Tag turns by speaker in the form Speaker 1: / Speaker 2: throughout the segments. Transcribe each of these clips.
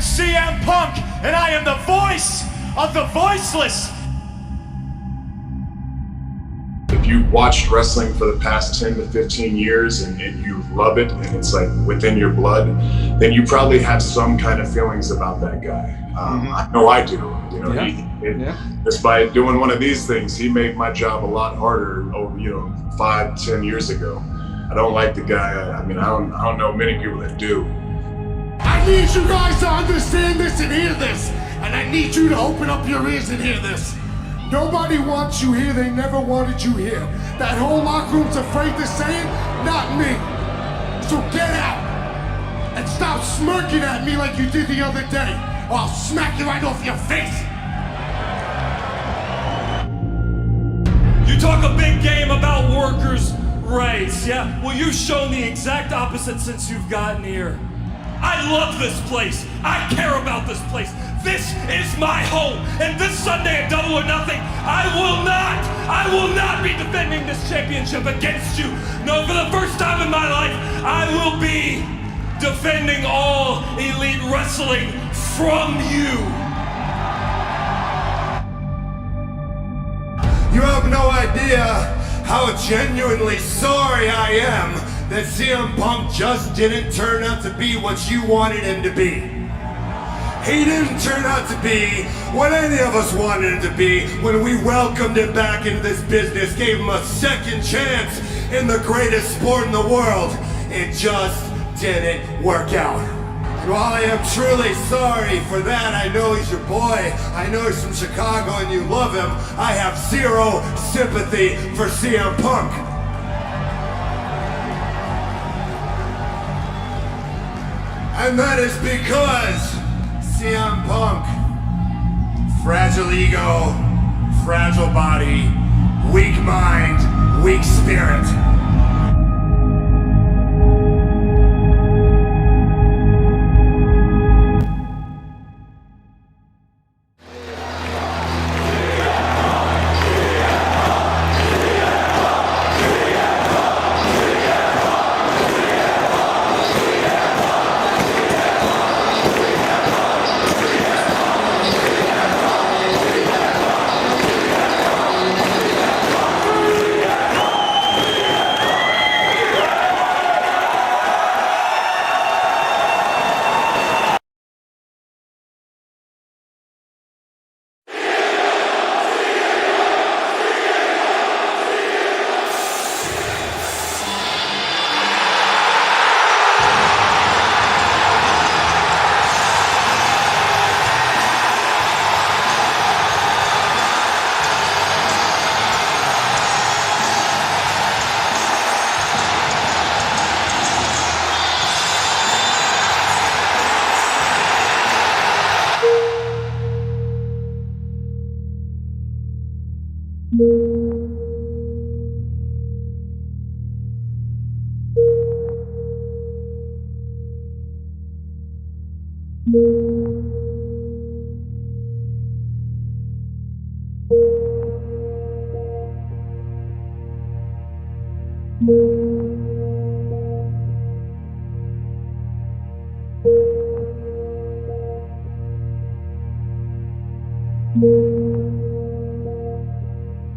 Speaker 1: CM Punk, and I am the voice of the voiceless.
Speaker 2: If you watched wrestling for the past 10 to 15 years and you love it and it's like within your blood, then you probably have some kind of feelings about that guy. I know I do. You know, just by doing one of these things, he made my job a lot harder over, 5-10 years ago. I don't like the guy. I mean, I don't know many people that do.
Speaker 3: I need you guys to understand this and hear this. And I need you to open up your ears and hear this. Nobody wants you here, they never wanted you here. That whole locker room's afraid to say it, not me. So get out and stop smirking at me like you did the other day, or I'll smack you right off your face.
Speaker 1: You talk a big game about workers' rights, yeah? Well, you've shown the exact opposite since you've gotten here. I love this place. I care about this place. This is my home. And this Sunday at Double or Nothing, I will not be defending this championship against you. No, for the first time in my life, I will be defending all elite wrestling from you.
Speaker 3: You have no idea how genuinely sorry I am that CM Punk just didn't turn out to be what you wanted him to be. He didn't turn out to be what any of us wanted him to be when we welcomed him back into this business, gave him a second chance in the greatest sport in the world. It just didn't work out. And while I am truly sorry for that, I know he's your boy, I know he's from Chicago and you love him, I have zero sympathy for CM Punk. And that is because CM Punk, fragile ego, fragile body, weak mind, weak spirit.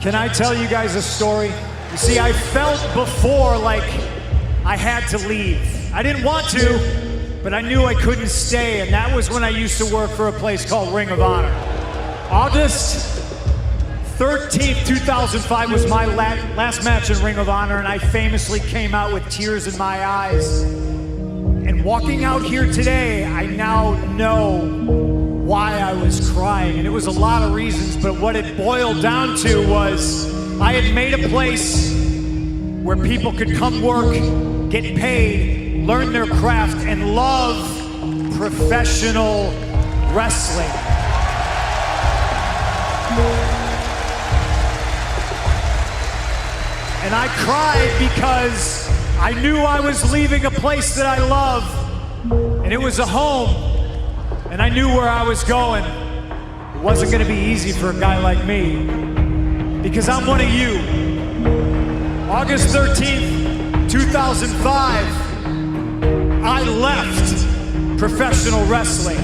Speaker 1: Can I tell you guys a story? You see, I felt before like I had to leave. I didn't want to, but I knew I couldn't stay, and that was when I used to work for a place called Ring of Honor. August 13th, 2005 was my last match in Ring of Honor, and I famously came out with tears in my eyes. And walking out here today, I now know why I was crying, and it was a lot of reasons, but what it boiled down to was I had made a place where people could come work, get paid, learn their craft, and love professional wrestling. And I cried because I knew I was leaving a place that I love, and it was a home. And I knew where I was going. It wasn't gonna be easy for a guy like me, because I'm one of you. August 13th, 2005, I left professional wrestling.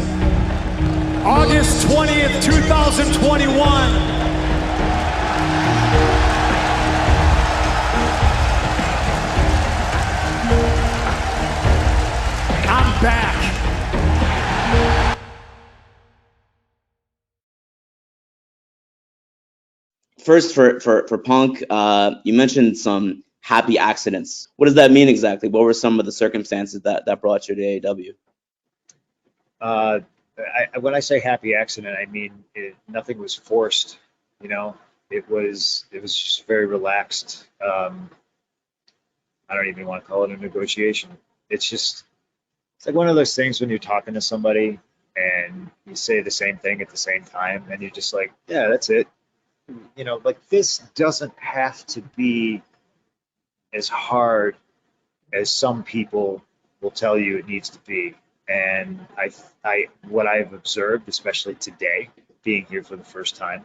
Speaker 1: August 20th, 2021. I'm back.
Speaker 4: First, for Punk, you mentioned some happy accidents. What does that mean exactly? What were some of the circumstances that brought you to AEW?
Speaker 5: When I say happy accident, I mean nothing was forced. You know, it was just very relaxed. I don't even want to call it a negotiation. It's like one of those things when you're talking to somebody and you say the same thing at the same time, and you're just like, yeah, that's it. You know, like this doesn't have to be as hard as some people will tell you it needs to be. And what I've observed, especially today, being here for the first time,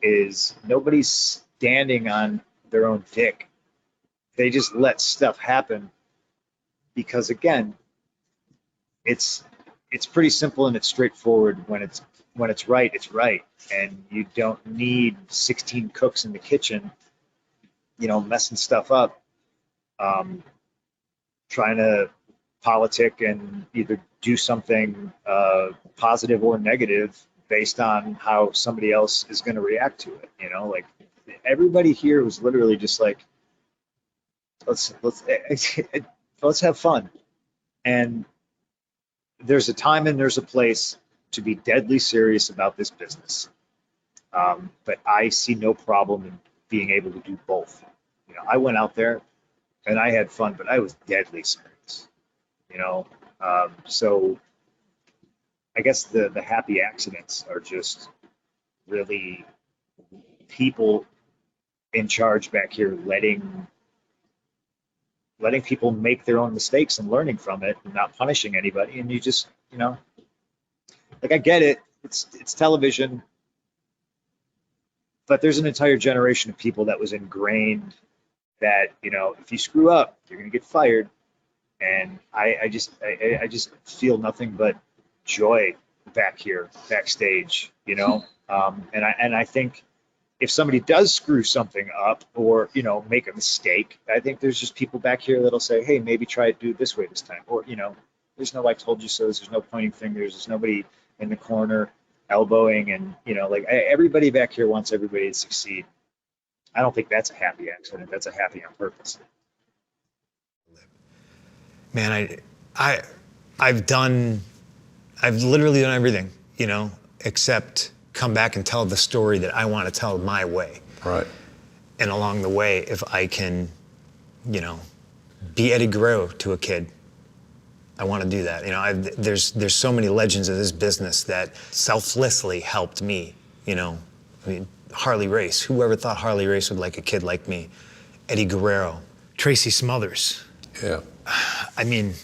Speaker 5: is nobody's standing on their own dick. They just let stuff happen because, again, it's pretty simple and it's straightforward. When it's right, it's right, and you don't need 16 cooks in the kitchen, you know, messing stuff up, trying to politic and either do something positive or negative based on how somebody else is going to react to it. You know, like everybody here was literally just like, let's have fun. And there's a time and there's a place to be deadly serious about this business. But I see no problem in being able to do both. You know, I went out there and I had fun, but I was deadly serious. You know, so I guess the happy accidents are just really people in charge back here letting people make their own mistakes and learning from it and not punishing anybody. And you just, you know, like I get it, it's television, but there's an entire generation of people that was ingrained that, you know, if you screw up, you're gonna get fired. And I just feel nothing but joy back here, backstage, you know. And I think if somebody does screw something up or, you know, make a mistake, I think there's just people back here that'll say, hey, maybe try to do it this way this time. Or, you know, there's no I told you so. There's no pointing fingers. There's nobody in the corner elbowing. And, you know, like everybody back here wants everybody to succeed. I don't think that's a happy accident. That's a happy on purpose.
Speaker 6: Man, I've literally done everything, you know, except come back and tell the story that I want to tell my way.
Speaker 7: Right.
Speaker 6: And along the way, if I can, you know, be Eddie Guerrero to a kid, I want to do that. You know, there's so many legends of this business that selflessly helped me, you know. I mean, Harley Race, whoever thought Harley Race would like a kid like me? Eddie Guerrero, Tracy Smothers.
Speaker 7: Yeah.
Speaker 6: I mean,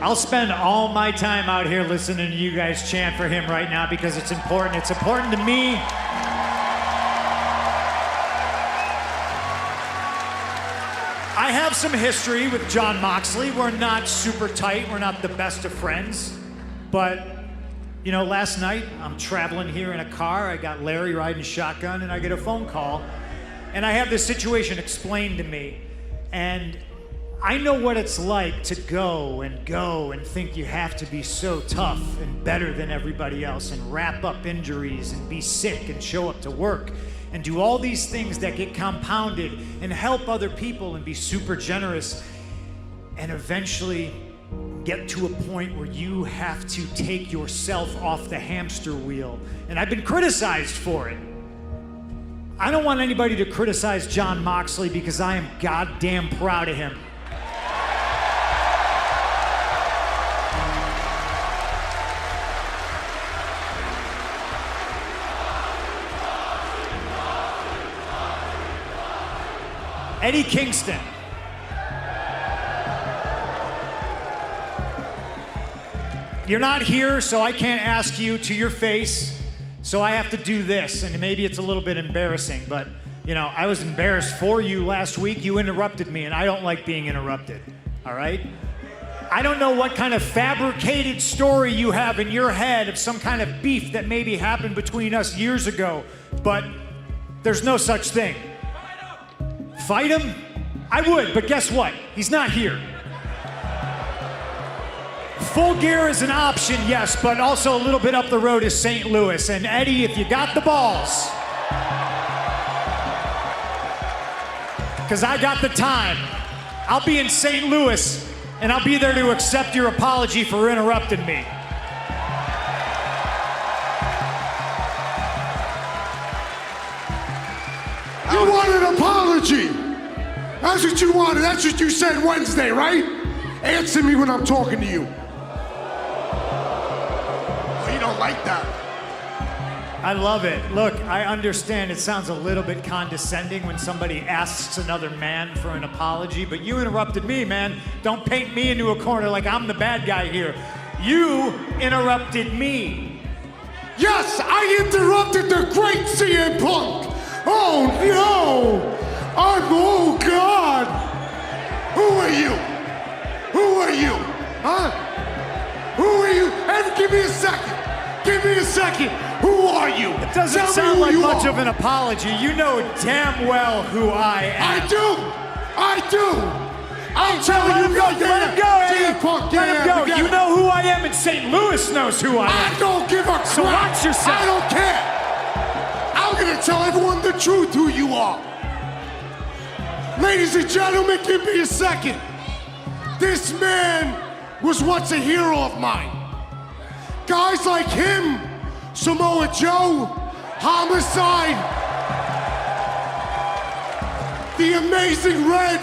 Speaker 1: I'll spend all my time out here listening to you guys chant for him right now because it's important. It's important to me. I have some history with Jon Moxley. We're not super tight. We're not the best of friends. But, you know, last night I'm traveling here in a car. I got Larry riding shotgun and I get a phone call. And I have this situation explained to me. And I know what it's like to go and think you have to be so tough and better than everybody else and wrap up injuries and be sick and show up to work and do all these things that get compounded and help other people and be super generous and eventually get to a point where you have to take yourself off the hamster wheel. And I've been criticized for it. I don't want anybody to criticize Jon Moxley because I am goddamn proud of him. Eddie Kingston. You're not here, so I can't ask you to your face, so I have to do this, and maybe it's a little bit embarrassing, but, you know, I was embarrassed for you last week. You interrupted me, and I don't like being interrupted, all right? I don't know what kind of fabricated story you have in your head of some kind of beef that maybe happened between us years ago, but there's no such thing. Fight him? I would, but guess what? He's not here. Full gear is an option, yes, but also a little bit up the road is St. Louis. And Eddie, if you got the balls, because I got the time, I'll be in St. Louis, and I'll be there to accept your apology for interrupting me.
Speaker 3: You want an apology. That's what you wanted. That's what you said Wednesday, right? Answer me when I'm talking to you. Oh, you don't like that.
Speaker 1: I love it. Look, I understand it sounds a little bit condescending when somebody asks another man for an apology, but you interrupted me, man. Don't paint me into a corner like I'm the bad guy here. You interrupted me.
Speaker 3: Yes, I interrupted the great CM Punk. Oh no! Oh God! Who are you? Who are you? Huh? Who are you? Hey, give me a second. Give me a second. Who are you?
Speaker 1: It doesn't sound like much of an apology. You know damn well who I am.
Speaker 3: I do. I'm telling you,
Speaker 1: let him go, Eddie.
Speaker 3: Punk,
Speaker 1: let him go. You know who I am, and St. Louis knows who I am.
Speaker 3: I don't give a crap.
Speaker 1: So watch yourself.
Speaker 3: I don't care. I'm gonna tell everyone the truth who you are. Ladies and gentlemen, give me a second. This man was once a hero of mine. Guys like him, Samoa Joe, Homicide, the Amazing Red,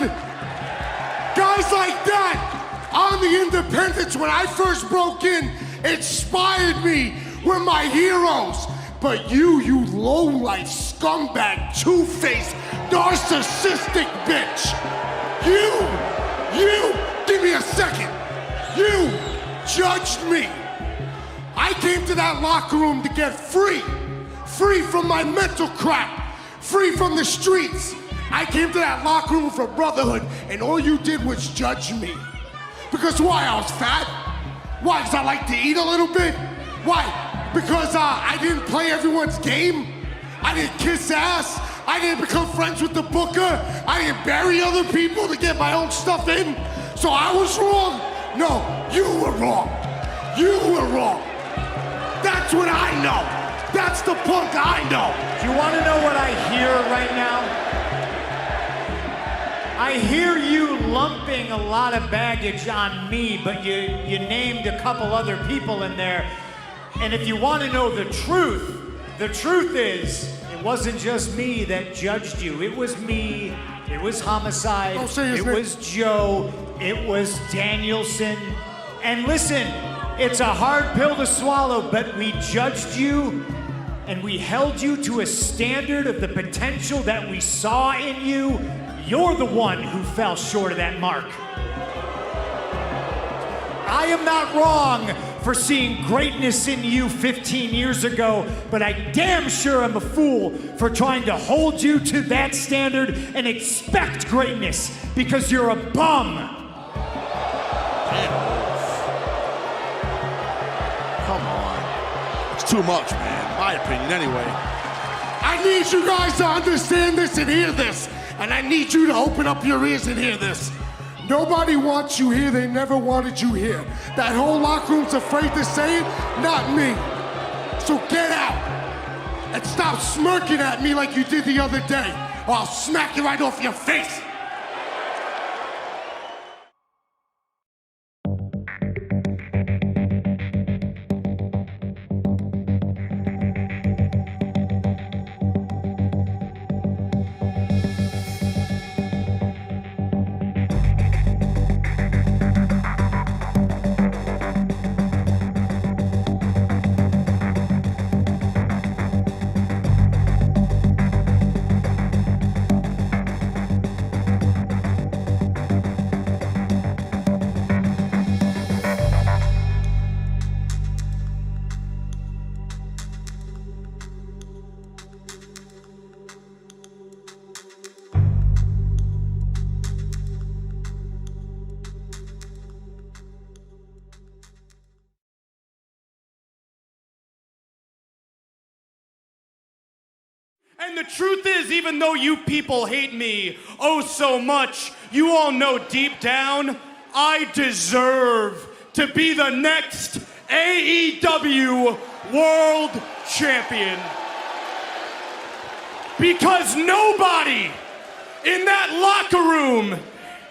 Speaker 3: guys like that on the independents when I first broke in inspired me, were my heroes. But you low-life scumbag, two-faced, narcissistic bitch. You, give me a second. You judged me. I came to that locker room to get free from my mental crap, free from the streets. I came to that locker room for brotherhood, and all you did was judge me. Because why? I was fat? Why? Because I like to eat a little bit? Why? Because I didn't play everyone's game? I didn't kiss ass? I didn't become friends with the booker? I didn't bury other people to get my own stuff in? So I was wrong? No, you were wrong. You were wrong. That's what I know. That's the Punk I know.
Speaker 1: Do you want to know what I hear right now? I hear you lumping a lot of baggage on me, but you named a couple other people in there. And if you want to know the truth is, it wasn't just me that judged you. It was me, it was Homicide, it was Joe, it was Danielson. And listen, it's a hard pill to swallow, but we judged you and we held you to a standard of the potential that we saw in you. You're the one who fell short of that mark. I am not wrong for seeing greatness in you 15 years ago, but I damn sure am a fool for trying to hold you to that standard and expect greatness because you're a bum.
Speaker 7: Come on. It's too much, man. My opinion, anyway. I need you guys to understand this and hear this. And I need you to open up your ears and hear this. Nobody wants you here. They never wanted you here. That whole locker room's afraid to say it, not me. So get out and stop smirking at me like you did the other day, or I'll smack you right off your face.
Speaker 8: And the truth is, even though you people hate me oh so much, you all know deep down, I deserve to be the next AEW World Champion. Because nobody in that locker room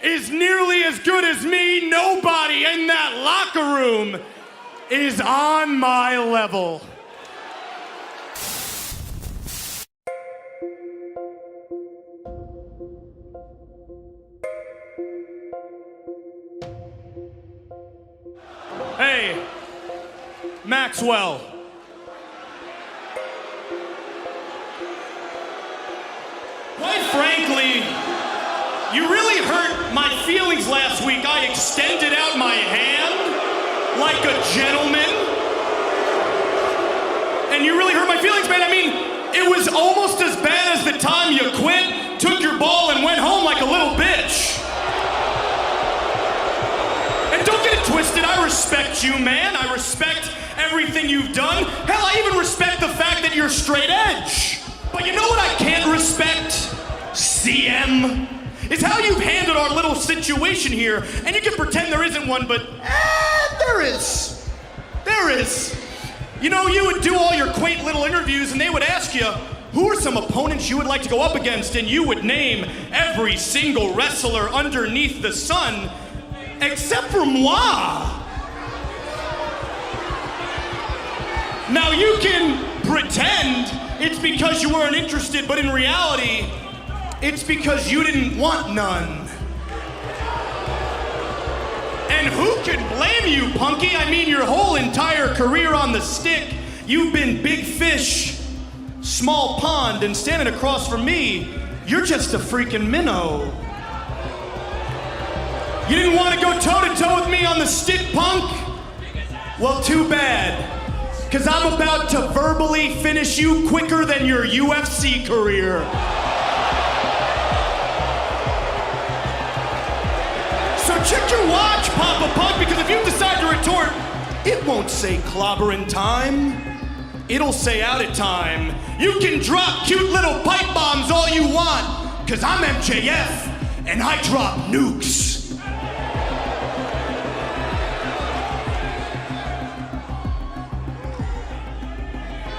Speaker 8: is nearly as good as me. Nobody in that locker room is on my level. Hey, Maxwell. Quite frankly, you really hurt my feelings last week. I extended out my hand like a gentleman. And you really hurt my feelings, man. I mean, it was almost as bad as the time you quit, took your ball, and went home like a little bitch. And don't get it twisted, I respect you, man. I respect everything you've done. Hell, I even respect the fact that you're straight edge. But you know what I can't respect, CM? Is how you've handled our little situation here. And you can pretend there isn't one, but there is. There is. You know, you would do all your quaint little interviews and they would ask you, who are some opponents you would like to go up against? And you would name every single wrestler underneath the sun, except for moi. Now you can pretend it's because you weren't interested, but in reality, it's because you didn't want none. And who can blame you, Punky? I mean, your whole entire career on the stick, you've been big fish, small pond, and standing across from me, you're just a freaking minnow. You didn't want to go toe-to-toe with me on the stick, Punk? Well, too bad. Because I'm about to verbally finish you quicker than your UFC career. So check your watch, Papa Punk, because if you decide to retort, it won't say clobbering time. It'll say out of time. You can drop cute little pipe bombs all you want, because I'm MJF, and I drop nukes.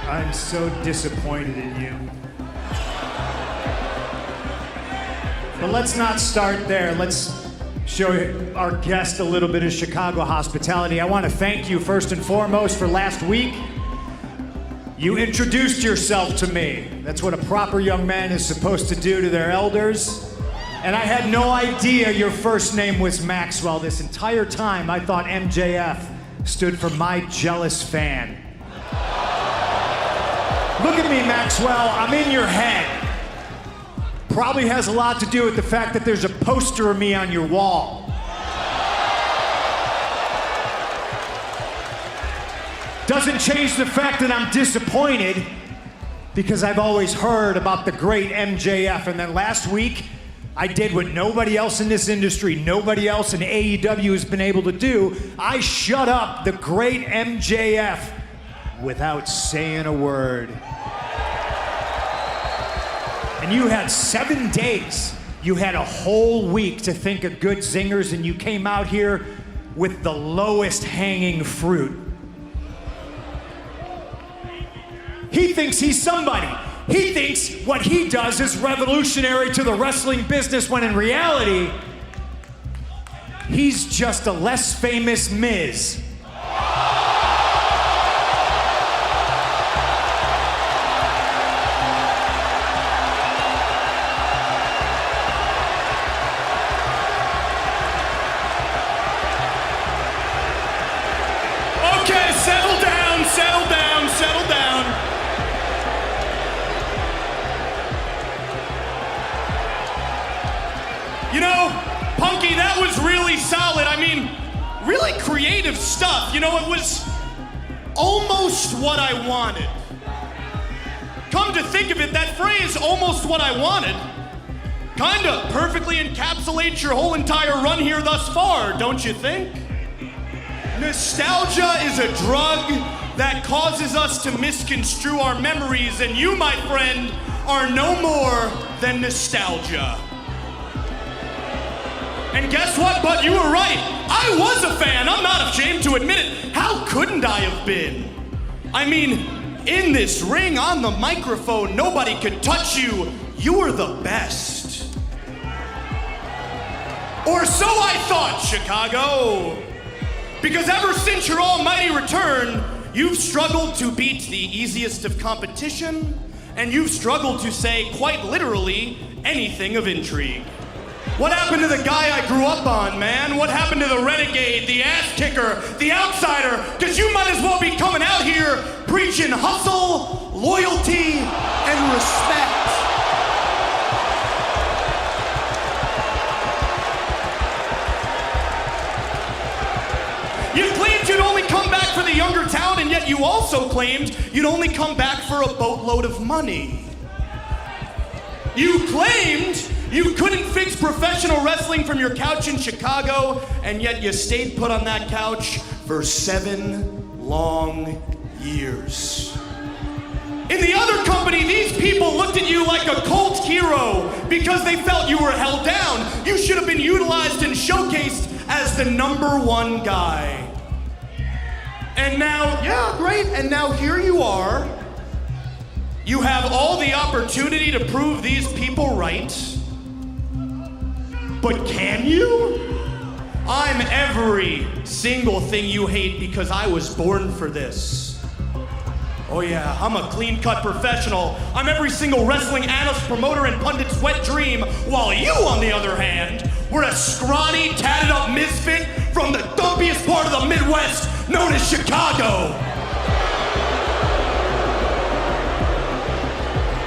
Speaker 1: I'm so disappointed in you. But let's not start there. Let's show our guest a little bit of Chicago hospitality. I want to thank you first and foremost for last week. You introduced yourself to me. That's what a proper young man is supposed to do to their elders. And I had no idea your first name was Maxwell. This entire time I thought MJF stood for my jealous fan. Look at me, Maxwell, I'm in your head. Probably has a lot to do with the fact that there's a poster of me on your wall. Doesn't change the fact that I'm disappointed because I've always heard about the great MJF, and then last week, I did what nobody else in this industry, nobody else in AEW has been able to do. I shut up the great MJF without saying a word. And you had 7 days. You had a whole week to think of good zingers, and you came out here with the lowest hanging fruit. He thinks he's somebody. He thinks what he does is revolutionary to the wrestling business, when in reality, he's just a less famous Miz.
Speaker 8: Okay, settle down, settle down, settle down. You know, Punky, that was really solid. I mean, really creative stuff. You know, it was almost what I wanted. Come to think of it, that phrase, almost what I wanted, kinda perfectly encapsulates your whole entire run here thus far, don't you think? Nostalgia is a drug that causes us to misconstrue our memories, and you, my friend, are no more than nostalgia. And guess what, bud? You were right. I was a fan. I'm not ashamed to admit it. How couldn't I have been? I mean, in this ring, on the microphone, nobody could touch you. You were the best. Or so I thought, Chicago. Because ever since your almighty return, you've struggled to beat the easiest of competition, and you've struggled to say, quite literally, anything of intrigue. What happened to the guy I grew up on, man? What happened to the renegade, the ass kicker, the outsider? Because you might as well be coming out here preaching hustle, loyalty, and respect. You claimed you'd only come back for the younger talent, and yet you also claimed you'd only come back for a boatload of money. You claimed you couldn't fix professional wrestling from your couch in Chicago, and yet you stayed put on that couch for 7 long years. In the other company, these people looked at you like a cult hero because they felt you were held down. You should have been utilized and showcased as the #1 guy. And now, yeah, great, and now here you are. You have all the opportunity to prove these people right. But can you? I'm every single thing you hate because I was born for this. Oh yeah, I'm a clean-cut professional. I'm every single wrestling analyst, promoter, and pundit's wet dream, while you, on the other hand, were a scrawny, tatted-up misfit from the dumpiest part of the Midwest, known as Chicago.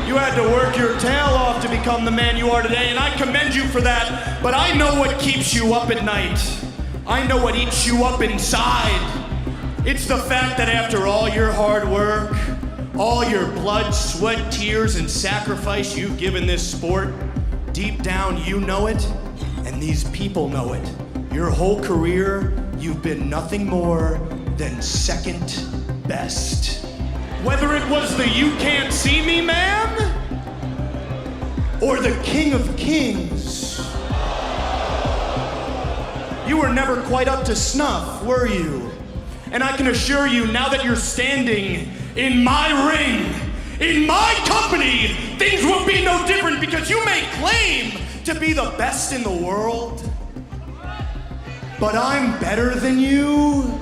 Speaker 8: You had to work your tail off to become the man you are today, and I commend you for that, but I know what keeps you up at night. I know what eats you up inside. It's the fact that after all your hard work, all your blood, sweat, tears, and sacrifice you've given this sport, deep down you know it, and these people know it. Your whole career, you've been nothing more than second best. Whether it was the You Can't See Me Man, or the King of Kings, you were never quite up to snuff, were you? And I can assure you, now that you're standing in my ring, in my company, things will be no different, because you may claim to be the best in the world, but I'm better than you.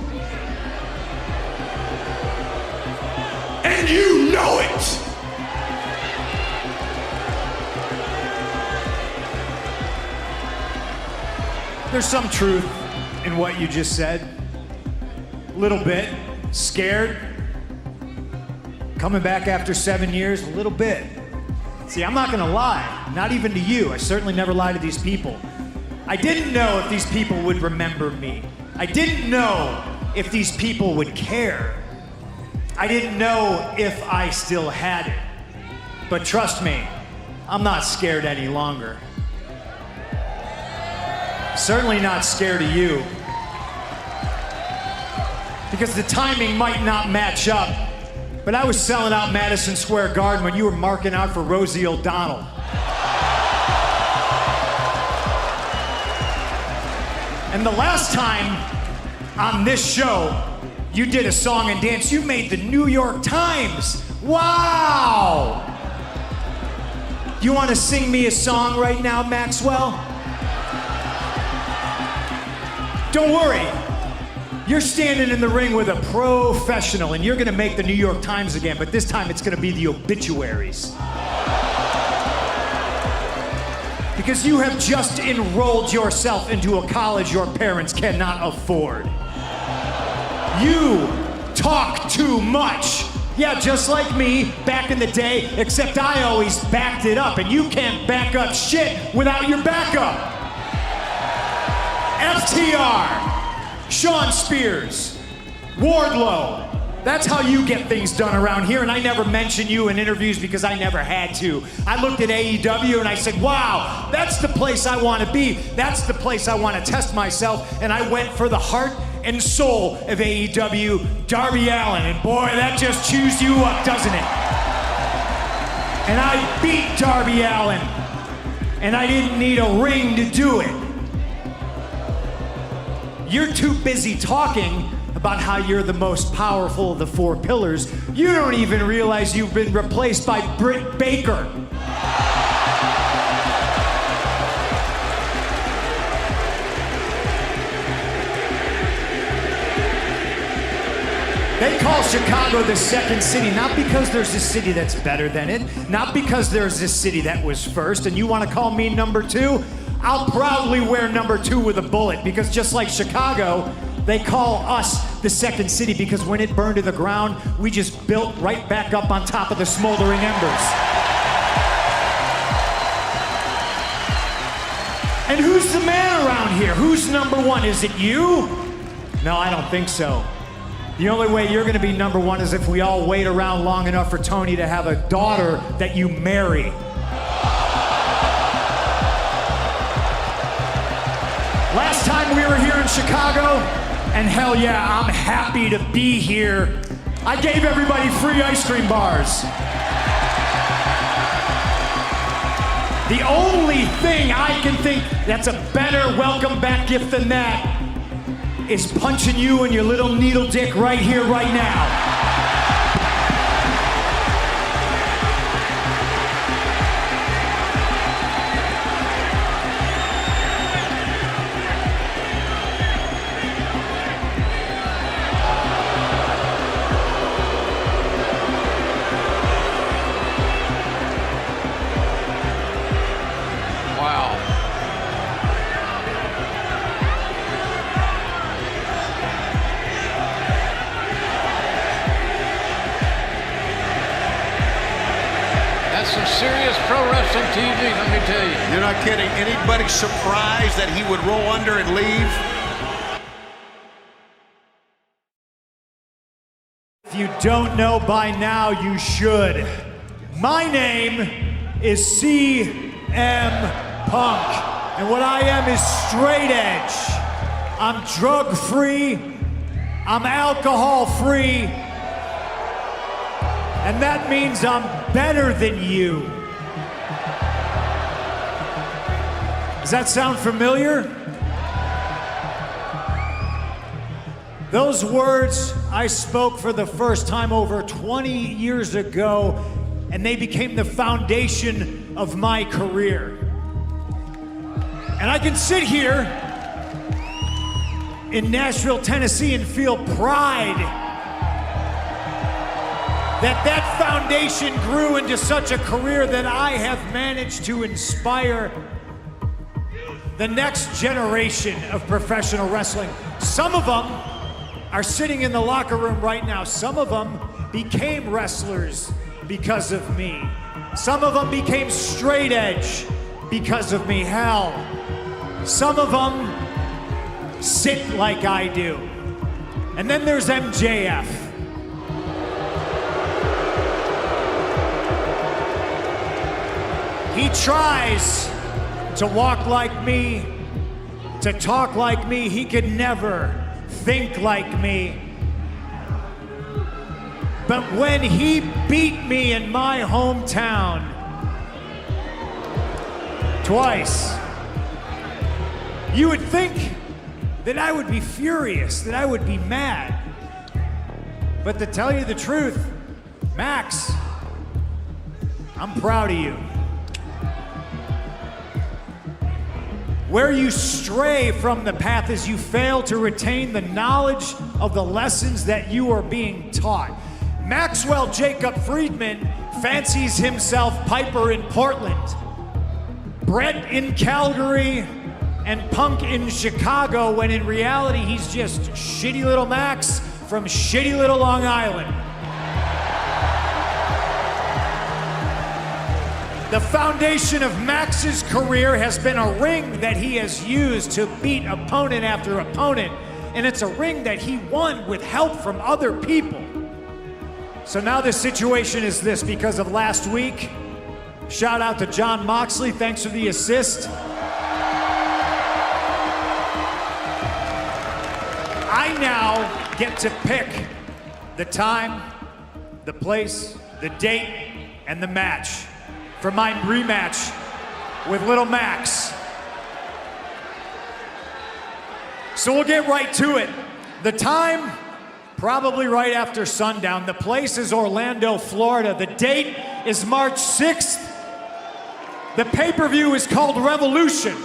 Speaker 8: And you know it!
Speaker 1: There's some truth in what you just said. A little bit. Scared. Coming back after 7 years, a little bit. See, I'm not gonna lie. Not even to you. I certainly never lie to these people. I didn't know if these people would remember me. I didn't know if these people would care. I didn't know if I still had it. But trust me, I'm not scared any longer. Certainly not scared of you. Because the timing might not match up, but I was selling out Madison Square Garden when you were marking out for Rosie O'Donnell. And the last time on this show, you did a song and dance, you made the New York Times. Wow! You want to sing me a song right now, Maxwell? Don't worry. You're standing in the ring with a professional and you're gonna make the New York Times again, but this time it's gonna be the obituaries. Because you have just enrolled yourself into a college your parents cannot afford. You talk too much. Yeah, just like me back in the day, except I always backed it up, and you can't back up shit without your backup. FTR. Sean Spears, Wardlow. That's how you get things done around here, and I never mention you in interviews because I never had to. I looked at AEW and I said, wow, that's the place I want to be. That's the place I want to test myself, and I went for the heart and soul of AEW, Darby Allin, and boy, that just chews you up, doesn't it? And I beat Darby Allin, and I didn't need a ring to do it. You're too busy talking about how you're the most powerful of the four pillars. You don't even realize you've been replaced by Britt Baker. They call Chicago the second city, not because there's a city that's better than it, not because there's this city that was first, and you want to call me number two? I'll proudly wear number 2 with a bullet, because just like Chicago, they call us the second city because when it burned to the ground, we just built right back up on top of the smoldering embers. And who's the man around here? Who's number 1? Is it you? No, I don't think so. The only way you're gonna be number 1 is if we all wait around long enough for Tony to have a daughter that you marry. Last time we were here in Chicago, and hell yeah, I'm happy to be here. I gave everybody free ice cream bars. The only thing I can think that's a better welcome back gift than that is punching you in your little needle dick right here, right now.
Speaker 9: Some serious pro wrestling TV, let me tell you.
Speaker 10: You're not kidding. Anybody surprised that he would roll under and leave?
Speaker 1: If you don't know by now, you should. My name is CM Punk, and what I am is straight edge. I'm drug-free, I'm alcohol-free, and that means I'm better than you. Does that sound familiar? Those words I spoke for the first time over 20 years ago, and they became the foundation of my career. And I can sit here in Nashville, Tennessee, and feel pride that foundation grew into such a career that I have managed to inspire the next generation of professional wrestling. Some of them are sitting in the locker room right now. Some of them became wrestlers because of me. Some of them became straight edge because of me. Hell, some of them sit like I do. And then there's MJF. He tries to walk like me, to talk like me. He could never think like me. But when he beat me in my hometown twice, you would think that I would be furious, that I would be mad. But to tell you the truth, Max, I'm proud of you. Where you stray from the path is you fail to retain the knowledge of the lessons that you are being taught. Maxwell Jacob Friedman fancies himself Piper in Portland, Brett in Calgary, and Punk in Chicago, when in reality he's just shitty little Max from shitty little Long Island. The foundation of Max's career has been a ring that he has used to beat opponent after opponent, and it's a ring that he won with help from other people. So now the situation is this because of last week. Shout out to Jon Moxley, thanks for the assist. I now get to pick the time, the place, the date, and the match for my rematch with Little Max. So we'll get right to it. The time, probably right after sundown. The place is Orlando, Florida. The date is March 6th. The pay-per-view is called Revolution.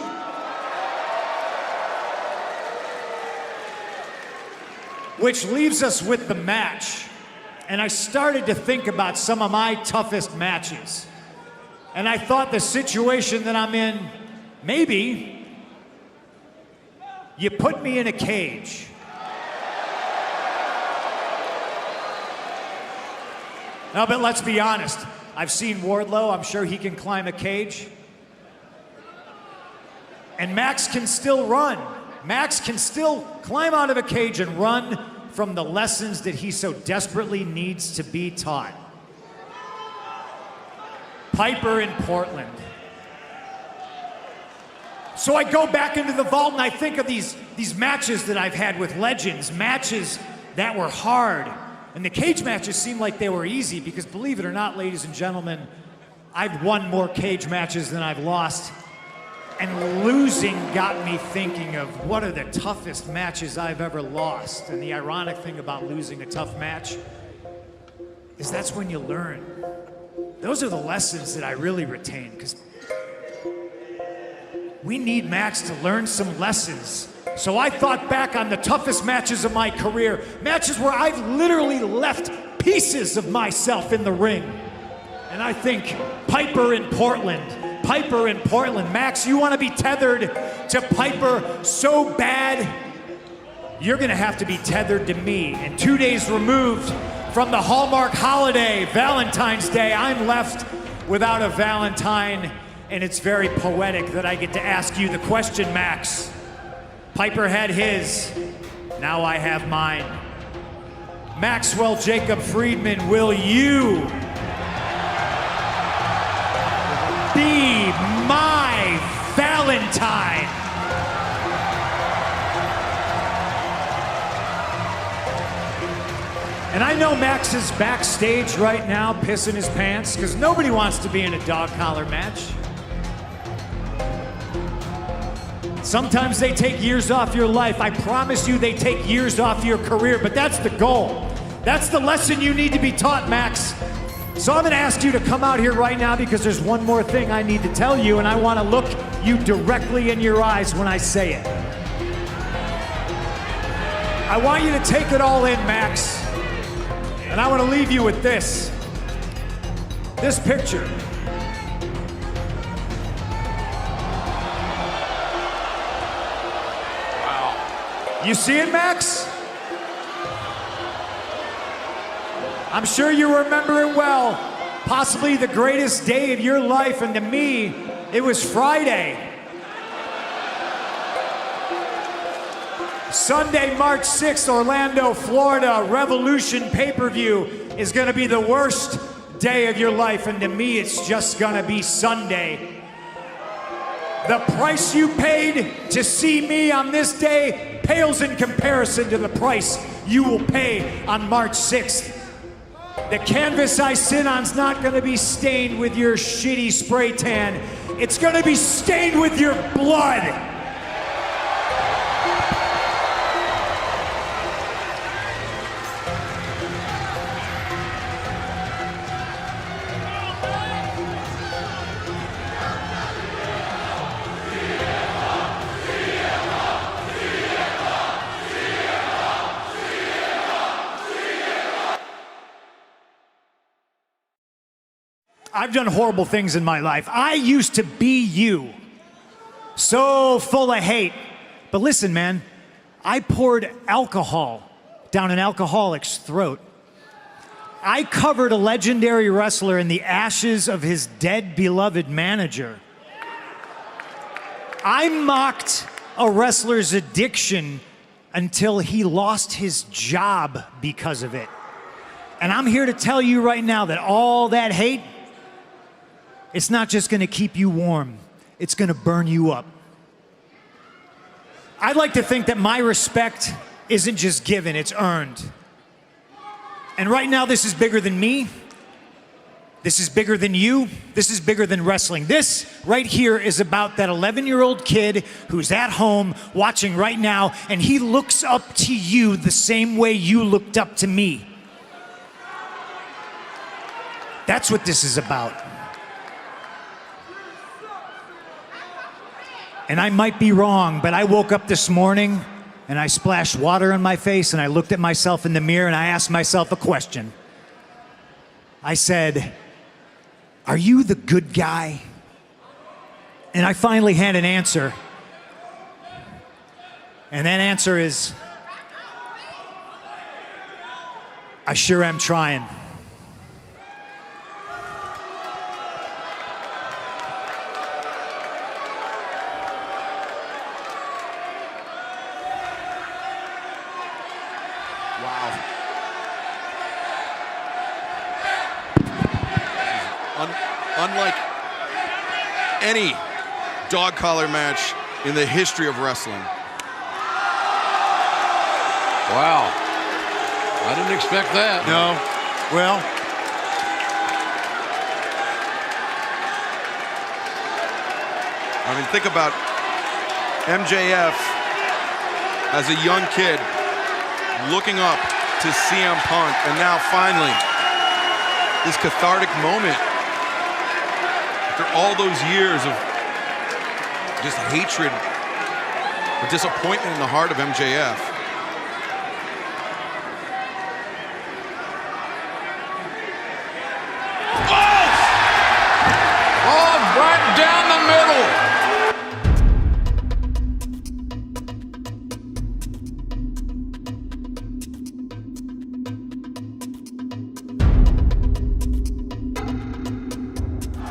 Speaker 1: Which leaves us with the match. And I started to think about some of my toughest matches. And I thought the situation that I'm in, maybe you put me in a cage. No, but let's be honest. I've seen Wardlow. I'm sure he can climb a cage. And Max can still run. Max can still climb out of a cage and run from the lessons that he so desperately needs to be taught. Piper in Portland. So I go back into the vault and I think of these matches that I've had with legends, matches that were hard. And the cage matches seemed like they were easy because, believe it or not, ladies and gentlemen, I've won more cage matches than I've lost. And losing got me thinking of what are the toughest matches I've ever lost. And the ironic thing about losing a tough match is that's when you learn. Those are the lessons that I really retain, because we need Max to learn some lessons. So I thought back on the toughest matches of my career, matches where I've literally left pieces of myself in the ring. And I think Piper in Portland. Piper in Portland. Max, you want to be tethered to Piper so bad, you're going to have to be tethered to me. And 2 days removed from the Hallmark holiday, Valentine's Day, I'm left without a Valentine, and it's very poetic that I get to ask you the question, Max. Piper had his, now I have mine. Maxwell Jacob Friedman, will you be my Valentine? And I know Max is backstage right now pissing his pants because nobody wants to be in a dog collar match. Sometimes they take years off your life. I promise you they take years off your career, but that's the goal. That's the lesson you need to be taught, Max. So I'm gonna ask you to come out here right now because there's one more thing I need to tell you, and I wanna look you directly in your eyes when I say it. I want you to take it all in, Max. And I want to leave you with this. This picture. Wow. You see it, Max? I'm sure you remember it well. Possibly the greatest day of your life, and to me, it was Friday. Sunday, March 6th, Orlando, Florida, Revolution pay-per-view is going to be the worst day of your life, and to me, it's just gonna be Sunday. The price you paid to see me on this day pales in comparison to the price you will pay on March 6th. The canvas I sit on's not gonna be stained with your shitty spray tan. It's gonna be stained with your blood. I've done horrible things in my life. I used to be you. So full of hate. But listen, man, I poured alcohol down an alcoholic's throat. I covered a legendary wrestler in the ashes of his dead beloved manager. I mocked a wrestler's addiction until he lost his job because of it. And I'm here to tell you right now that all that hate, it's not just gonna keep you warm, it's gonna burn you up. I'd like to think that my respect isn't just given, it's earned. And right now, this is bigger than me. This is bigger than you. This is bigger than wrestling. This right here is about that 11-year-old kid who's at home watching right now, and he looks up to you the same way you looked up to me. That's what this is about. And I might be wrong, but I woke up this morning and I splashed water on my face and I looked at myself in the mirror and I asked myself a question. I said, are you the good guy? And I finally had an answer. And that answer is, I sure am trying.
Speaker 11: Unlike any dog collar match in the history of wrestling.
Speaker 9: Wow. I didn't expect that.
Speaker 11: No. Well, I mean, think about MJF as a young kid looking up to CM Punk, and now finally this cathartic moment after all those years of just hatred or disappointment in the heart of MJF.
Speaker 9: Oh, right down the middle.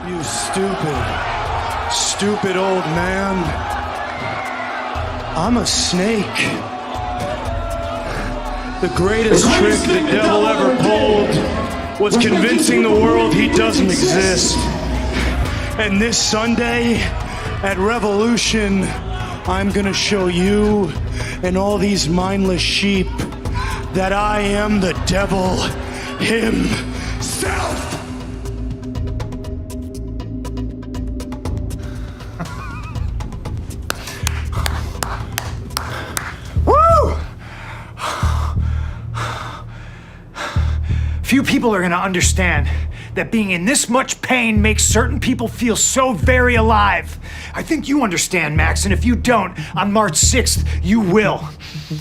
Speaker 3: You stupid old man. I'm a snake. The greatest trick the devil ever pulled was convincing the world he doesn't exist. And this Sunday at Revolution, I'm gonna show you and all these mindless sheep that I am the devil himself.
Speaker 1: Few people are gonna understand that being in this much pain makes certain people feel so very alive. I think you understand, Max, and if you don't, on March 6th, you will.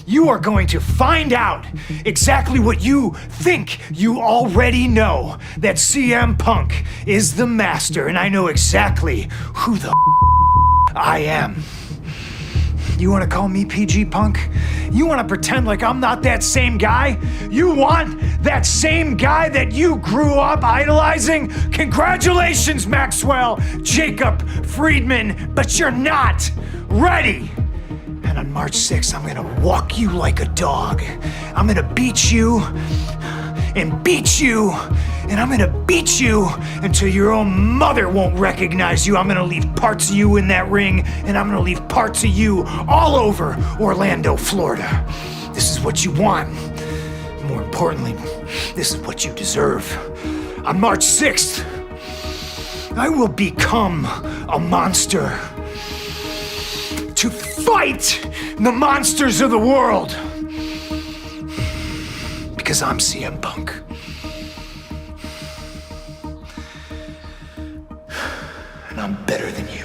Speaker 1: You are going to find out exactly what you think you already know, that CM Punk is the master, and I know exactly who the I am. You wanna call me PG Punk? You wanna pretend like I'm not that same guy? You want that same guy that you grew up idolizing? Congratulations, Maxwell, Jacob, Friedman, but you're not ready. And on March 6th, I'm gonna walk you like a dog. I'm gonna beat you and beat you and I'm gonna beat you until your own mother won't recognize you. I'm gonna leave parts of you in that ring, and I'm gonna leave parts of you all over Orlando, Florida. This is what you want. More importantly, this is what you deserve. On March 6th, I will become a monster to fight the monsters of the world. Because I'm CM Punk. And I'm better than you.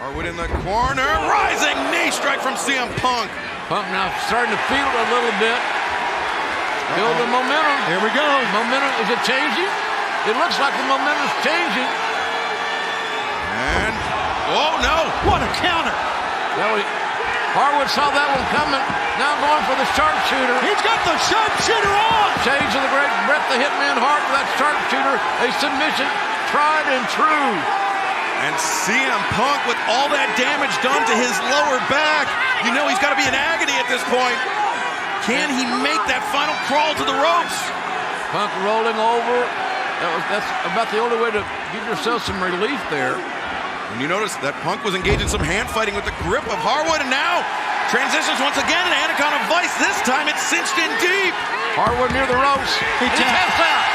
Speaker 11: Harwood in the corner, rising knee strike from CM Punk.
Speaker 9: Punk now starting to feel it a little bit. Build the momentum.
Speaker 7: Here we go.
Speaker 9: Momentum, is it changing? It looks like the momentum's changing.
Speaker 11: And, oh no!
Speaker 7: What a counter.
Speaker 9: Harwood saw that one coming. Now going for the sharpshooter.
Speaker 7: He's got the sharpshooter on.
Speaker 9: Shades of the great Bret the Hitman Hart with that sharpshooter. A submission, tried and true.
Speaker 11: And CM Punk with all that damage done to his lower back. You know he's got to be in agony at this point. Can he make that final crawl to the ropes?
Speaker 9: Punk rolling over. That's about the only way to give yourself some relief there.
Speaker 11: And you notice that Punk was engaged in some hand fighting with the grip of Harwood, and now transitions once again in Anaconda Vice. This time it's cinched in deep.
Speaker 9: Harwood near the ropes. He taps out.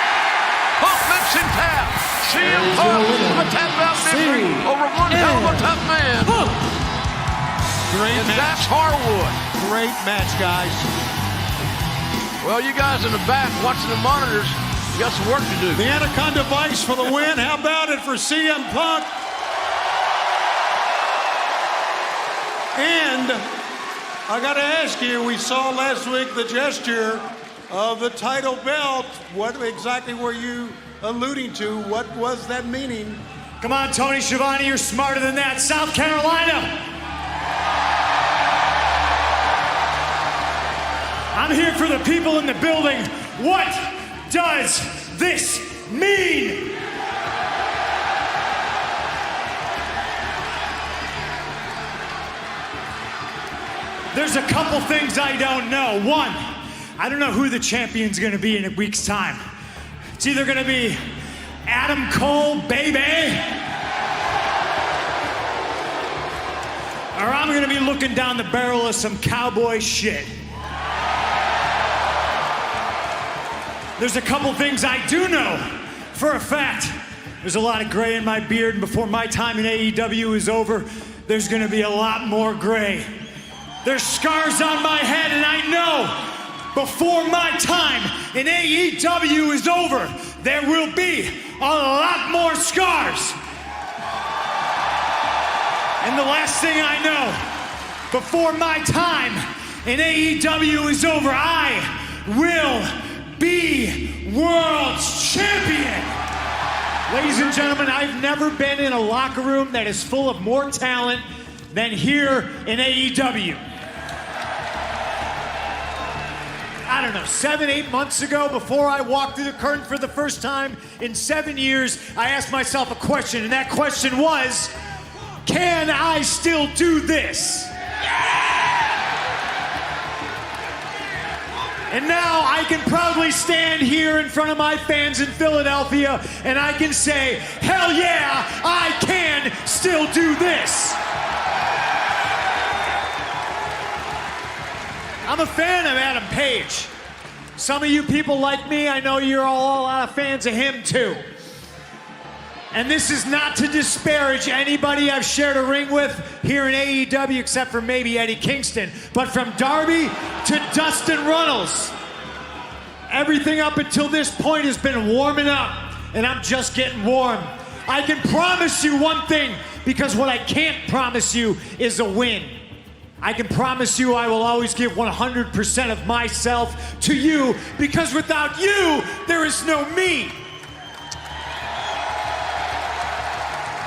Speaker 9: Punk makes him tap. CM Punk with a tap out victory over one hell of a tough man.
Speaker 7: Great
Speaker 9: and
Speaker 7: match.
Speaker 9: that's Harwood.
Speaker 7: Great match, guys.
Speaker 9: Well, you guys in the back watching the monitors, you got some work to do.
Speaker 7: The Anaconda Vice for the win. How about it for CM Punk? And I got to ask you, we saw last week the gesture of the title belt. What exactly were you alluding to? What was that meaning?
Speaker 1: Come on, Tony Schiavone, you're smarter than that. South Carolina. I'm here for the people in the building. What does this mean? There's a couple things I don't know. One, I don't know who the champion's gonna be in a week's time. It's either gonna be Adam Cole, baby, or I'm gonna be looking down the barrel of some cowboy shit. There's a couple things I do know for a fact. There's a lot of gray in my beard, and before my time in AEW is over, there's gonna be a lot more gray. There's scars on my head, and I know before my time in AEW is over, there will be a lot more scars. And the last thing I know, before my time in AEW is over, I will be world champion. Ladies and gentlemen, I've never been in a locker room that is full of more talent than here in AEW. I don't know, 7, 8 months ago, before I walked through the curtain for the first time in 7 years, I asked myself a question, and that question was, can I still do this? And now I can proudly stand here in front of my fans in Philadelphia, and I can say, hell yeah, I can still do this. I'm a fan of Adam Page. Some of you people like me, I know you're all out of fans of him too. And this is not to disparage anybody I've shared a ring with here in AEW, except for maybe Eddie Kingston. But from Darby to Dustin Runnels, everything up until this point has been warming up, and I'm just getting warm. I can promise you one thing, because what I can't promise you is a win. I can promise you I will always give 100% of myself to you, because without you, there is no me.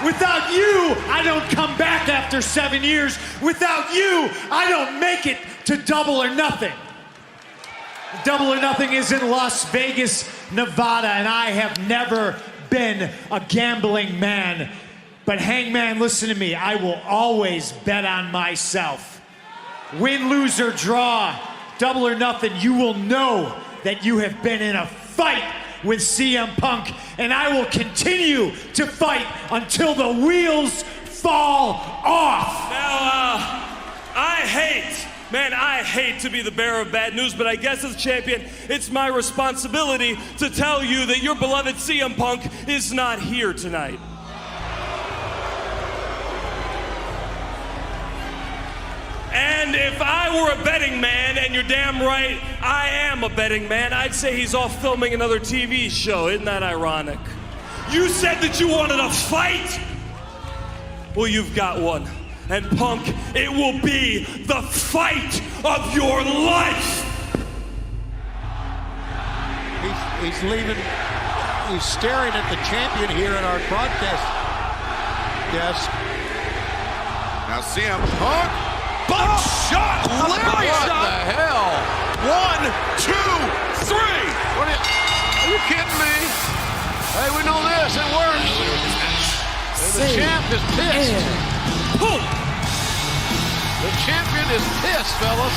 Speaker 1: Without you, I don't come back after 7 years. Without you, I don't make it to Double or Nothing. Double or Nothing is in Las Vegas, Nevada, and I have never been a gambling man. But Hangman, listen to me, I will always bet on myself. Win, lose, or draw, Double or Nothing, you will know that you have been in a fight with CM Punk, and I will continue to fight until the wheels fall off.
Speaker 12: Now, I hate to be the bearer of bad news, but I guess as champion, it's my responsibility to tell you that your beloved CM Punk is not here tonight. And if I were a betting man, and you're damn right I am a betting man, I'd say he's off filming another TV show. Isn't that ironic? You said that you wanted a fight? Well, you've got one. And Punk, it will be the fight of your life!
Speaker 10: He's leaving. He's staring at the champion here in our broadcast desk.
Speaker 11: Now CM Punk. Buckshot! Lariat!
Speaker 10: What the hell?
Speaker 11: 1, 2, 3!
Speaker 10: Are you kidding me? Hey, we know this. It works. And the champ is pissed.
Speaker 12: Boom!
Speaker 10: The champion is pissed, fellas.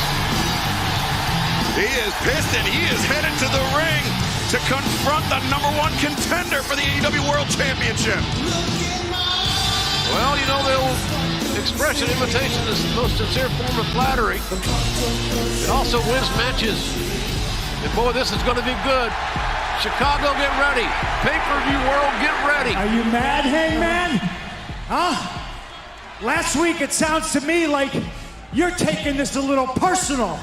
Speaker 11: He is pissed, and he is headed to the ring to confront the #1 contender for the AEW World Championship.
Speaker 10: Well, you know, the old expression, imitation is the most sincere form of flattery. It also wins matches. And boy, this is going to be good. Chicago, get ready. Pay-per-view world, get ready.
Speaker 1: Are you mad, Hangman? Huh? Last week, it sounds to me like you're taking this a little personal.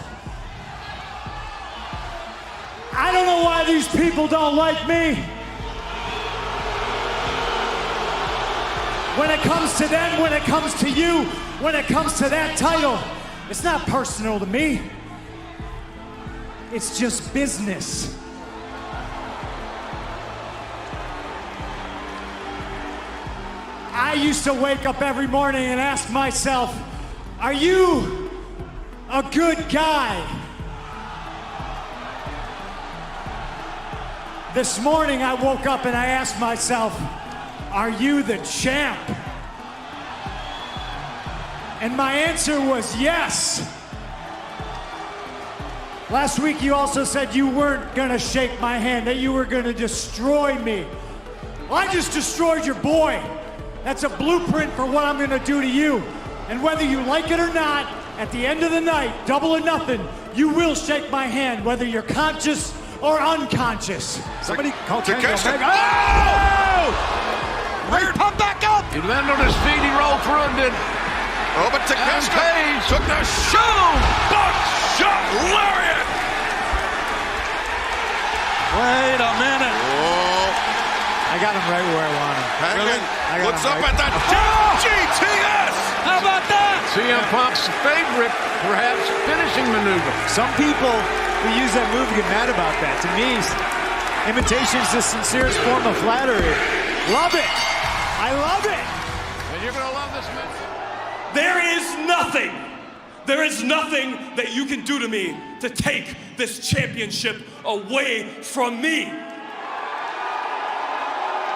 Speaker 1: I don't know why these people don't like me. When it comes to them, when it comes to you, when it comes to that title, it's not personal to me. It's just business. I used to wake up every morning and ask myself, are you a good guy? This morning I woke up and I asked myself, are you the champ? And my answer was yes. Last week you also said you weren't gonna shake my hand, that you were gonna destroy me. Well, I just destroyed your boy. That's a blueprint for what I'm gonna do to you. And whether you like it or not, at the end of the night, Double or Nothing, you will shake my hand, whether you're conscious or unconscious. Somebody call
Speaker 11: Kingston.
Speaker 10: Oh! Weird. Pump back up! He landed on his feet, he rolled through and did.
Speaker 11: Oh, but
Speaker 10: Adam Page
Speaker 11: took the shove! Buckshot lariat!
Speaker 10: Wait a minute.
Speaker 11: Whoa.
Speaker 1: I got him right where I want him.
Speaker 11: Hangman looks up
Speaker 1: right.
Speaker 11: at that GTS!
Speaker 10: How about that? CM Punk's favorite, perhaps, finishing maneuver.
Speaker 1: Some people who use that move get mad about that. To me, imitation's the sincerest form of flattery. Love it. I love it.
Speaker 10: And you're going to love this match.
Speaker 12: There is nothing that you can do to me to take this championship away from me.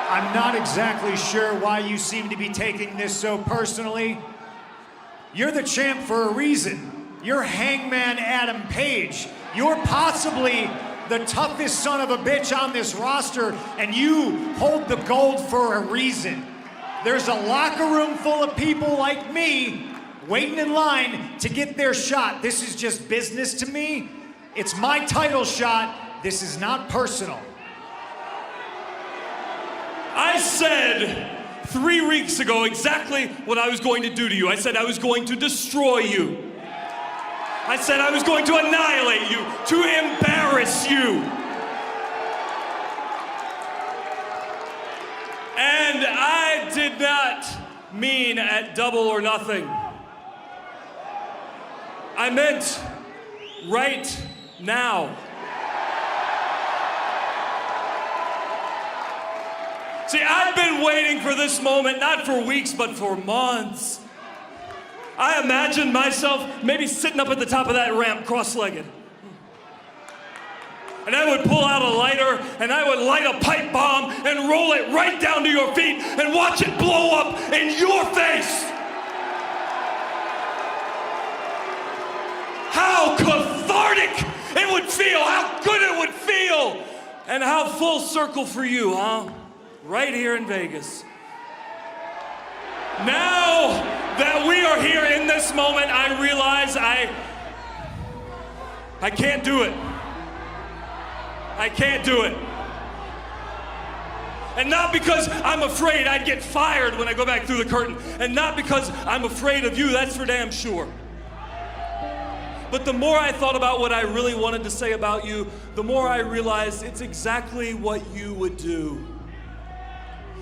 Speaker 1: I'm not exactly sure why you seem to be taking this so personally. You're the champ for a reason. You're Hangman Adam Page. You're possibly the toughest son of a bitch on this roster, and you hold the gold for a reason. There's a locker room full of people like me waiting in line to get their shot. This is just business to me. It's my title shot. This is not personal.
Speaker 12: I said 3 weeks ago exactly what I was going to do to you. I said I was going to destroy you. I said I was going to annihilate you, to embarrass you. And I did not mean at Double or Nothing. I meant right now. See, I've been waiting for this moment, not for weeks, but for months. I imagined myself maybe sitting up at the top of that ramp, cross-legged. And I would pull out a lighter, and I would light a pipe bomb and roll it right down to your feet and watch it blow up in your face. How cathartic it would feel, how good it would feel, and how full circle for you, huh? Right here in Vegas. Now that we are here in this moment, I realize I can't do it. I can't do it. And not because I'm afraid I'd get fired when I go back through the curtain, and not because I'm afraid of you, that's for damn sure. But the more I thought about what I really wanted to say about you, the more I realized it's exactly what you would do.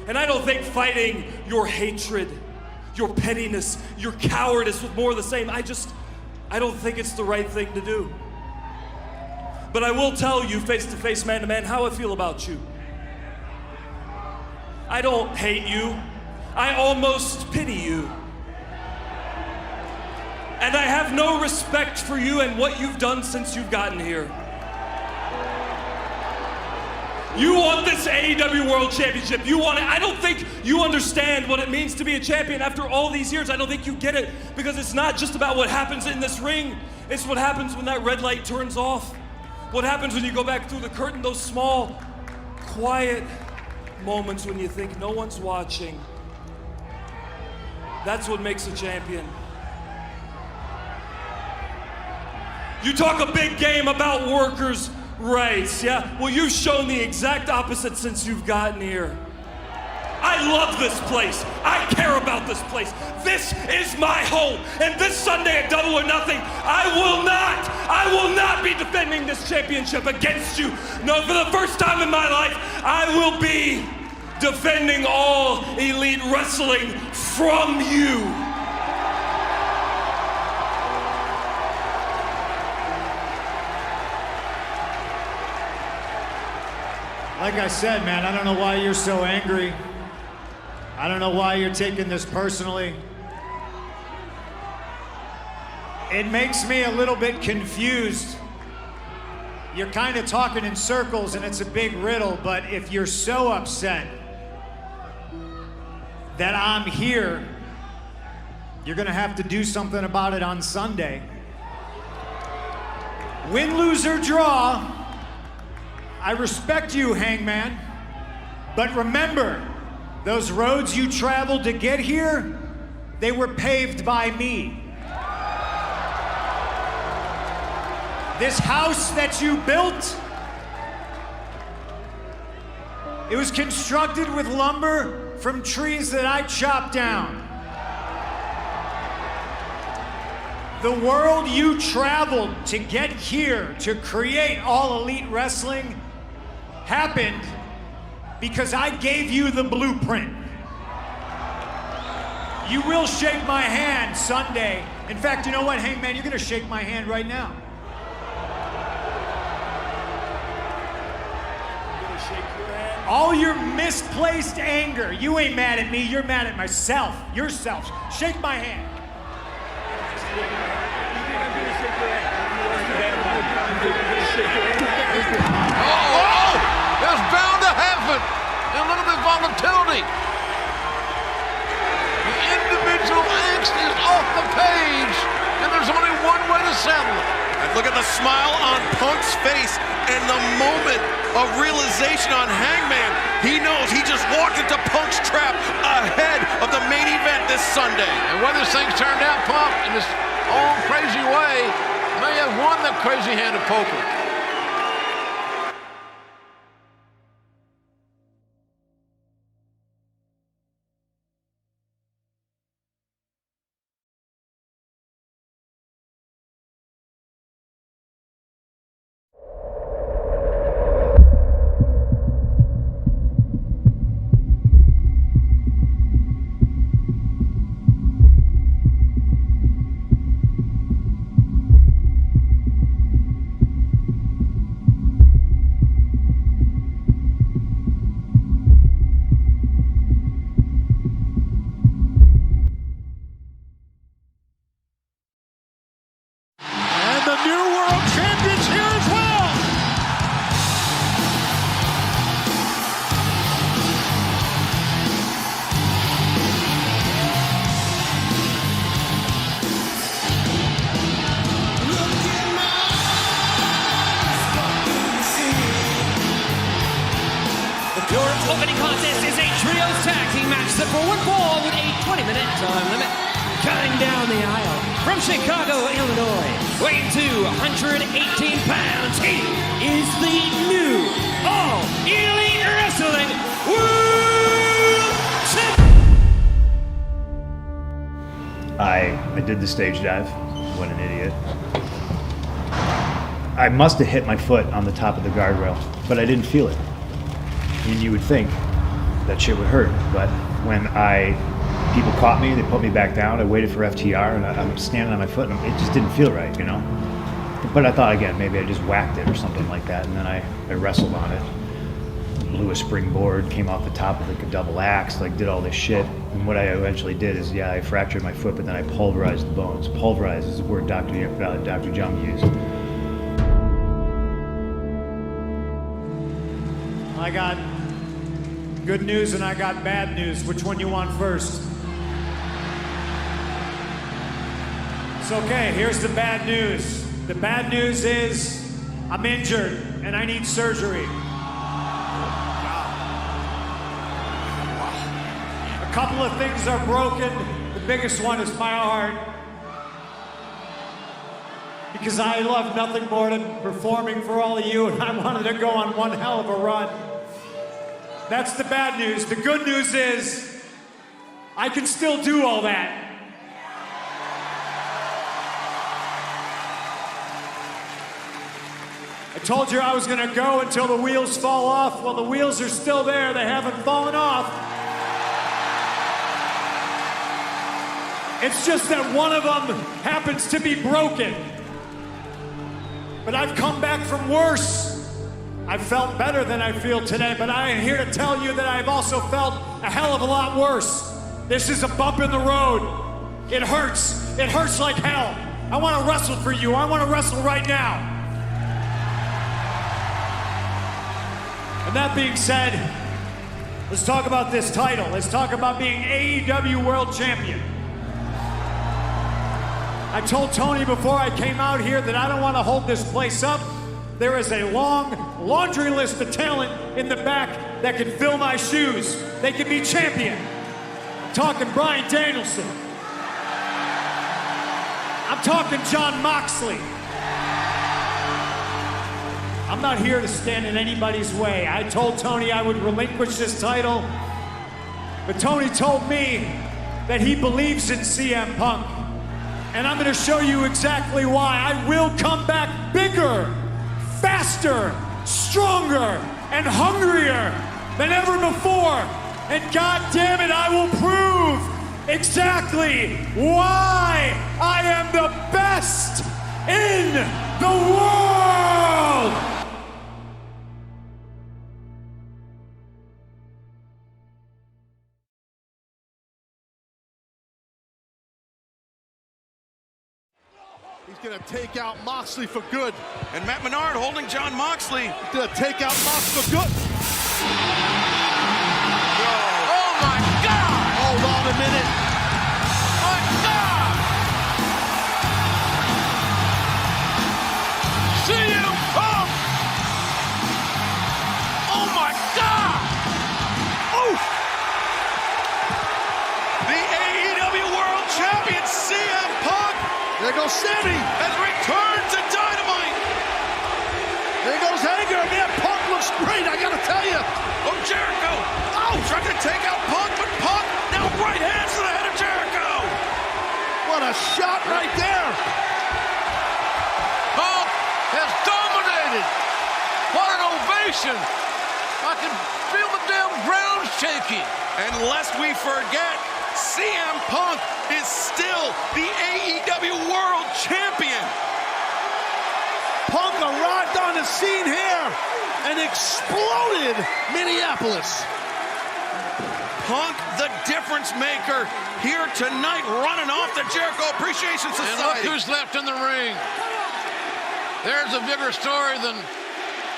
Speaker 12: And I don't think fighting your hatred, your pettiness, your cowardice with more of the same, I don't think it's the right thing to do. But I will tell you face to face, man to man, how I feel about you. I don't hate you. I almost pity you. And I have no respect for you and what you've done since you've gotten here. You want this AEW World Championship. You want it. I don't think you understand what it means to be a champion after all these years. I don't think you get it, because it's not just about what happens in this ring. It's what happens when that red light turns off. What happens when you go back through the curtain, those small, quiet moments when you think no one's watching. That's what makes a champion. You talk a big game about workers' rights, yeah? Well, you've shown the exact opposite since you've gotten here. I love this place. I care about this place. This is my home. And this Sunday at Double or Nothing, I will not be defending this championship against you. No, for the first time in my life, I will be defending All Elite Wrestling from you.
Speaker 1: Like I said, man, I don't know why you're so angry. I don't know why you're taking this personally. It makes me a little bit confused. You're kind of talking in circles and it's a big riddle, but if you're so upset that I'm here, you're gonna have to do something about it on Sunday. Win, lose, or draw, I respect you, Hangman, but remember, those roads you traveled to get here, they were paved by me. This house that you built, it was constructed with lumber from trees that I chopped down. The world you traveled to get here to create All Elite Wrestling happened because I gave you the blueprint. You will shake my hand Sunday. In fact, you know what, Hangman? You're gonna shake my hand right now.
Speaker 12: You're gonna shake your hand?
Speaker 1: All your misplaced anger, you ain't mad at me, you're mad at myself, yourself. Shake my hand.
Speaker 9: Oh, it's bound to happen. A little bit of volatility. The individual angst is off the page, and there's only one way to settle it.
Speaker 11: And look at the smile on Punk's face and the moment of realization on Hangman. He knows he just walked into Punk's trap ahead of the main event this Sunday.
Speaker 9: And whether this thing's turned out, Punk, in his own crazy way, may have won the crazy hand of poker.
Speaker 13: Kingston for one fall with a 20-minute time limit. Cutting down the aisle from Chicago, Illinois, weighing 218 pounds, he is the new All Elite Wrestling World Champion.
Speaker 1: I did the stage dive. What an idiot. I must have hit my foot on the top of the guardrail, but I didn't feel it. And you would think that shit would hurt, but when people caught me, they put me back down, I waited for FTR, and I'm standing on my foot, and it just didn't feel right, you know? But I thought, again, maybe I just whacked it or something like that, and then I wrestled on it. Blew a springboard, came off the top of like a double axe, like did all this shit. And what I eventually did is, I fractured my foot, but then I pulverized the bones. Pulverized is the word Dr. Jung used. I got good news and I got bad news. Which one you want first? It's okay, here's the bad news. The bad news is I'm injured and I need surgery. A couple of things are broken. The biggest one is my heart. Because I love nothing more than performing for all of you, and I wanted to go on one hell of a run. That's the bad news. The good news is I can still do all that. I told you I was gonna go until the wheels fall off. Well, the wheels are still there. They haven't fallen off. It's just that one of them happens to be broken. But I've come back from worse. I've felt better than I feel today, but I am here to tell you that I've also felt a hell of a lot worse. This is a bump in the road. It hurts. It hurts like hell. I want to wrestle for you. I want to wrestle right now. And that being said, let's talk about this title. Let's talk about being AEW World Champion. I told Tony before I came out here that I don't want to hold this place up. There is a long laundry list of talent in the back that can fill my shoes. They can be champion. I'm talking Bryan Danielson. I'm talking Jon Moxley. I'm not here to stand in anybody's way. I told Tony I would relinquish this title, but Tony told me that he believes in CM Punk. And I'm going to show you exactly why. I will come back bigger, faster, stronger, and hungrier than ever before. And God damn it, I will prove exactly why I am the best in the world.
Speaker 7: He's going to take out Moxley for good.
Speaker 11: And Matt Menard holding Jon Moxley.
Speaker 7: He's going to take out Moxley for good.
Speaker 9: Oh my God!
Speaker 7: Hold on a minute.
Speaker 9: My God! CM Punk! Oh my God!
Speaker 11: Oof! The AEW World Champion CM Punk.
Speaker 7: There goes Sammy.
Speaker 11: Has returned to Dynamite.
Speaker 7: There goes Hager. Man, Punk looks great, I gotta tell you.
Speaker 11: Oh, Jericho. Oh, trying to take out Punk, but Punk now right hands to the head of Jericho.
Speaker 7: What a shot right there.
Speaker 9: Punk has dominated. What an ovation. I can feel the damn ground shaking.
Speaker 11: And lest we forget, CM Punk is still the AEW World Champion.
Speaker 7: Punk arrived on the scene here and exploded Minneapolis.
Speaker 11: Punk, the difference maker, here tonight running off the Jericho Appreciation
Speaker 9: And look
Speaker 11: Society.
Speaker 9: who's left in the ring. There's a bigger story than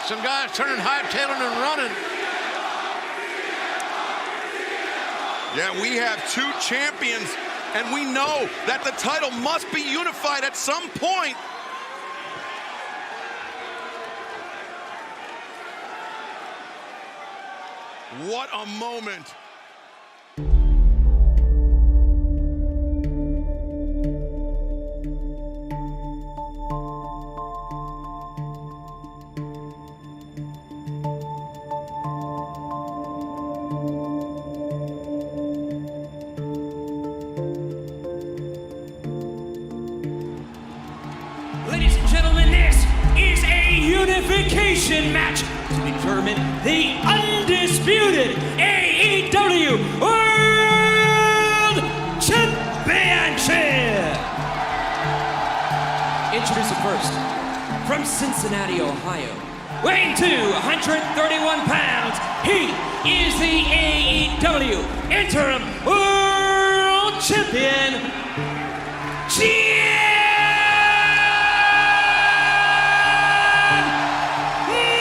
Speaker 9: some guys turning, hightailing and running.
Speaker 11: Yeah, we have two champions, and we know that the title must be unified at some point. What a moment.
Speaker 13: unification match to determine the undisputed AEW World Championship. Introducing first, from Cincinnati, Ohio, weighing 231 pounds, he is the AEW Interim World Champion, Jon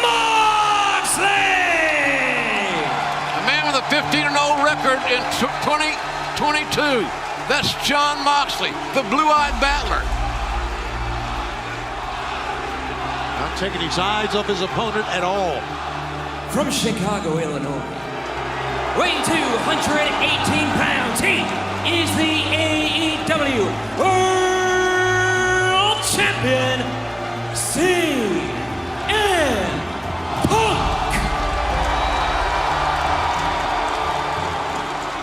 Speaker 13: Moxley!
Speaker 10: A man with a 15-0 record in 2022. That's Jon Moxley, the blue-eyed battler.
Speaker 7: Not taking his eyes off his opponent at all.
Speaker 13: From Chicago, Illinois, weighing 218 pounds, he is the AEW World Champion, CM Punk.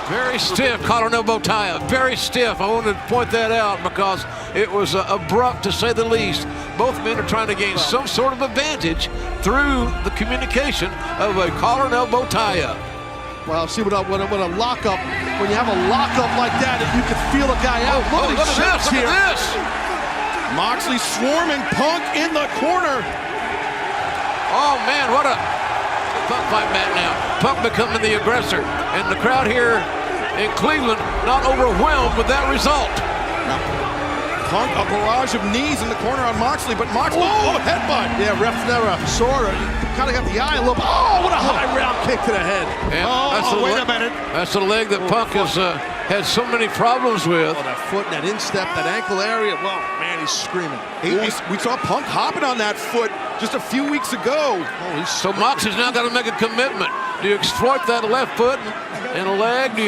Speaker 10: Very stiff collar and elbow tie-up. Very stiff. I wanted to point that out because it was abrupt to say the least. Both men are trying to gain some sort of advantage through the communication of a collar and elbow tie-up.
Speaker 7: Well, see what a lockup. When you have a lockup like that, you can feel a guy out. Look at this! Look at this! Moxley swarming Punk in the corner.
Speaker 10: Oh man, what a Punk fight back now. Punk becoming the aggressor, and the crowd here in Cleveland not overwhelmed with that result.
Speaker 7: Punk, a barrage of knees in the corner on Moxley, but Moxley, headbutt. Yeah, ref never saw it. Kind of got the eye a little. Oh, what a high round kick to the head.
Speaker 10: And
Speaker 7: wait a minute.
Speaker 10: That's the leg that Punk has had so many problems with.
Speaker 7: Oh, that foot, that instep, that ankle area. Well, man, he's screaming. We saw Punk hopping on that foot just a fefew weeks ago. Oh,
Speaker 10: so Moxley's now got to make a commitment. Do you exploit that left foot and leg? Do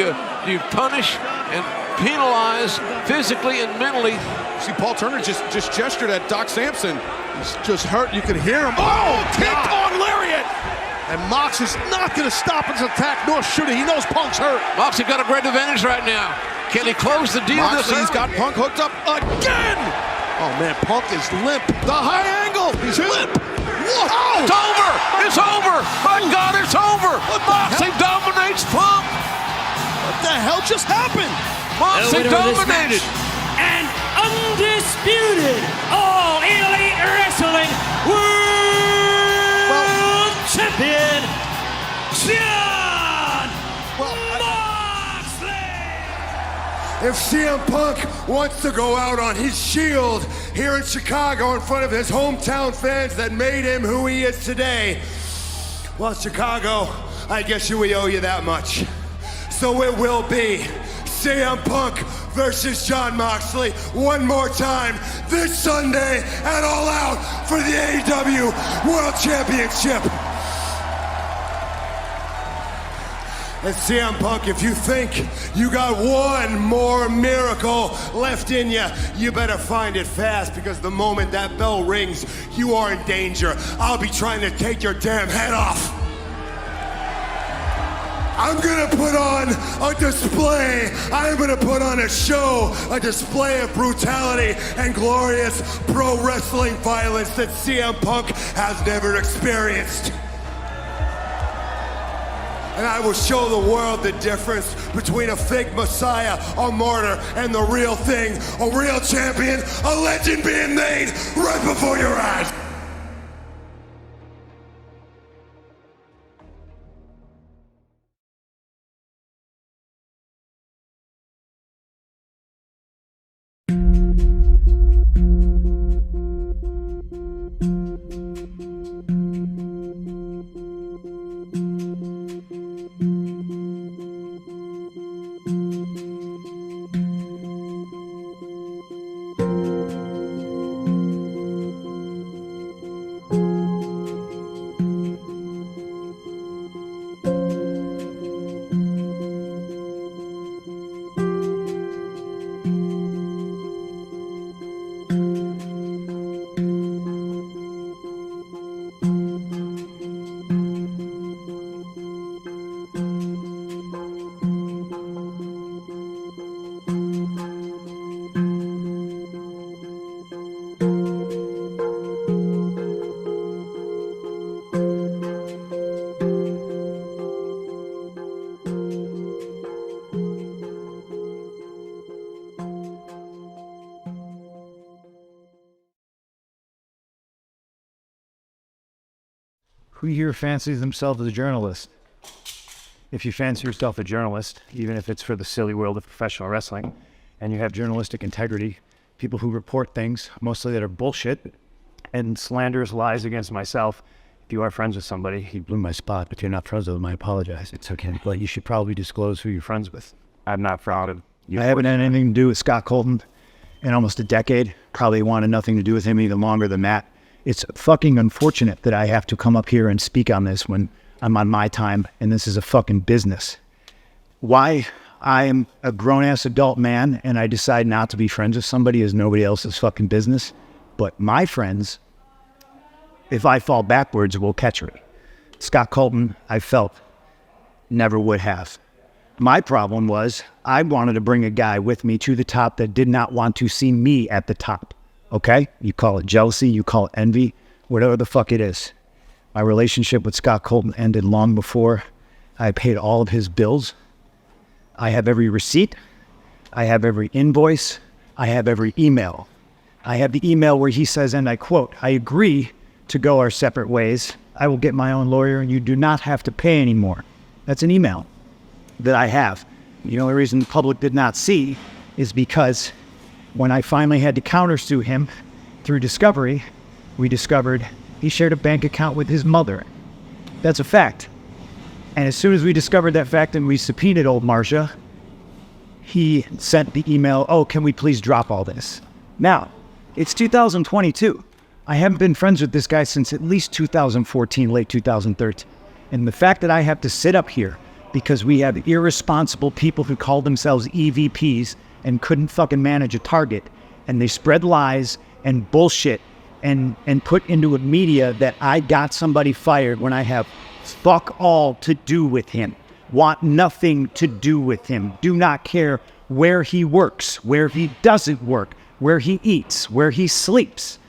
Speaker 10: you punish and penalize physically and mentally?
Speaker 7: See, Paul Turner just gestured at Doc Sampson. He's just hurt. You can hear him. Oh, kicked on lariat! And Mox is not going to stop his attack, nor should he. He knows Punk's hurt.
Speaker 10: Moxley got a great advantage right now. Can he close the deal?
Speaker 7: Moxley's got Punk hooked up again! Oh, man, Punk is limp. The high angle! He's limp! Whoa!
Speaker 10: It's over! It's over! My God, it's over! Moxley dominates Punk!
Speaker 7: What the hell just happened?
Speaker 10: Moxley dominated!
Speaker 13: And undisputed All Elite Wrestling World Champion, Jon Moxley!
Speaker 3: If CM Punk wants to go out on his shield here in Chicago in front of his hometown fans that made him who he is today, well, Chicago, I guess we owe you that much. So it will be CM Punk versus Jon Moxley one more time this Sunday at All Out for the AEW World Championship. And CM Punk, if you think you got one more miracle left in you, you better find it fast, because the moment that bell rings, you are in danger. I'll be trying to take your damn head off. I'm gonna put on a display. I'm gonna put on a show, a display of brutality and glorious pro wrestling violence that CM Punk has never experienced. And I will show the world the difference between a fake messiah, a martyr, and the real thing, a real champion, a legend being made right before your eyes.
Speaker 1: Who here fancies themselves as a journalist? If you fancy yourself a journalist, even if it's for the silly world of professional wrestling, and you have journalistic integrity, people who report things, mostly that are bullshit, and slanderous lies against myself, if you are friends with somebody, he blew my spot. If you're not friends with him, I apologize. It's okay. But you should probably disclose who you're friends with. I'm not proud of you. I haven't had anything to do with Scott Colton in almost a decade. Probably wanted nothing to do with him even longer than that. It's fucking unfortunate that I have to come up here and speak on this when I'm on my time and this is a fucking business. Why I am a grown-ass adult man and I decide not to be friends with somebody is nobody else's fucking business. But my friends, if I fall backwards, will catch me. Scott Colton, I felt, never would have. My problem was I wanted to bring a guy with me to the top that did not want to see me at the top. Okay? You call it jealousy, you call it envy, whatever the fuck it is. My relationship with Scott Colton ended long before I paid all of his bills. I have every receipt. I have every invoice. I have every email. I have the email where he says, and I quote, "I agree to go our separate ways. I will get my own lawyer and you do not have to pay anymore." That's an email that I have. The only reason the public did not see is because when I finally had to countersue him through discovery, we discovered he shared a bank account with his mother. That's a fact. And as soon as we discovered that fact and we subpoenaed old Marcia, he sent the email, "Oh, can we please drop all this?" Now, it's 2022. I haven't been friends with this guy since at least 2014, late 2013. And the fact that I have to sit up here because we have irresponsible people who call themselves EVPs and couldn't fucking manage a target, and they spread lies and bullshit and put into a media that I got somebody fired when I have fuck all to do with him, want nothing to do with him, do not care where he works, where he doesn't work, where he eats, where he sleeps.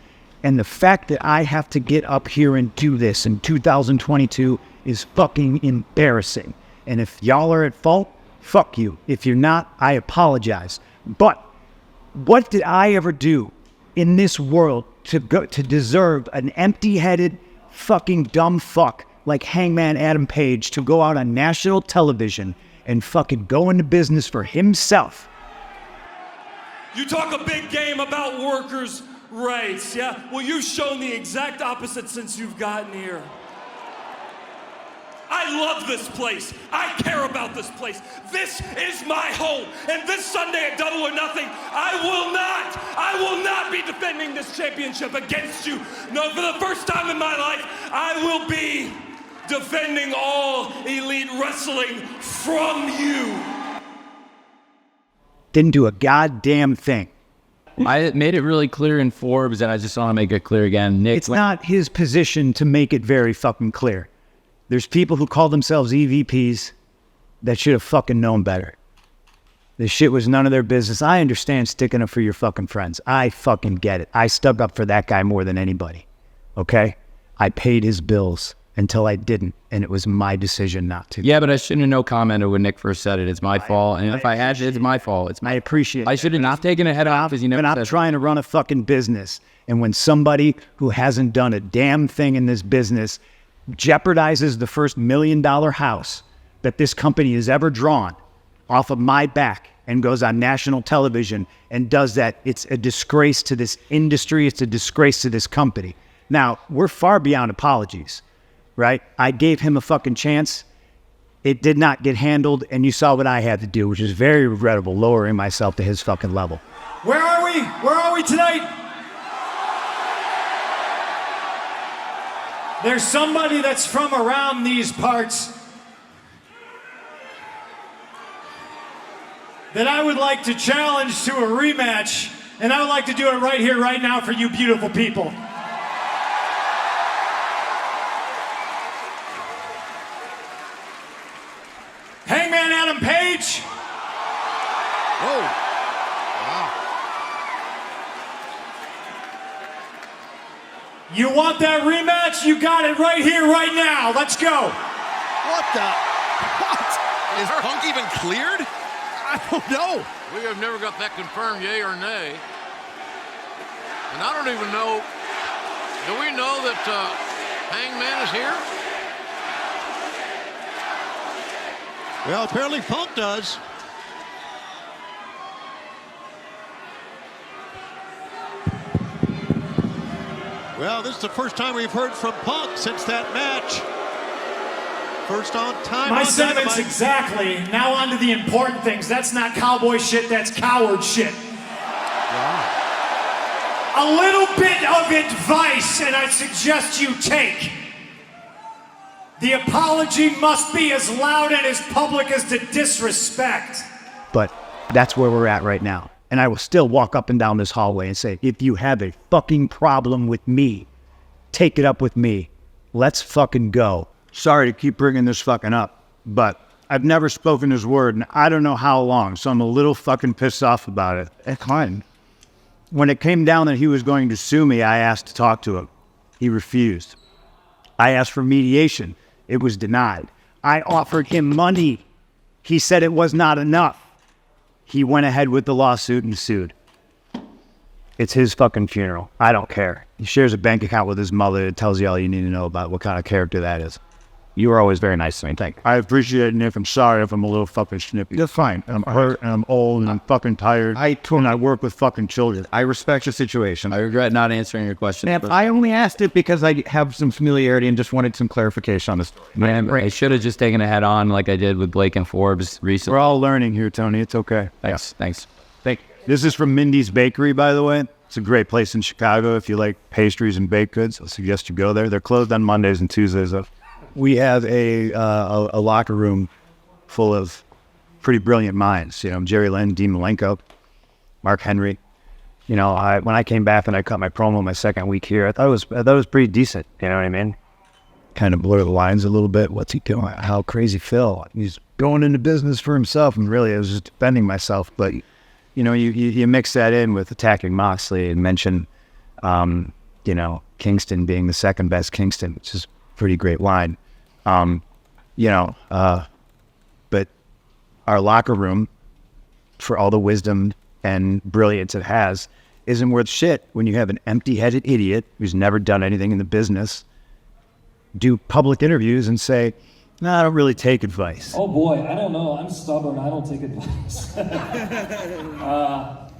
Speaker 1: And the fact that I have to get up here and do this in 2022 is fucking embarrassing. And if y'all are at fault, fuck you. If you're not, I apologize. But what did I ever do in this world to deserve an empty-headed fucking dumb fuck like Hangman Adam Page to go out on national television and fucking go into business for himself?
Speaker 12: You talk a big game about workers' rights, yeah? Well, you've shown the exact opposite since you've gotten here. I love this place. I care about this place. This is my home. And this Sunday at Double or Nothing, I will not be defending this championship against you. No, for the first time in my life, I will be defending all elite wrestling from you.
Speaker 1: Didn't do a goddamn thing.
Speaker 14: I made it really clear in Forbes, and I just want to make it clear again. Nick,
Speaker 1: it's not his position to make it very fucking clear. There's people who call themselves EVPs that should have fucking known better. This shit was none of their business. I understand sticking up for your fucking friends. I fucking get it. I stuck up for that guy more than anybody. Okay? I paid his bills until I didn't, and it was my decision not to.
Speaker 14: Yeah, but I shouldn't have no commented when Nick first said it. It's my fault. And if I had it, it's my fault.
Speaker 1: I appreciate it.
Speaker 14: I should have not taken a head off because you never
Speaker 1: said. I'm trying to run a fucking business. And when somebody who hasn't done a damn thing in this business jeopardizes the first $1 million house that this company has ever drawn off of my back and goes on national television and does that, it's a disgrace to this industry. It's a disgrace to this company. Now, we're far beyond apologies, right? I gave him a fucking chance. It did not get handled, and you saw what I had to do, which is very regrettable, lowering myself to his fucking level. Where are we? Where are we tonight? There's somebody that's from around these parts that I would like to challenge to a rematch, and I would like to do it right here, right now for you beautiful people. Hangman Adam Page.
Speaker 7: Whoa. Wow.
Speaker 1: You want that rematch? You got it right here, right now. Let's go.
Speaker 7: What the? What?
Speaker 11: Is Punk even cleared?
Speaker 7: I don't know.
Speaker 10: We have never got that confirmed, yay or nay. And I don't even know, do we know that Hangman is here?
Speaker 9: Well, apparently Punk does. Well, this is the first time we've heard from Punk since that match. First on time.
Speaker 1: My
Speaker 9: on
Speaker 1: sentiments
Speaker 9: Dynamite.
Speaker 1: exactly. Now on to the important things. That's not cowboy shit, that's coward shit. A little bit of advice, and I suggest you take. The apology must be as loud and as public as the disrespect.
Speaker 15: But that's where we're at right now. And I will still walk up and down this hallway and say, if you have a fucking problem with me, take it up with me. Let's fucking go. Sorry to keep bringing this fucking up, but I've never spoken his word in I don't know how long, so I'm a little fucking pissed off about it. It's fine. When it came down that he was going to sue me, I asked to talk to him. He refused. I asked for mediation. It was denied. I offered him money. He said it was not enough. He went ahead with the lawsuit and sued. It's his fucking funeral. I don't care. He shares a bank account with his mother. It tells you all you need to know about what kind of character that is. You were always very nice to me. Thank you. I appreciate it, Nick. I'm sorry if I'm a little fucking snippy. That's fine. I'm hurt and I'm old and I'm fucking tired. And I work with fucking children.
Speaker 14: I respect your situation. I regret not answering your question.
Speaker 15: Man, I only asked it because I have some familiarity and just wanted some clarification on the story.
Speaker 14: Man, I should have just taken it head on like I did with Blake and Forbes recently.
Speaker 15: We're all learning here, Tony. It's okay.
Speaker 14: Thanks. Thanks.
Speaker 15: Thank you. This is from Mindy's Bakery, by the way. It's a great place in Chicago. If you like pastries and baked goods, I suggest you go there. They're closed on Mondays and Tuesdays, though. We have a locker room full of pretty brilliant minds. You know, Jerry Lynn, Dean Malenko, Mark Henry. You know, when I came back and I cut my promo my second week here, I thought it was pretty decent. You know what I mean? Kind of blur the lines a little bit. What's he doing? How crazy Phil? He's going into business for himself, and really, I was just defending myself. But you know, you mix that in with attacking Moxley and mention, you know, Kingston being the second best Kingston, which is a pretty great line. You know, but our locker room, for all the wisdom and brilliance it has, isn't worth shit when you have an empty-headed idiot who's never done anything in the business do public interviews and say, no, I don't really take advice.
Speaker 16: Oh boy, I don't know. I'm stubborn. I don't take advice. I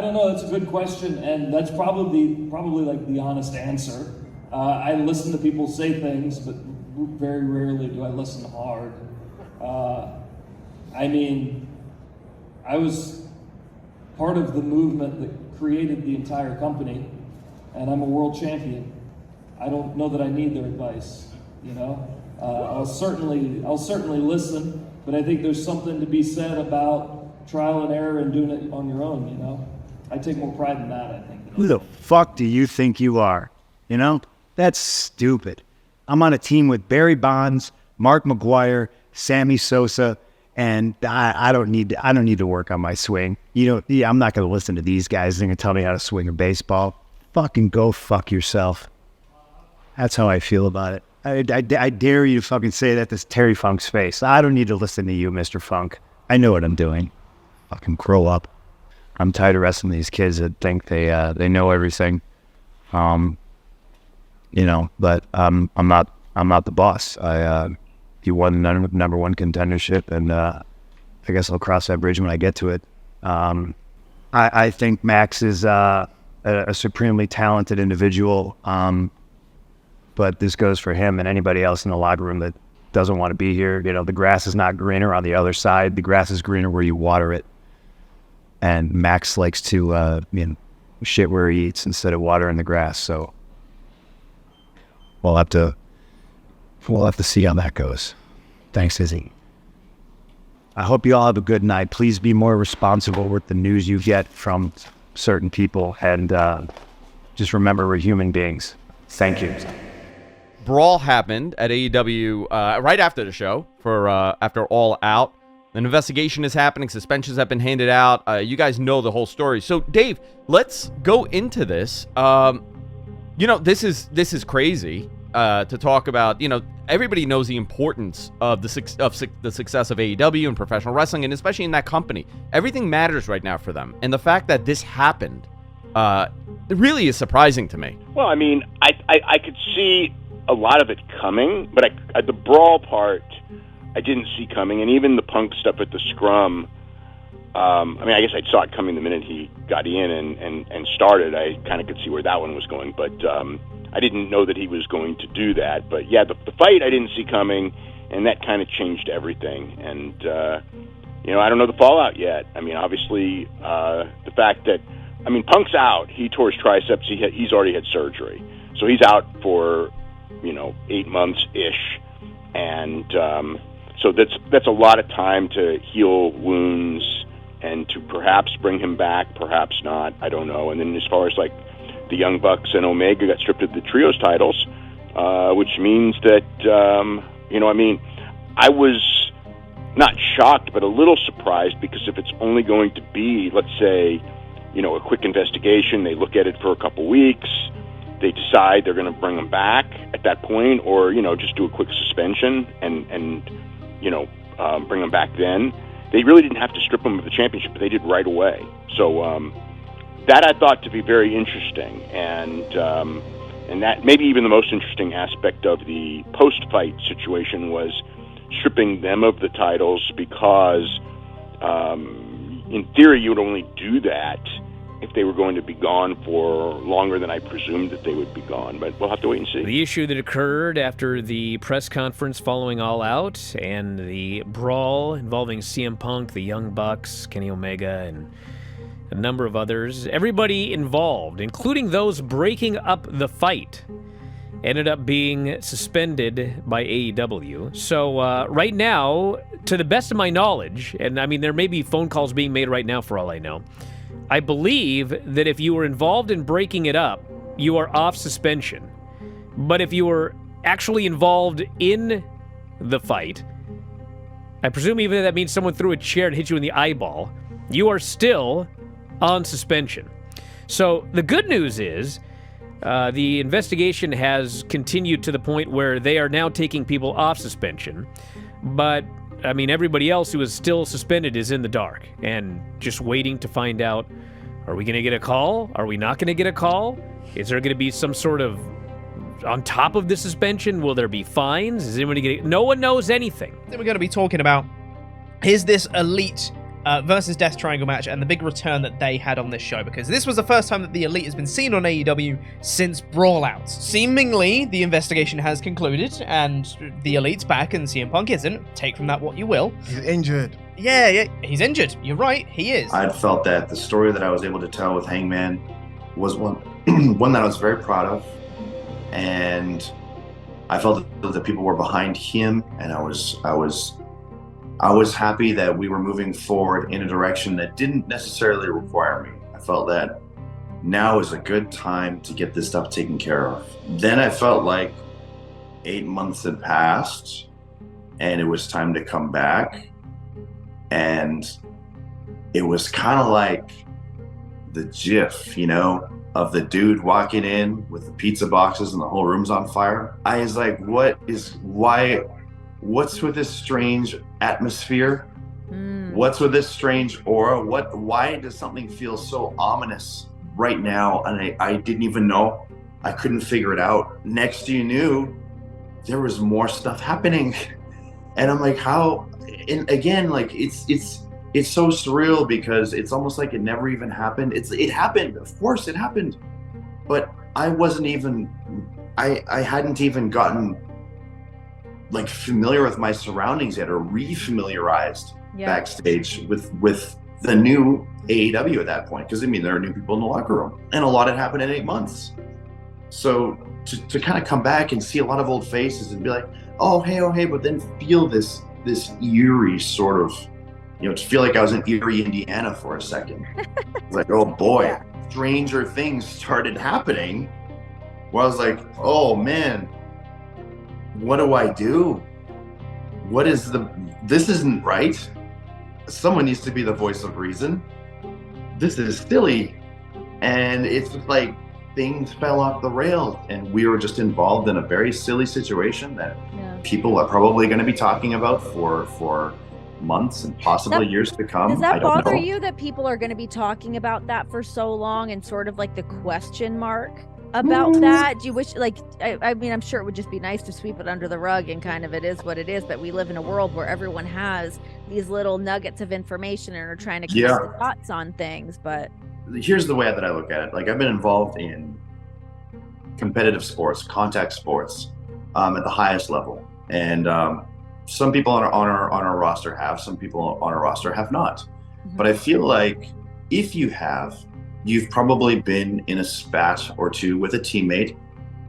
Speaker 16: don't know. That's a good question, and that's probably like the honest answer. I listen to people say things, but very rarely do I listen hard. I mean, I was part of the movement that created the entire company, and I'm a world champion. I don't know that I need their advice, you know? I'll certainly listen, but I think there's something to be said about trial and error and doing it on your own, you know? I take more pride in that, I think.
Speaker 15: Who the fuck do you think you are? You know? That's stupid. I'm on a team with Barry Bonds, Mark McGuire, Sammy Sosa, and I don't need to work on my swing. You know, I'm not going to listen to these guys. They're going to tell me how to swing a baseball. Fucking go fuck yourself. That's how I feel about it. I dare you to fucking say that to Terry Funk's face. I don't need to listen to you, Mr. Funk. I know what I'm doing. Fucking grow up. I'm tired of wrestling these kids that think they know everything. You know, but I'm not the boss. You won the number one contendership, and I guess I'll cross that bridge when I get to it. I think Max is a supremely talented individual, but this goes for him and anybody else in the locker room that doesn't want to be here. You know, the grass is not greener on the other side. The grass is greener where you water it. And Max likes to shit where he eats instead of watering the grass. So we'll have to see how that goes. Thanks, Izzy. I hope you all have a good night. Please be more responsible with the news you get from certain people, and just remember we're human beings. Thank you.
Speaker 17: Brawl happened at AEW right after the show for after All Out. An investigation is happening. Suspensions have been handed out. You guys know the whole story. So, Dave, let's go into this. You know, this is crazy to talk about. You know, everybody knows the importance of the success of AEW and professional wrestling, and especially in that company. Everything matters right now for them. And the fact that this happened it really is surprising to me.
Speaker 18: Well, I mean, I could see a lot of it coming, but the brawl part, I didn't see coming. And even the Punk stuff at the Scrum, I mean, I guess I saw it coming the minute he got in and started. I kind of could see where that one was going, but I didn't know that he was going to do that. But yeah, the fight I didn't see coming, and that kind of changed everything. And I don't know the fallout yet. I mean, obviously, the fact that, I mean, Punk's out. He tore his triceps. He's already had surgery, so he's out for 8 months ish, and so that's a lot of time to heal wounds and to perhaps bring him back, perhaps not. I don't know. And then as far as like the Young Bucks and Omega got stripped of the trios titles, which means that I mean, I was not shocked, but a little surprised, because if it's only going to be, let's say, a quick investigation, they look at it for a couple weeks, they decide they're going to bring them back at that point, or just do a quick suspension and bring them back then. They really didn't have to strip them of the championship, but they did right away. So that I thought to be very interesting, and that maybe even the most interesting aspect of the post-fight situation was stripping them of the titles, because in theory you would only do that if they were going to be gone for longer than I presumed that they would be gone, but we'll have to wait and see.
Speaker 13: The issue that occurred after the press conference following All Out and the brawl involving CM Punk, the Young Bucks, Kenny Omega, and a number of others, everybody involved, including those breaking up the fight, ended up being suspended by AEW. So right now, to the best of my knowledge, and I mean there may be phone calls being made right now for all I know, I believe that if you were involved in breaking it up, you are off suspension. But if you were actually involved in the fight, I presume even if that means someone threw a chair and hit you in the eyeball, you are still on suspension. So the good news is the investigation has continued to the point where they are now taking people off suspension. But I mean, everybody else who is still suspended is in the dark and just waiting to find out, are we going to get a call? Are we not going to get a call? Is there going to be some sort of, on top of the suspension, will there be fines? Is anybody going to, no one knows anything.
Speaker 19: Then we're going to be talking about, is this Elite versus Death Triangle match and the big return that they had on this show, because this was the first time that the Elite has been seen on AEW since Brawl Out. Seemingly, the investigation has concluded, and the Elite's back and CM Punk isn't. Take from that what you will.
Speaker 20: He's injured.
Speaker 19: Yeah, he's injured. You're right, he is.
Speaker 21: I felt that the story that I was able to tell with Hangman was one that I was very proud of, and I felt that the people were behind him, and I was happy that we were moving forward in a direction that didn't necessarily require me. I felt that now is a good time to get this stuff taken care of. Then I felt like 8 months had passed and it was time to come back. And it was kind of like the GIF, of the dude walking in with the pizza boxes and the whole room's on fire. I was like, what's with this strange atmosphere? What's with this strange aura? Why does something feel so ominous right now? And I didn't even know. I couldn't figure it out. Next you knew, there was more stuff happening. And I'm like, how? And again, like it's so surreal, because it's almost like it never even happened. It happened, of course it happened. But I wasn't even, I hadn't even gotten like familiar with my surroundings yet, or re-familiarized backstage with the new AEW at that point. Because I mean, there are new people in the locker room, and a lot had happened in 8 months. So to kind of come back and see a lot of old faces and be like, oh hey, but then feel this eerie sort of, to feel like I was in Erie, Indiana for a second. It's like, oh boy, stranger things started happening. Where I was like, oh man, what do I do? This isn't right. Someone needs to be the voice of reason. This is silly. And it's just like things fell off the rails, and we were just involved in a very silly situation that people are probably going to be talking about for months and possibly years to come.
Speaker 22: Does that
Speaker 21: I don't
Speaker 22: bother
Speaker 21: know.
Speaker 22: you that people are going to be talking about that for so long, and sort of like the question mark
Speaker 20: about that? Do you wish, like, I mean, I'm sure it would just be nice to sweep it under the rug and kind of it is what it is, but we live in a world where everyone has these little nuggets of information and are trying to connect the dots on things, but...
Speaker 21: Here's the way that I look at it. Like, I've been involved in competitive sports, contact sports, at the highest level. And some people on our roster have, some people on our roster have not. Mm-hmm. But I feel like if you have, you've probably been in a spat or two with a teammate,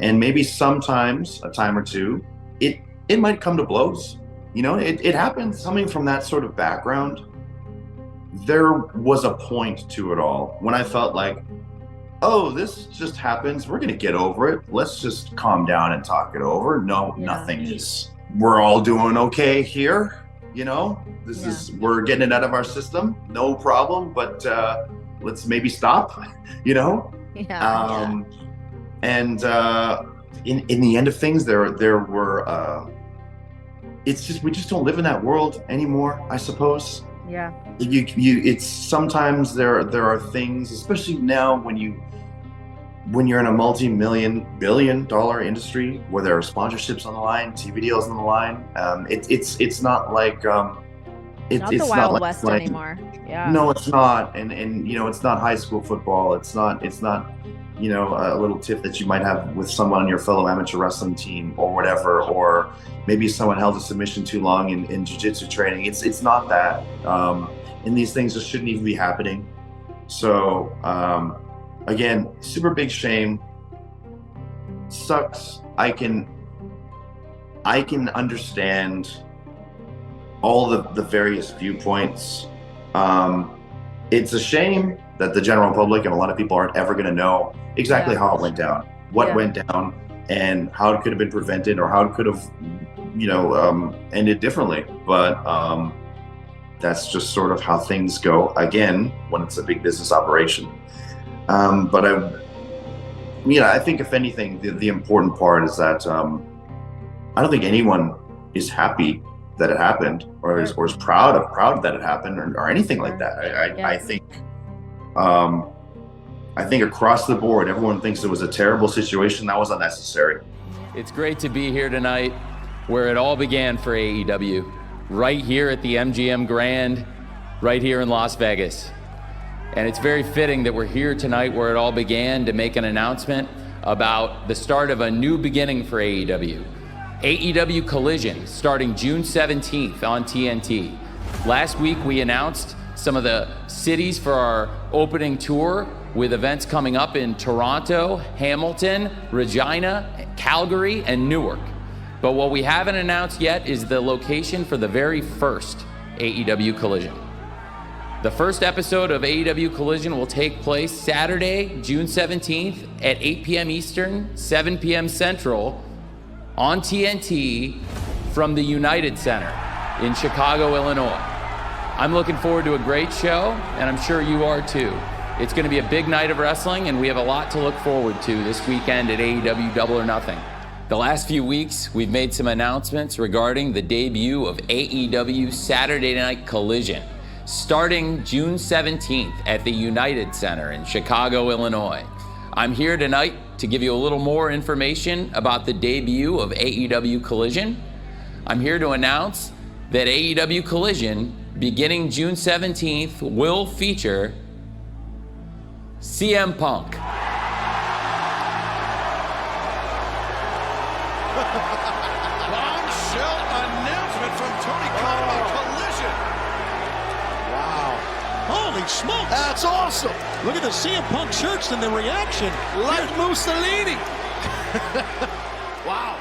Speaker 21: and maybe sometimes, a time or two, it might come to blows. You know, it happens. Coming from that sort of background, there was a point to it all when I felt like, oh, this just happens. We're going to get over it. Let's just calm down and talk it over. No, nothing is. We're all doing okay here. You know, this is, we're getting it out of our system. No problem. But let's maybe stop, you know? And in the end of things, there were, it's just, we just don't live in that world anymore, I suppose.
Speaker 20: Yeah.
Speaker 21: It's sometimes there are things, especially now when you're in a multi-billion-dollar industry where there are sponsorships on the line, TV deals on the line. It's not like
Speaker 20: it's the Wild West anymore. Yeah.
Speaker 21: No, it's not. And you know, it's not high school football. It's not you know, a little tip that you might have with someone on your fellow amateur wrestling team or whatever, or maybe someone held a submission too long in jiu-jitsu training. It's not that. And these things just shouldn't even be happening. So again, super big shame. Sucks. I can understand all the various viewpoints. It's a shame that the general public and a lot of people aren't ever going to know exactly how it went down, what went down, and how it could have been prevented or how it could have, you know, ended differently. But that's just sort of how things go, again, when it's a big business operation. But I think if anything, the important part is that I don't think anyone is happy that it happened or is proud that it happened or anything like that. I think across the board, everyone thinks it was a terrible situation that was unnecessary.
Speaker 14: It's great to be here tonight where it all began for AEW, right here at the MGM Grand, right here in Las Vegas. And it's very fitting that we're here tonight where it all began to make an announcement about the start of a new beginning for AEW. AEW Collision starting June 17th on TNT. Last week we announced some of the cities for our opening tour with events coming up in Toronto, Hamilton, Regina, Calgary, and Newark. But what we haven't announced yet is the location for the very first AEW Collision. The first episode of AEW Collision will take place Saturday, June 17th at 8 p.m. Eastern, 7 p.m. Central on TNT from the United Center in Chicago, Illinois. I'm looking forward to a great show, and I'm sure you are too. It's going to be a big night of wrestling, and we have a lot to look forward to this weekend at AEW Double or Nothing. The last few weeks, we've made some announcements regarding the debut of AEW Saturday Night Collision, starting June 17th at the United Center in Chicago, Illinois. I'm here tonight to give you a little more information about the debut of AEW Collision. I'm here to announce that AEW Collision, beginning June 17th, will feature CM Punk.
Speaker 9: Bombshell announcement from Tony Khan about Collision. Wow. Holy smokes. That's awesome. Look at the CM Punk shirts and the reaction. Like Mussolini. Wow.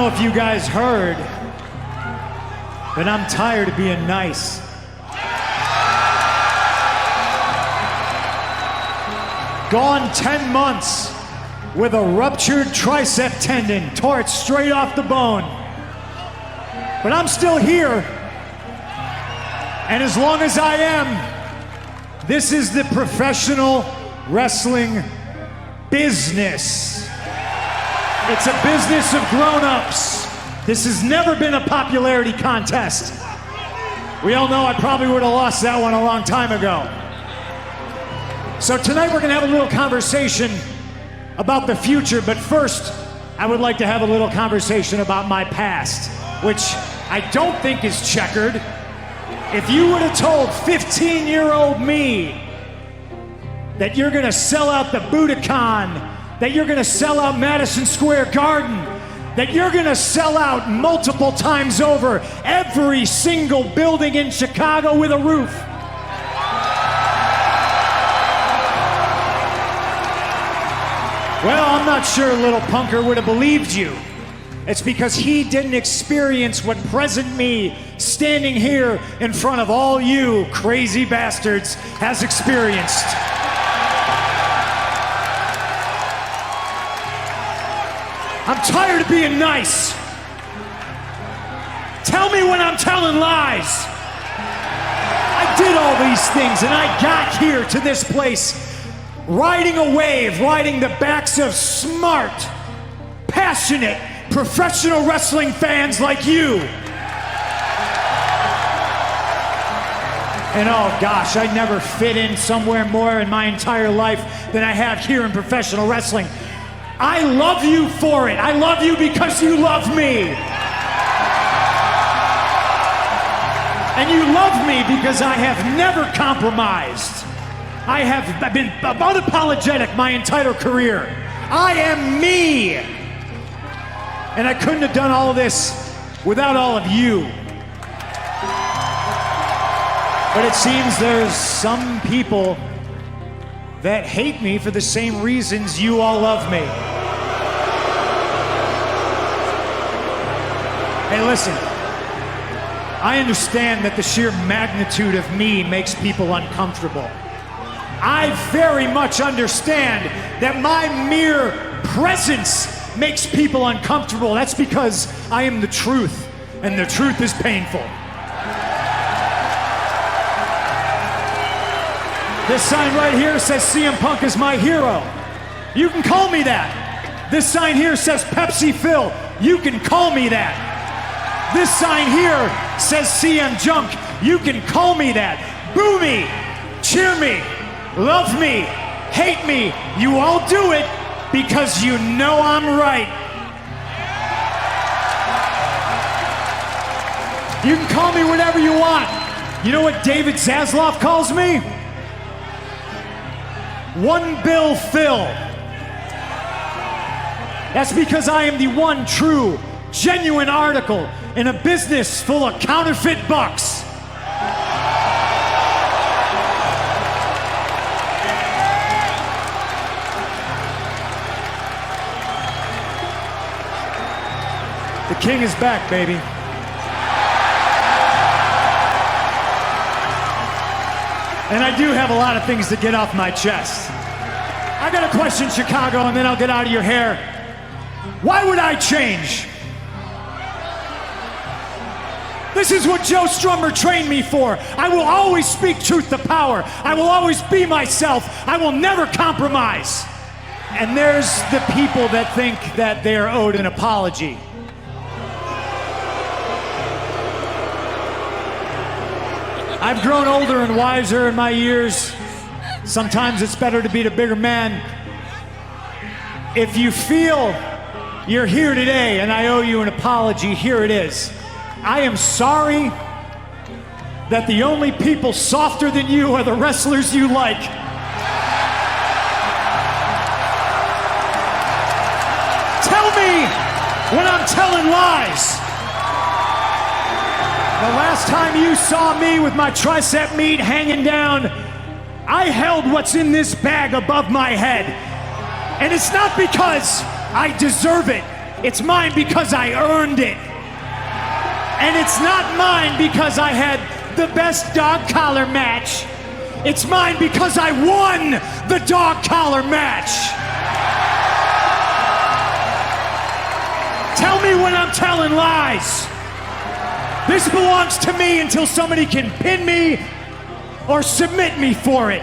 Speaker 1: know if you guys heard, but I'm tired of being nice. Gone 10 months with a ruptured tricep tendon, tore it straight off the bone. But I'm still here. And as long as I am, this is the professional wrestling business. It's a business of grown-ups. This has never been a popularity contest. We all know I probably would have lost that one a long time ago. So tonight we're gonna have a little conversation about the future, but first, I would like to have a little conversation about my past, which I don't think is checkered. If you would have told 15-year-old me that you're gonna sell out the Budokan, that you're gonna sell out Madison Square Garden, that you're gonna sell out multiple times over every single building in Chicago with a roof. Well, I'm not sure little punker would have believed you. It's because he didn't experience what present me, standing here in front of all you crazy bastards, has experienced. I'm tired of being nice. Tell me when I'm telling lies. I did all these things and I got here to this place riding a wave, riding the backs of smart, passionate, professional wrestling fans like you. And oh gosh, I never fit in somewhere more in my entire life than I have here in professional wrestling. I love you for it. I love you because you love me. And you love me because I have never compromised. I have been unapologetic my entire career. I am me. And I couldn't have done all this without all of you. But it seems there's some people that hate me for the same reasons you all love me. Hey, listen. I understand that the sheer magnitude of me makes people uncomfortable. I very much understand that my mere presence makes people uncomfortable. That's because I am the truth, and the truth is painful. This sign right here says CM Punk is my hero. You can call me that. This sign here says Pepsi Phil. You can call me that. This sign here says CM Junk. You can call me that. Boo me, cheer me, love me, hate me. You all do it because you know I'm right. You can call me whatever you want. You know what David Zaslav calls me? One Bill Phil. That's because I am the one true, genuine article in a business full of counterfeit bucks. The king is back, baby. And I do have a lot of things to get off my chest. I got a question, Chicago, and then I'll get out of your hair. Why would I change? This is what Joe Strummer trained me for. I will always speak truth to power. I will always be myself. I will never compromise. And there's the people that think that they are owed an apology. I've grown older and wiser in my years. Sometimes it's better to be the bigger man. If you feel you're here today and I owe you an apology, here it is. I am sorry that the only people softer than you are the wrestlers you like. Tell me when I'm telling lies. The last time you saw me with my tricep meat hanging down, I held what's in this bag above my head. And it's not because I deserve it. It's mine because I earned it. And it's not mine because I had the best dog collar match. It's mine because I won the dog collar match. Tell me when I'm telling lies. This belongs to me until somebody can pin me or submit me for it.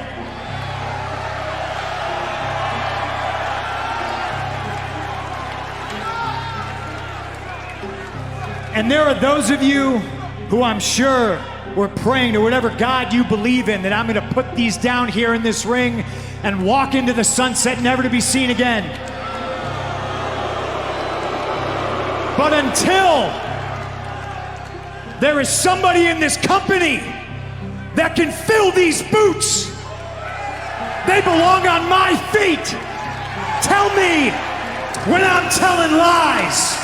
Speaker 1: And there are those of you who I'm sure were praying to whatever God you believe in that I'm going to put these down here in this ring and walk into the sunset never to be seen again. But until there is somebody in this company that can fill these boots, they belong on my feet. Tell me when I'm telling lies.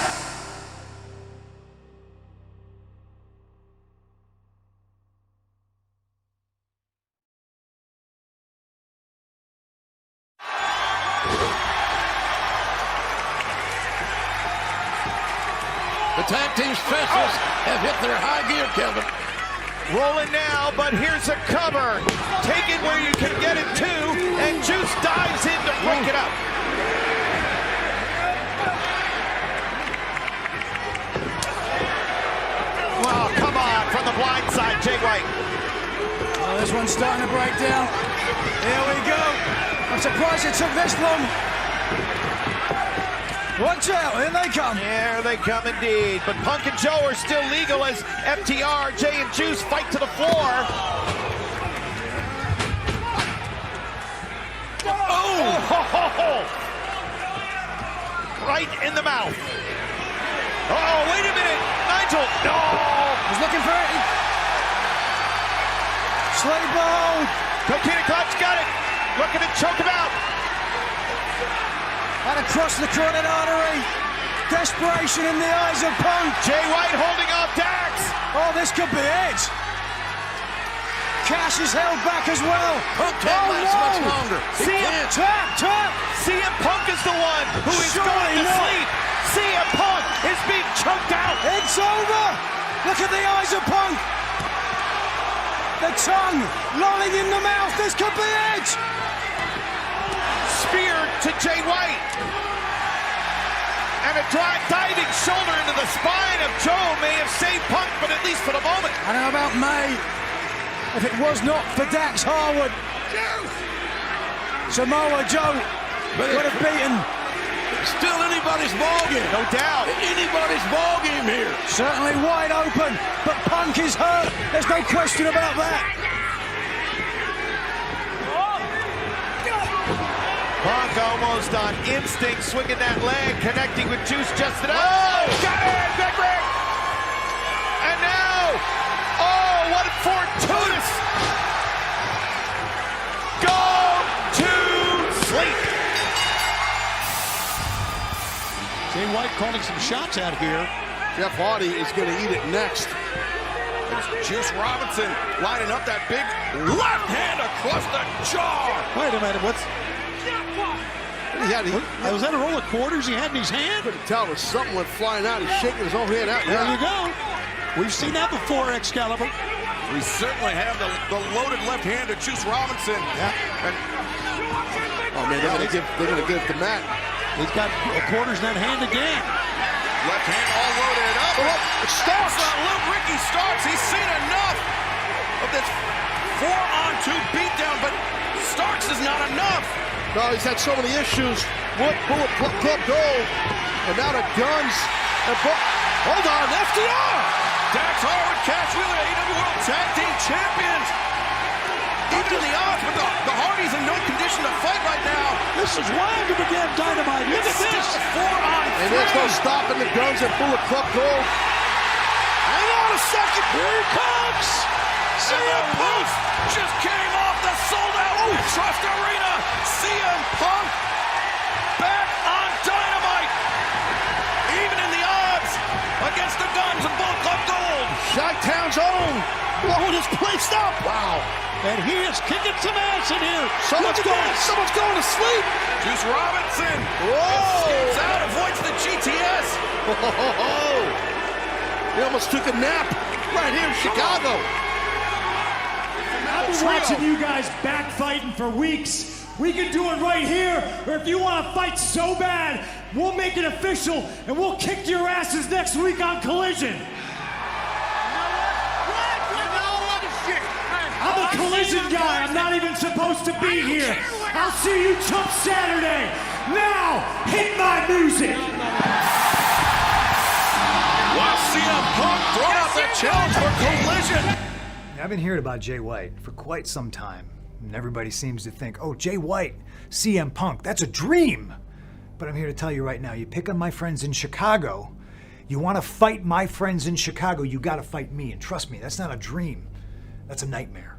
Speaker 10: The tag team's fences have hit their high gear, Kevin.
Speaker 9: Rolling now, but here's a cover. Take it where you can get it to, and Juice dives in to break it up. Well, come on, from the blind side, Jay White.
Speaker 2: Oh, this one's starting to break down. Here we go. I'm surprised it took this long. Watch out, here they come.
Speaker 9: Here they come indeed. But Punk and Joe are still legal as FTR, Jay and Juice fight to the floor. Oh! Right in the mouth. Oh, wait a minute. Nigel, no!
Speaker 2: He's looking for it. Slave ball.
Speaker 9: Coquina Clutch got it. Looking to choke him out.
Speaker 2: And across the carotid artery. Desperation in the eyes of Punk.
Speaker 9: Jay White holding off Dax.
Speaker 2: Oh, this could be it. Cash is held back as well.
Speaker 10: Punk can't last much longer.
Speaker 9: Tap. CM Punk is the one who is going to sleep. CM Punk is being choked out.
Speaker 2: It's over. Look at the eyes of Punk. The tongue lolling in the mouth. This could be it.
Speaker 9: Spear to Jay White. And a diving shoulder into the spine of Joe may have saved Punk, but at least for the moment.
Speaker 2: I don't know about May. If it was not for Dax Harwood, Samoa Joe would have beaten.
Speaker 10: Still anybody's ballgame.
Speaker 9: No doubt.
Speaker 10: Anybody's ballgame here.
Speaker 2: Certainly wide open, but Punk is hurt. There's no question about that.
Speaker 9: Punk almost on instinct, swinging that leg, connecting with Juice just enough. Oh, got it, Big Rick. And now, oh, what a fortuitous. Go to sleep.
Speaker 7: Jay White calling some shots out here. Jeff Hardy is going to eat it next.
Speaker 11: It's Juice Robinson lining up that big left hand across the jaw.
Speaker 7: Wait a minute, what's... Was that a roll of quarters he had in his hand? Couldn't tell. It was something went flying out. He's shaking his own hand out. There you go. We've seen that before, Excalibur.
Speaker 11: We certainly have the loaded left hand of Juice Robinson.
Speaker 7: Yeah. And, oh man, they're gonna give it to Matt. He's got quarters in that hand again.
Speaker 11: Left hand all loaded up.
Speaker 7: It starts.
Speaker 11: Little Ricky Starks. He's seen enough of this 4-on-2 beatdown, but Starks is not enough.
Speaker 7: No, he's had so many issues. Bullet Club Gold. And now the guns. Hold on, FTR!
Speaker 11: Dax Harwood, Cash Wheeler, AEW World Tag Team Champions. Even in the odds, but the Hardys in no condition to fight right now.
Speaker 7: This is wild to begin Dynamite. Look at this.
Speaker 11: 4-on-3.
Speaker 7: And there's no stopping the guns at Bullet Club Gold. Hang on a second. Here he comes.
Speaker 11: CM Punk just came off the sold-out Trust Arena. CM Punk back on Dynamite. Even in the odds against the guns of Bullet Club Gold.
Speaker 7: Chi-Town's own blowing his place up. Wow.
Speaker 9: And he is kicking some ass in here.
Speaker 7: Someone's going to sleep.
Speaker 11: Juice Robinson.
Speaker 7: Whoa!
Speaker 11: Escapes out, avoids the GTS.
Speaker 7: He almost took a nap right here in Chicago.
Speaker 1: I've been watching you guys backfighting for weeks. We can do it right here, or if you want to fight so bad, we'll make it official and we'll kick your asses next week on Collision. I'm a Collision guy. I'm not even supposed to be here. I'll see you chump Saturday. Now, hit my music.
Speaker 11: While CM Punk throwing out that challenge for Collision.
Speaker 1: I've been hearing about Jay White for quite some time, and everybody seems to think, oh, Jay White, CM Punk, that's a dream. But I'm here to tell you right now, you pick on my friends in Chicago, you want to fight my friends in Chicago, you got to fight me. And trust me, that's not a dream. That's a nightmare.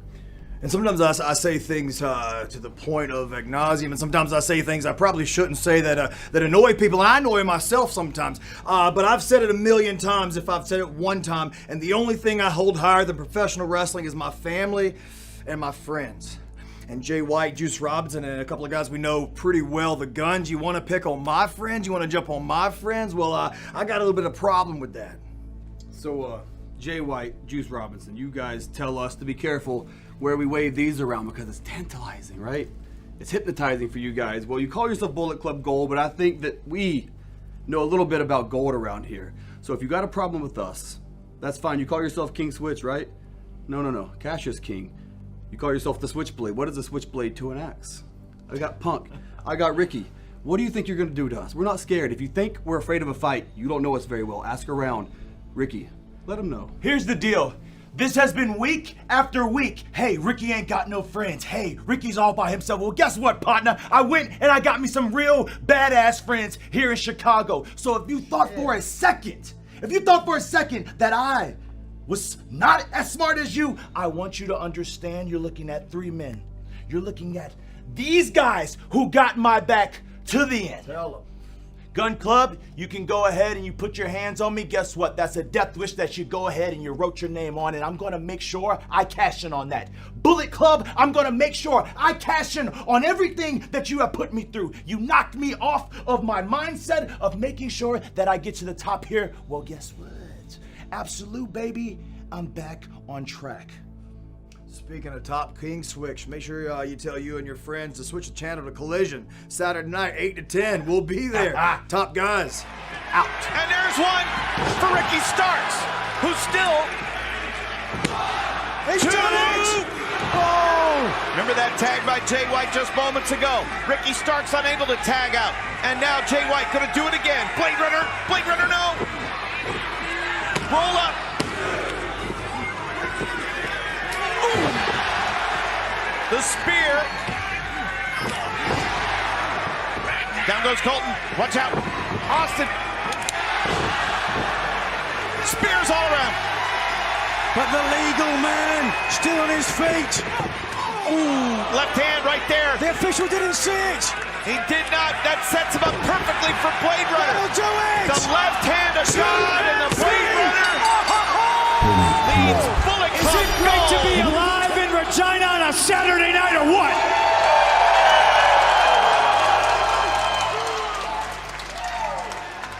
Speaker 4: And sometimes I say things to the point of ad nauseum, and sometimes I say things I probably shouldn't say that annoy people, and I annoy myself sometimes. But I've said it a million times if I've said it one time, and the only thing I hold higher than professional wrestling is my family and my friends. And Jay White, Juice Robinson, and a couple of guys we know pretty well, the Guns. You want to pick on my friends? You want to jump on my friends? Well, I got a little bit of problem with that. So, Jay White, Juice Robinson, you guys tell us to be careful where we wave these around because it's tantalizing, right? It's hypnotizing for you guys. Well, you call yourself Bullet Club Gold, but I think that we know a little bit about gold around here. So if you got a problem with us, that's fine. You call yourself King Switch, right? No. Cassius King. You call yourself the Switchblade. What is the Switchblade to an axe? I got Punk. I got Ricky. What do you think you're gonna do to us? We're not scared. If you think we're afraid of a fight, you don't know us very well. Ask around. Ricky, let him know.
Speaker 22: Here's the deal. This has been week after week. Hey, Ricky ain't got no friends. Hey, Ricky's all by himself. Well, guess what, partner? I went and I got me some real badass friends here in Chicago. So if you thought for a second that I was not as smart as you, I want you to understand you're looking at three men. You're looking at these guys who got my back to the end.
Speaker 4: Tell them.
Speaker 22: Gun Club, you can go ahead and you put your hands on me. Guess what? That's a death wish that you go ahead and you wrote your name on, and I'm gonna make sure I cash in on that. Bullet Club, I'm gonna make sure I cash in on everything that you have put me through. You knocked me off of my mindset of making sure that I get to the top here. Well, guess what? Absolute, baby, I'm back on track.
Speaker 4: Speaking of top, King Switch, make sure you tell you and your friends to switch the channel to Collision. Saturday night, 8 to 10. We'll be there. Top guys, out.
Speaker 11: And there's one for Ricky Starks, who's still...
Speaker 2: He's done it!
Speaker 11: Oh! Remember that tag by Jay White just moments ago? Ricky Starks unable to tag out. And now Jay White gonna do it again. Blade Runner, no! Roll up. The spear. Down goes Colton. Watch out. Austin. Spears all around.
Speaker 2: But the legal man still on his feet.
Speaker 11: Ooh, left hand right there.
Speaker 2: The official didn't see it.
Speaker 11: He did not. That sets him up perfectly for Blade Runner.
Speaker 2: That'll do it.
Speaker 11: The left hand of God and the Blade Runner leads Bullet Club.
Speaker 1: Is it great to be alive in Regina on a Saturday night or what?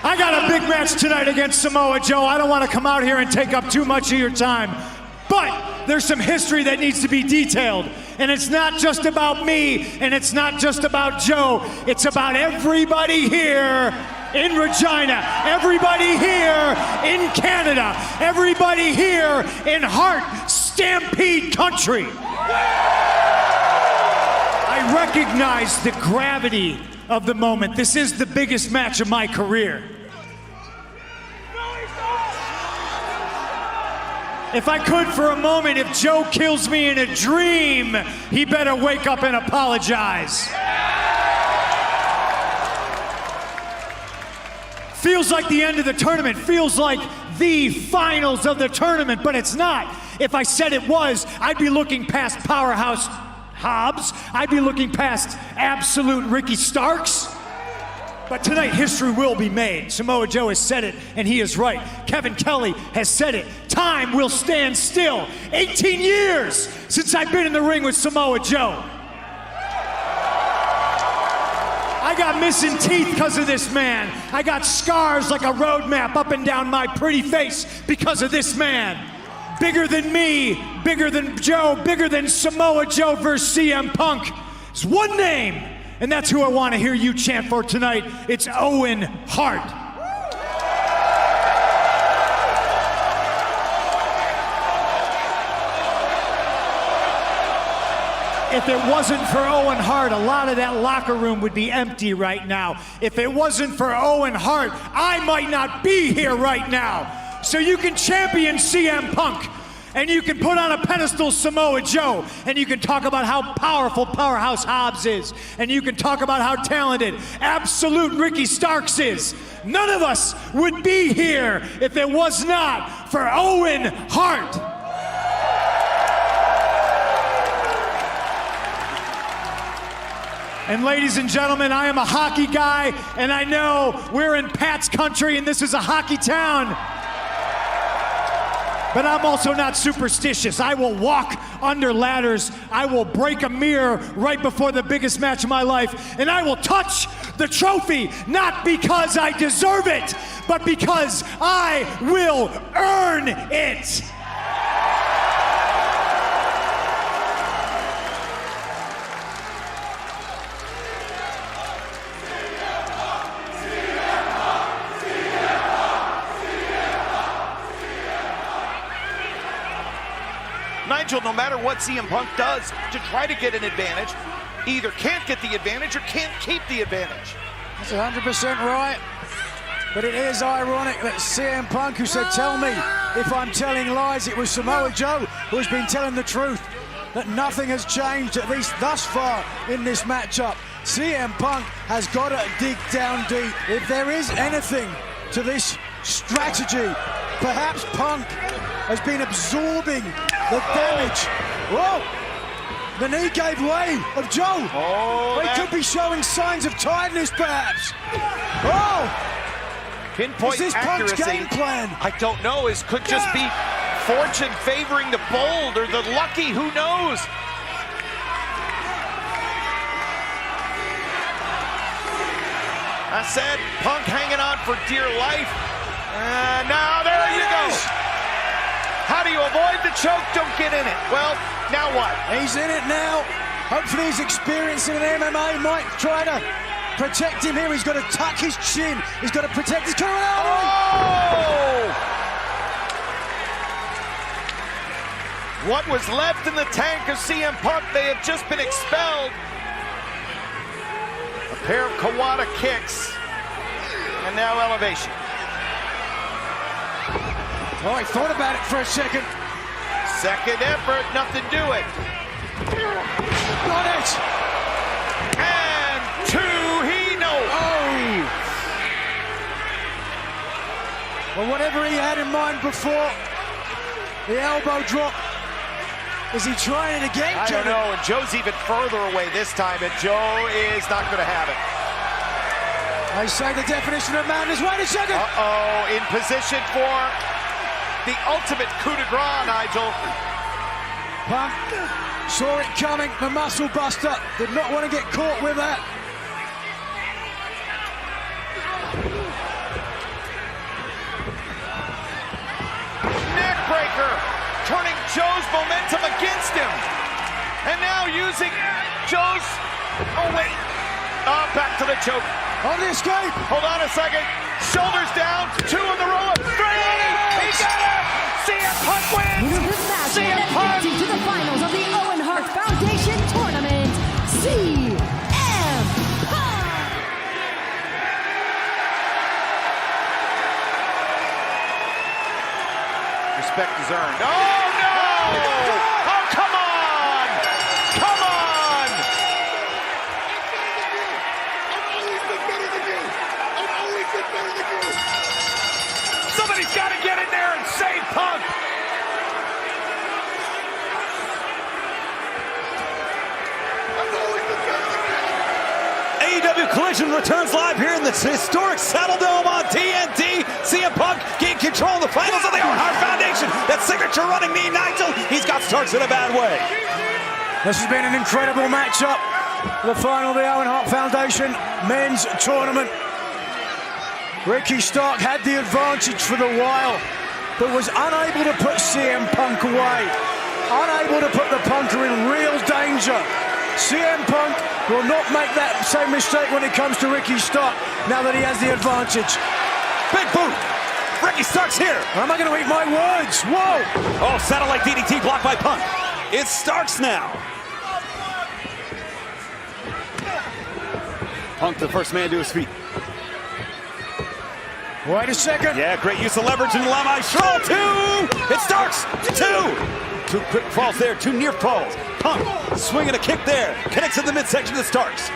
Speaker 1: I got a big match tonight against Samoa Joe. I don't want to come out here and take up too much of your time, but there's some history that needs to be detailed. And it's not just about me, and it's not just about Joe. It's about everybody here in Regina, everybody here in Canada, everybody here in Heart Stampede Country. I recognize the gravity of the moment. This is the biggest match of my career. If I could for a moment, if Joe kills me in a dream, he better wake up and apologize. Feels like the end of the tournament, feels like the finals of the tournament, but it's not. If I said it was, I'd be looking past Powerhouse Hobbs. I'd be looking past Absolute Ricky Starks. But tonight, history will be made. Samoa Joe has said it, and he is right. Kevin Kelly has said it. Time will stand still. 18 years since I've been in the ring with Samoa Joe. I got missing teeth because of this man. I got scars like a road map up and down my pretty face because of this man. Bigger than me, bigger than Joe, bigger than Samoa Joe versus CM Punk. It's one name. And that's who I want to hear you chant for tonight. It's Owen Hart. If it wasn't for Owen Hart, a lot of that locker room would be empty right now. If it wasn't for Owen Hart, I might not be here right now. So you can champion CM Punk. And you can put on a pedestal Samoa Joe, and you can talk about how powerful Powerhouse Hobbs is, and you can talk about how talented Absolute Ricky Starks is. None of us would be here if it was not for Owen Hart. And ladies and gentlemen, I am a hockey guy, and I know we're in Pat's country, and this is a hockey town. But I'm also not superstitious. I will walk under ladders. I will break a mirror right before the biggest match of my life. And I will touch the trophy, not because I deserve it, but because I will earn it.
Speaker 5: Nigel, no matter what CM Punk does to try to get an advantage, either can't get the advantage or can't keep the advantage.
Speaker 2: That's 100% right. But it is ironic that CM Punk, who said, tell me if I'm telling lies, it was Samoa Joe who has been telling the truth, that nothing has changed, at least thus far in this matchup. CM Punk has got to dig down deep. If there is anything to this strategy, perhaps Punk has been absorbing the damage. Whoa! The knee gave way of Joe.
Speaker 5: Oh,
Speaker 2: he could be showing signs of tiredness, perhaps. Oh!
Speaker 5: Pinpoint
Speaker 2: is this
Speaker 5: accuracy.
Speaker 2: Punk's game plan?
Speaker 5: I don't know. It could just be fortune favoring the bold or the lucky. Who knows? I said Punk hanging on for dear life. Now there you go. How do you avoid the choke? Don't get in it. Well, now what?
Speaker 2: He's in it now. Hopefully his experience in MMA might try to protect him here. He's got to tuck his chin. He's got to protect his coronary.
Speaker 5: Oh! What was left in the tank of CM Punk? They had just been expelled. A pair of Kawada kicks. And now elevation.
Speaker 2: Oh, he thought about it for a second.
Speaker 5: Second effort, nothing to it.
Speaker 2: Got it!
Speaker 5: And two, he knows.
Speaker 2: Oh! Well, whatever he had in mind before, the elbow drop. Is he trying it again,
Speaker 5: I don't know, and Joe's even further away this time, and Joe is not going to have it.
Speaker 2: They say the definition of madness. Wait a second!
Speaker 5: Uh-oh, in position for the ultimate coup de grace, Nigel.
Speaker 2: Punk saw it coming, the muscle buster. Did not want to get caught with that.
Speaker 5: Neckbreaker, turning Joe's momentum against him. And now using Joe's, oh wait, back to the choke.
Speaker 2: On the escape.
Speaker 5: Hold on a second. Shoulders down, two in the row of three. He got it. CM Punk wins. CM Punk
Speaker 6: to the finals of the Owen Hart Foundation Tournament. CM Punk.
Speaker 5: Respect is earned. Oh no! Oh come on! Come on! Somebody's got to get in there and save Punk.
Speaker 3: AEW Collision returns live here in the historic Saddle Dome on TNT. CM Punk gained control of the finals of the Owen Hart Foundation. That signature running knee, Nigel, he's got Starks in a bad way.
Speaker 2: This has been an incredible matchup. The final of the Owen Hart Foundation men's tournament. Ricky Stark had the advantage for the while, but was unable to put CM Punk away. Unable to put the punker in real danger. CM Punk will not make that same mistake when it comes to Ricky Stark, now that he has the advantage.
Speaker 3: Big boot! Ricky Stark's here!
Speaker 2: Am I going to eat my words? Whoa!
Speaker 3: Oh, satellite DDT blocked by Punk. It's Starks now. Punk, the first man to his feet.
Speaker 2: Wait a second.
Speaker 3: Yeah, great use of leverage in the Lamai Stroll. 2! It Starks! 2 quick falls there, 2 near falls. Punk swinging a kick there. Connects in the midsection to Starks.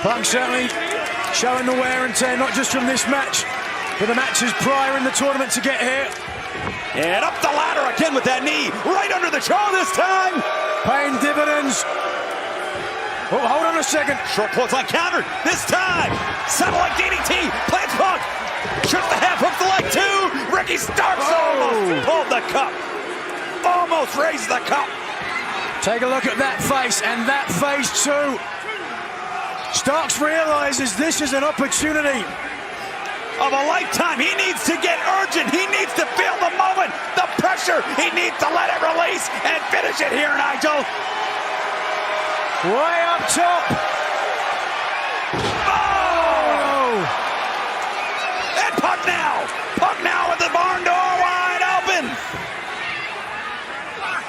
Speaker 2: Punk certainly showing the wear and tear, not just from this match, but the matches prior in the tournament to get here.
Speaker 3: And up the ladder again with that knee. Right under the jaw this time.
Speaker 2: Paying dividends. Oh, hold on a second.
Speaker 3: Short clothesline countered. This time, satellite DDT. Plants Punk. Shoots the half hook to leg 2. Ricky Starks almost pulled the cup. Almost raised the cup.
Speaker 2: Take a look at that face, and that face too. Starks realizes this is an opportunity
Speaker 3: of a lifetime. He needs to get urgent. He needs to feel the moment, the pressure. He needs to let it release and finish it here, Nigel.
Speaker 2: Way up top.
Speaker 3: Oh! And Punk now. Punk now with the barn door wide open.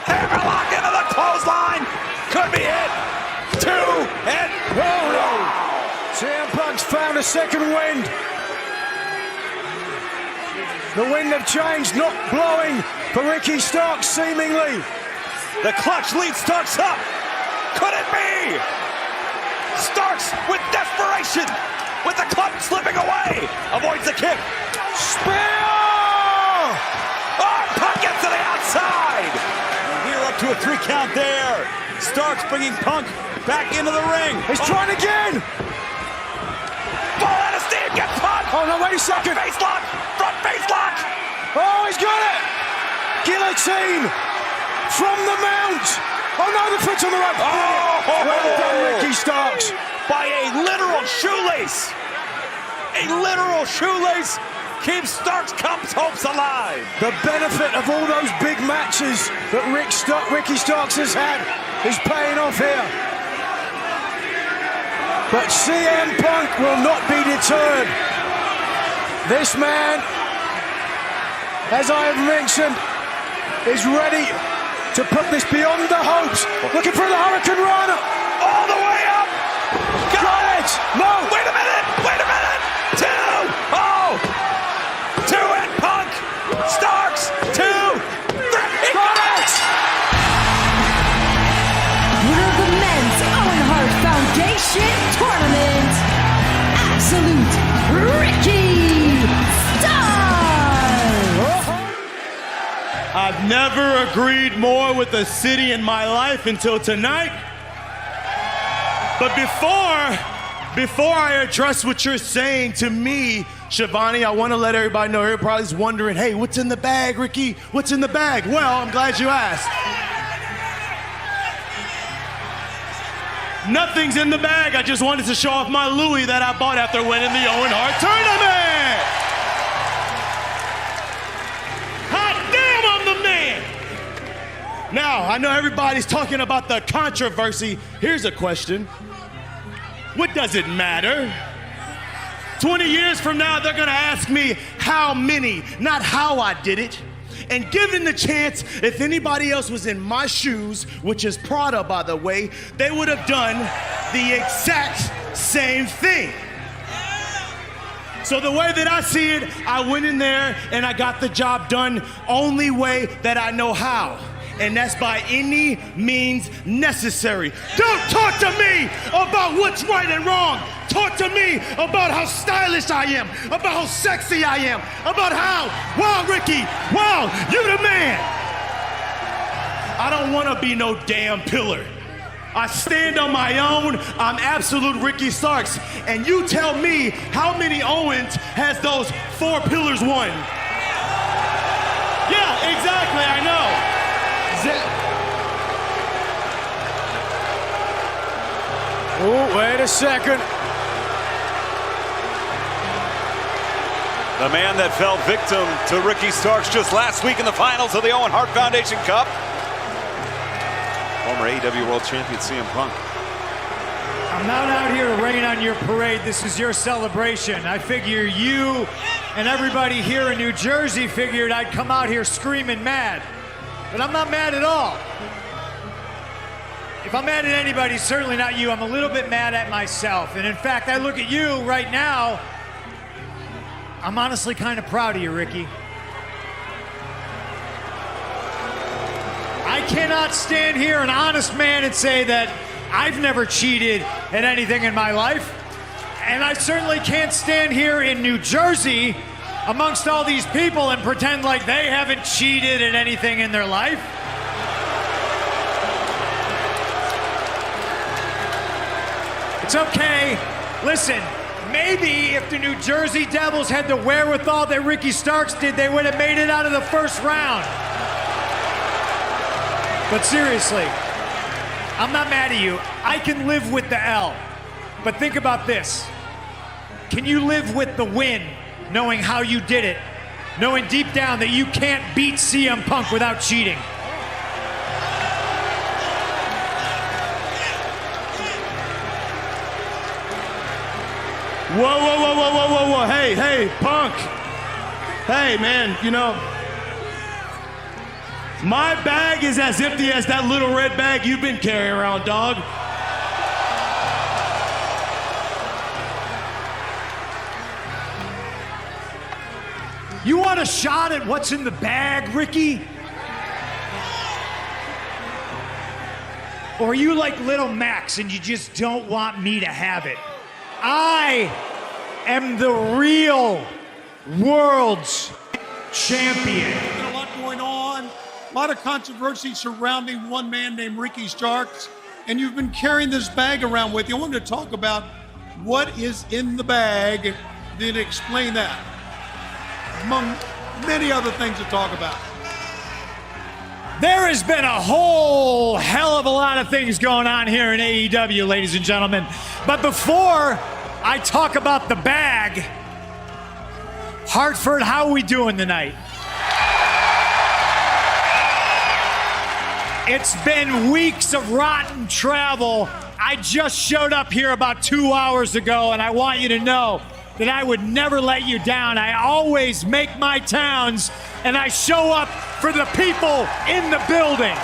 Speaker 3: Hammerlock into the clothesline. Could be it. 2 and no.
Speaker 2: CM Punk's found a second wind. The wind of change not blowing for Ricky Starks, seemingly.
Speaker 3: The clutch leads Starks up. Could it be? Starks with desperation, with the clutch slipping away, avoids the kick.
Speaker 2: Spear!
Speaker 3: Oh, Punk gets to the outside. Here up to a 3 count there. Starks bringing Punk back into the ring.
Speaker 2: He's trying again.
Speaker 3: Ball out of steam, gets Punk.
Speaker 2: Oh no, wait a second.
Speaker 3: Front face lock, front face lock.
Speaker 2: Oh, he's got it. Guillotine from the mount. Oh no, the foot's on the rope.
Speaker 3: Oh,
Speaker 2: well done, Ricky Starks.
Speaker 3: By a literal shoelace. A literal shoelace keeps Starks' Cup's hopes alive.
Speaker 2: The benefit of all those big matches that Ricky Starks has had is paying off here. But CM Punk will not be deterred. This man, as I have mentioned, is ready to put this beyond the hopes. Looking for the Hurricane Rana.
Speaker 3: All the way up.
Speaker 2: Got it. No.
Speaker 3: Wait a minute. Wait a minute. 2. Oh. 2 and Punk. Starks. 2. 3.
Speaker 2: Got it.
Speaker 6: Winner of the men's Owen Hart Foundation Tournament, Absolute Ricky Starks.
Speaker 22: I've never agreed more with a city in my life until tonight. But before I address what you're saying to me, Shivani, I want to let everybody know, everybody's wondering, hey, what's in the bag, Ricky? What's in the bag? Well, I'm glad you asked. Nothing's in the bag. I just wanted to show off my Louis that I bought after winning the Owen Hart Tournament. Now, I know everybody's talking about the controversy. Here's a question. What does it matter? 20 years from now, they're gonna ask me how many, not how I did it. And given the chance, if anybody else was in my shoes, which is Prada, by the way, they would have done the exact same thing. So the way that I see it, I went in there and I got the job done only way that I know how. And that's by any means necessary. Don't talk to me about what's right and wrong. Talk to me about how stylish I am, about how sexy I am, about how, wow, Ricky, wow, you the man. I don't want to be no damn pillar. I stand on my own. I'm absolute Ricky Starks. And you tell me how many Owens has those 4 pillars won? Yeah, exactly, I know.
Speaker 2: Oh, wait a second.
Speaker 3: The man that fell victim to Ricky Starks just last week in the finals of the Owen Hart Foundation Cup. Former AEW World Champion CM Punk.
Speaker 1: I'm not out here to rain on your parade. This is your celebration. I figure you and everybody here in New Jersey figured I'd come out here screaming mad. But I'm not mad at all. If I'm mad at anybody, certainly not you. I'm a little bit mad at myself. And in fact, I look at you right now, I'm honestly kind of proud of you, Ricky. I cannot stand here, an honest man, and say that I've never cheated at anything in my life. And I certainly can't stand here in New Jersey amongst all these people and pretend like they haven't cheated at anything in their life. It's okay. Listen, maybe if the New Jersey Devils had the wherewithal that Ricky Starks did, they would have made it out of the first round. But seriously, I'm not mad at you. I can live with the L. But think about this. Can you live with the win, knowing how you did it? Knowing deep down that you can't beat CM Punk without cheating?
Speaker 22: Whoa, whoa, whoa, whoa, whoa, whoa, whoa. Hey, Punk. Hey, man, you know, my bag is as empty as that little red bag you've been carrying around, dog.
Speaker 1: You want a shot at what's in the bag, Ricky? Or are you like Little Max and you just don't want me to have it? I am the real world's champion.
Speaker 9: There's been a lot going on, a lot of controversy surrounding one man named Ricky Starks, and you've been carrying this bag around with you. I wanted to talk about what is in the bag, then explain that, among many other things to talk about.
Speaker 1: There has been a whole hell of a lot of things going on here in AEW, ladies and gentlemen. But before I talk about the bag, Hartford, how are we doing tonight? It's been weeks of rotten travel. I just showed up here about 2 hours ago, and I want you to know that I would never let you down. I always make my towns, and I show up for the people in the building.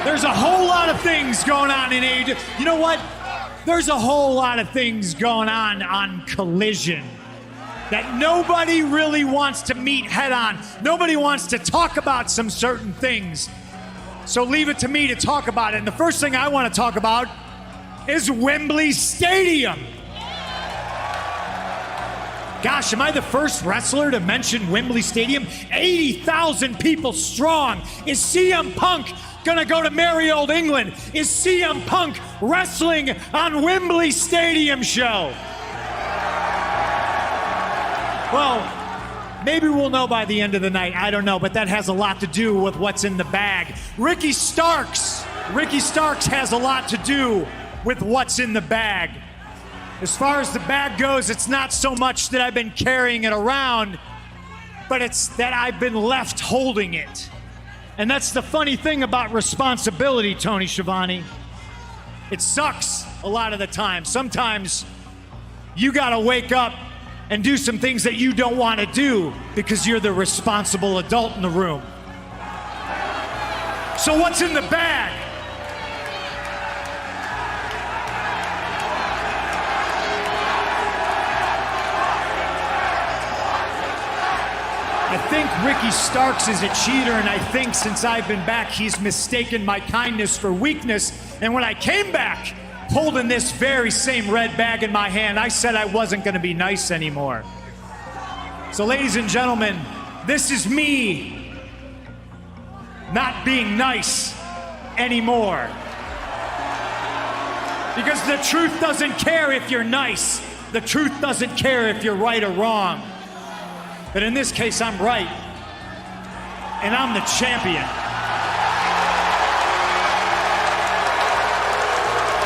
Speaker 1: There's a whole lot of things going on in AEW. You know what? There's a whole lot of things going on Collision that nobody really wants to meet head on. Nobody wants to talk about some certain things. So leave it to me to talk about it. And the first thing I want to talk about is Wembley Stadium. Gosh, am I the first wrestler to mention Wembley Stadium? 80,000 people strong. Is CM Punk gonna go to merry old England? Is CM Punk wrestling on Wembley Stadium show? Well, maybe we'll know by the end of the night. I don't know, but that has a lot to do with what's in the bag. Ricky Starks has a lot to do with what's in the bag. As far as the bag goes, it's not so much that I've been carrying it around, but it's that I've been left holding it. And that's the funny thing about responsibility, Tony Schiavone. It sucks a lot of the time. Sometimes you gotta wake up and do some things that you don't want to do because you're the responsible adult in the room. So what's in the bag? I think Ricky Starks is a cheater, and I think since I've been back, he's mistaken my kindness for weakness. And when I came back, holding this very same red bag in my hand, I said I wasn't going to be nice anymore. So ladies and gentlemen, this is me not being nice anymore. Because the truth doesn't care if you're nice. The truth doesn't care if you're right or wrong. But in this case, I'm right. And I'm the champion.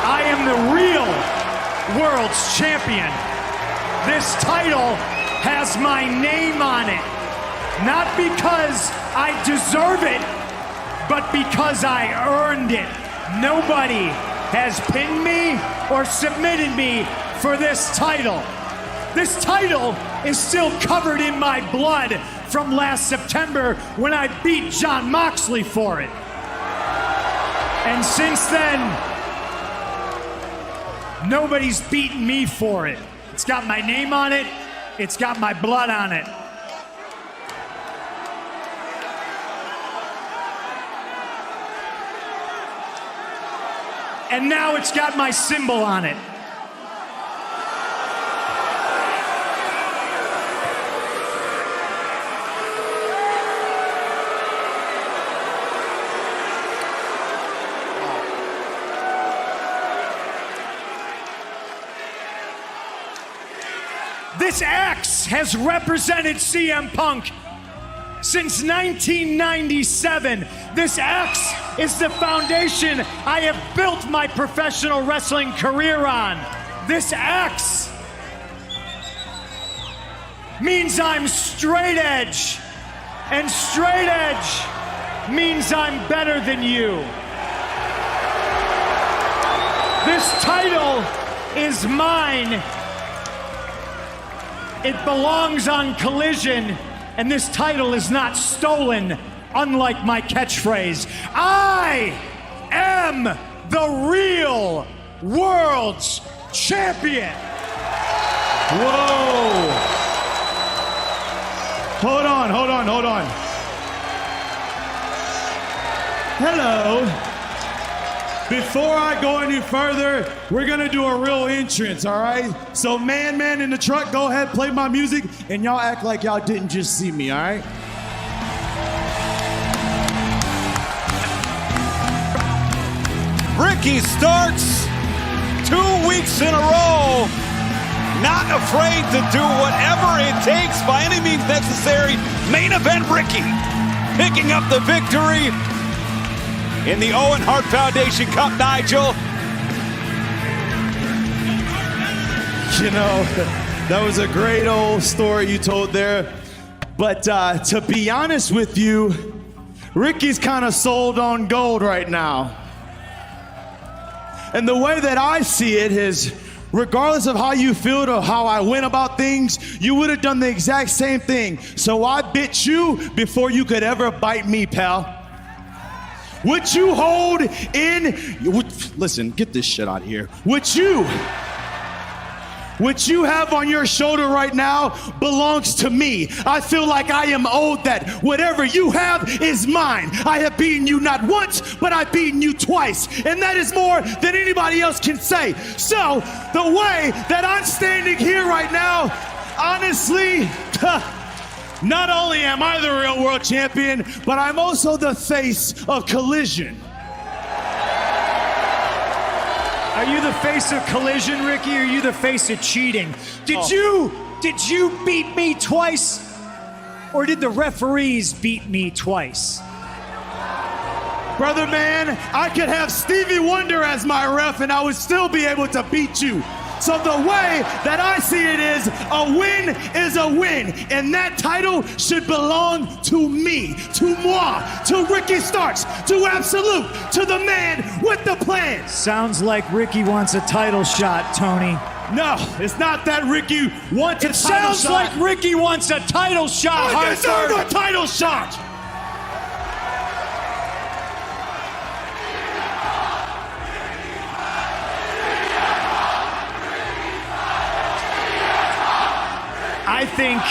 Speaker 1: I am the real world's champion. This title has my name on it. Not because I deserve it, but because I earned it. Nobody has pinned me or submitted me for this title. This title is still covered in my blood from last September when I beat Jon Moxley for it. And since then, nobody's beaten me for it. It's got my name on it. It's got my blood on it. And now it's got my symbol on it. This X has represented CM Punk since 1997. This X is the foundation I have built my professional wrestling career on. This X means I'm straight edge, and straight edge means I'm better than you. This title is mine. It belongs on Collision, and this title is not stolen, unlike my catchphrase. I am the real world's champion.
Speaker 22: Whoa. Hold on. Hello. Before I go any further, we're gonna do a real entrance, all right? So man in the truck, go ahead, play my music, and y'all act like y'all didn't just see me, all right?
Speaker 3: Ricky Starks, 2 weeks in a row, not afraid to do whatever it takes by any means necessary. Main event Ricky, picking up the victory in the Owen Hart Foundation Cup, Nigel.
Speaker 22: You know, that was a great old story you told there. But to be honest with you, Ricky's kind of sold on gold right now. And the way that I see it is, regardless of how you feel or how I went about things, you would have done the exact same thing. So I bit you before you could ever bite me, pal. What you hold in, listen, get this shit out of here. What you have on your shoulder right now belongs to me. I feel like I am owed that. Whatever you have is mine. I have beaten you not once, but I've beaten you twice. And that is more than anybody else can say. So, the way that I'm standing here right now, honestly, not only am I the real world champion, but I'm also the face of Collision.
Speaker 1: Are you the face of Collision, Ricky, or are you the face of cheating? Did you beat me twice? Or did the referees beat me twice?
Speaker 22: Brother man, I could have Stevie Wonder as my ref and I would still be able to beat you. So the way that I see it is a win, and that title should belong to me, to moi, to Ricky Starks, to Absolute, to the man with the plan.
Speaker 1: Sounds like Ricky wants a title shot, Tony.
Speaker 22: No, it's not that Ricky wants a title shot. It
Speaker 1: sounds like Ricky wants a title shot,
Speaker 22: I deserve a title shot.
Speaker 1: I think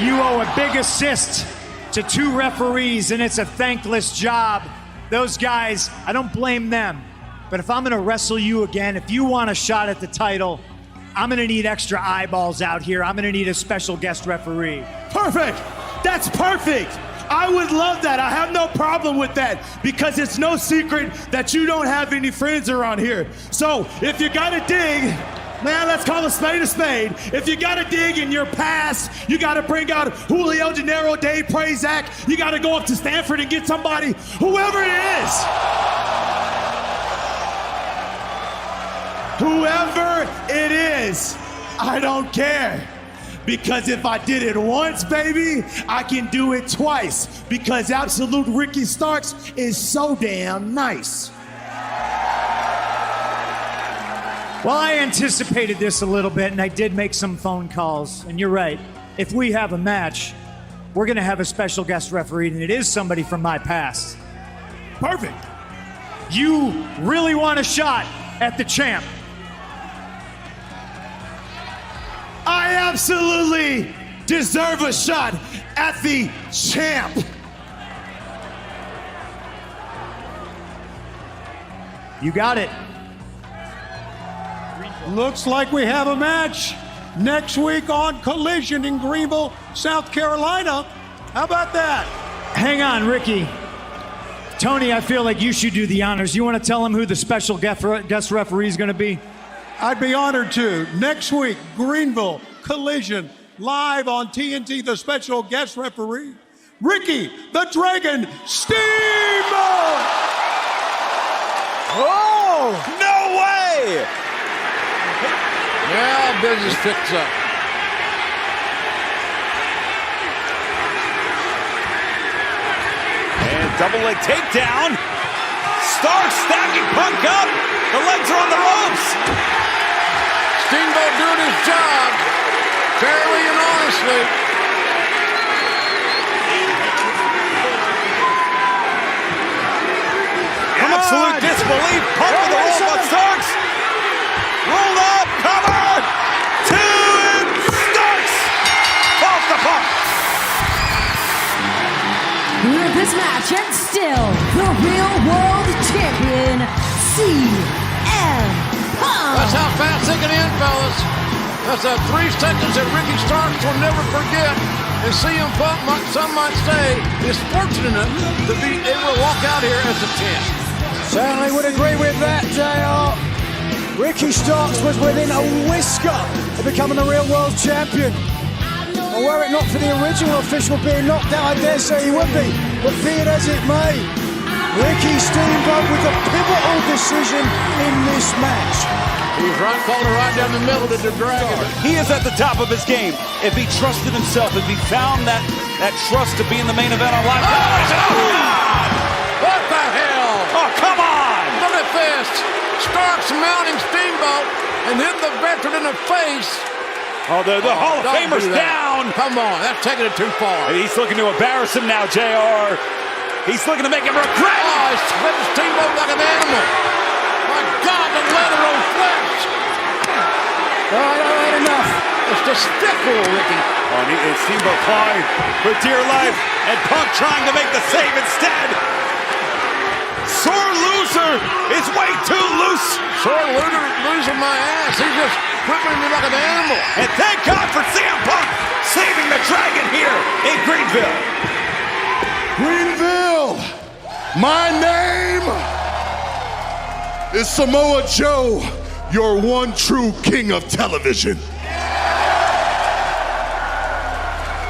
Speaker 1: you owe a big assist to 2 referees, and it's a thankless job. Those guys, I don't blame them. But if I'm going to wrestle you again, if you want a shot at the title, I'm going to need extra eyeballs out here. I'm going to need a special guest referee.
Speaker 22: Perfect. That's perfect. I would love that. I have no problem with that because it's no secret that you don't have any friends around here. So if you got to dig, man, let's call a spade a spade. If you got to dig in your past, you got to bring out Julio De Niro, Dave Prazak. You got to go up to Stanford and get somebody, whoever it is. Whoever it is, I don't care. Because if I did it once, baby, I can do it twice. Because Absolute Ricky Starks is so damn nice.
Speaker 1: Well, I anticipated this a little bit, and I did make some phone calls. And you're right. If we have a match, we're going to have a special guest referee, and it is somebody from my past.
Speaker 22: Perfect.
Speaker 1: You really want a shot at the champ?
Speaker 22: I absolutely deserve a shot at the champ.
Speaker 1: You got it.
Speaker 9: Looks like we have a match next week on Collision in Greenville, South Carolina. How about that?
Speaker 1: Hang on, Ricky. Tony, I feel like you should do the honors. You want to tell him who the special guest referee is going to be?
Speaker 9: I'd be honored to. Next week, Greenville, Collision, live on TNT, the special guest referee, Ricky the Dragon Steamboat!
Speaker 3: Oh! No way!
Speaker 10: Yeah, business picks up.
Speaker 3: And double leg takedown. Stark stacking Punk up. The legs are on the ropes.
Speaker 10: Steamboat doing his job, fairly and honestly.
Speaker 3: Absolute disbelief. Punk with the roll by Starks. Rolled up, cover. Two, and Starks falls to Punk.
Speaker 6: With this match, and still the real world champion, CM Punk.
Speaker 10: That's how fast they can end, fellas. That's 3 seconds that Ricky Starks will never forget. And CM Punk, some might say, is fortunate enough to be able to walk out here as a champ.
Speaker 2: Certainly would agree with that, JR. Ricky Starks was within a whisker of becoming the real world champion. And were it not for the original official being knocked out, I dare say he would be. But be it as it may, Ricky Steamboat with the pivotal decision in this match.
Speaker 10: He's right, calling right down the middle to the Dragon.
Speaker 3: He is at the top of his game. If he trusted himself, if he found that trust to be in the main event on live television.
Speaker 10: What the hell?
Speaker 3: Oh, come on!
Speaker 10: Look at this. Starks mounting Steamboat and hitting the veteran in the face.
Speaker 3: Oh, the Hall of Famer's down.
Speaker 10: Come on, that's taking it too far.
Speaker 3: He's looking to embarrass him now, JR. He's looking to make him regret.
Speaker 10: Oh, he's flipping Steamboat like an animal. My God, the leather on flesh.
Speaker 2: All right, enough.
Speaker 10: It's despicable, Ricky.
Speaker 3: Oh, and Steamboat clawing for dear life, and Punk trying to make the save instead. Sore loser is way too loose.
Speaker 10: Sore loser losing my ass. He's just whipping me like an animal.
Speaker 3: And thank God for CM Punk saving the Dragon here in Greenville.
Speaker 7: Greenville, my name is Samoa Joe, your one true king of television.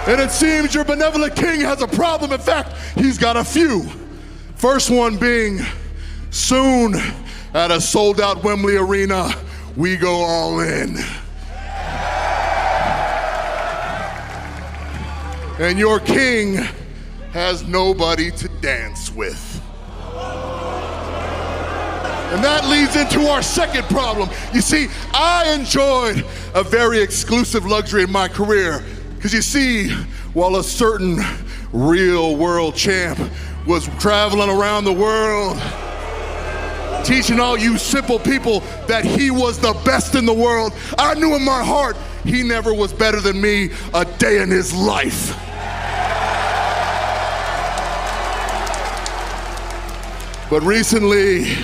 Speaker 7: And it seems your benevolent king has a problem. In fact, he's got a few. First one being, soon at a sold-out Wembley Arena, we go all in. And your king has nobody to dance with. And that leads into our second problem. You see, I enjoyed a very exclusive luxury in my career. Because you see, while a certain real world champ was traveling around the world, teaching all you simple people that he was the best in the world, I knew in my heart he never was better than me a day in his life. But recently,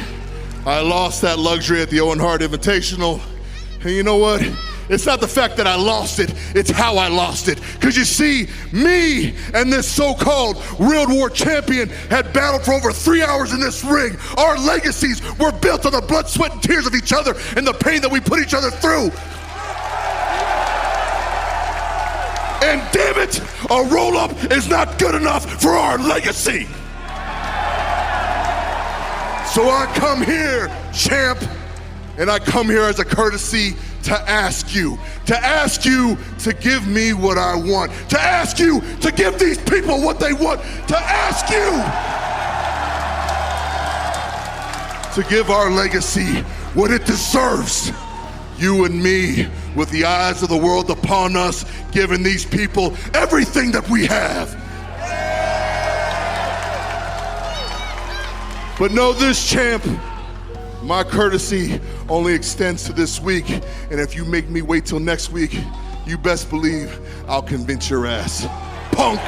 Speaker 7: I lost that luxury at the Owen Hart Invitational. And you know what? It's not the fact that I lost it, it's how I lost it. Because you see, me and this so-called World War champion had battled for over 3 hours in this ring. Our legacies were built on the blood, sweat, and tears of each other and the pain that we put each other through. And damn it, a roll-up is not good enough for our legacy. So I come here, champ, and I come here as a courtesy to ask you to give me what I want, to ask you to give these people what they want, to ask you to give our legacy what it deserves. You and me, with the eyes of the world upon us, giving these people everything that we have. But know this, champ, my courtesy only extends to this week, and if you make me wait till next week, you best believe I'll convince your ass. Punk!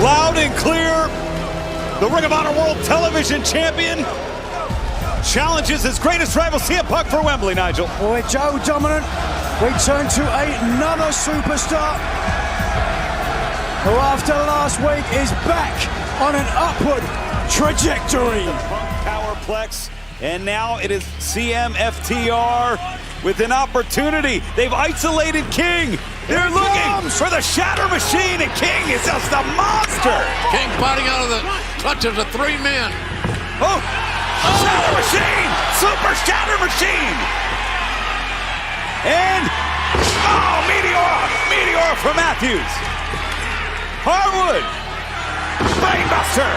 Speaker 3: Loud and clear, the Ring of Honor World Television Champion challenges his greatest rival, CM Punk, for Wembley, Nigel.
Speaker 2: Boy, Joe dominant. We turn to another superstar who after last week is back on an upward trajectory.
Speaker 3: Punk Powerplex, and now it is CMFTR with an opportunity. They've isolated King. They're looking for the Shatter Machine, and King is just a monster.
Speaker 10: King fighting out of the clutches of 3 men.
Speaker 3: Oh, Shatter Machine, Super Shatter Machine. And, Meteor from Matthews. Harwood, Brainbuster.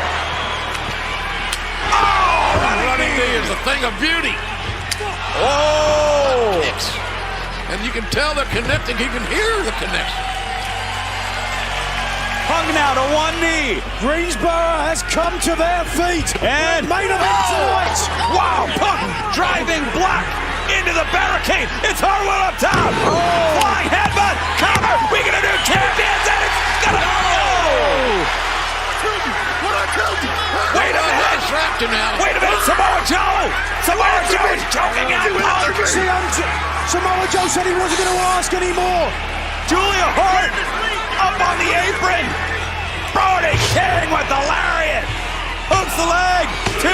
Speaker 10: Running knee is a thing of beauty.
Speaker 3: Oh!
Speaker 10: Kicks. And you can tell they're connecting. You can hear the connection.
Speaker 3: Hung now to one knee.
Speaker 2: Greensboro has come to their feet.
Speaker 3: And
Speaker 2: main event tonight.
Speaker 3: Wow, Punk driving Black into the barricade. It's Harwood up top. Flying headbutt. Cover. We gonna do champions, and it's gonna go.
Speaker 10: Wait a minute. Trapped him now.
Speaker 3: Wait a minute, Samoa Joe. Samoa Joe is choking out Punk.
Speaker 2: Samoa Joe said he wasn't going to ask anymore.
Speaker 3: Julia Hart up on the apron. Brody King with the lariat. Hooks the leg. 2.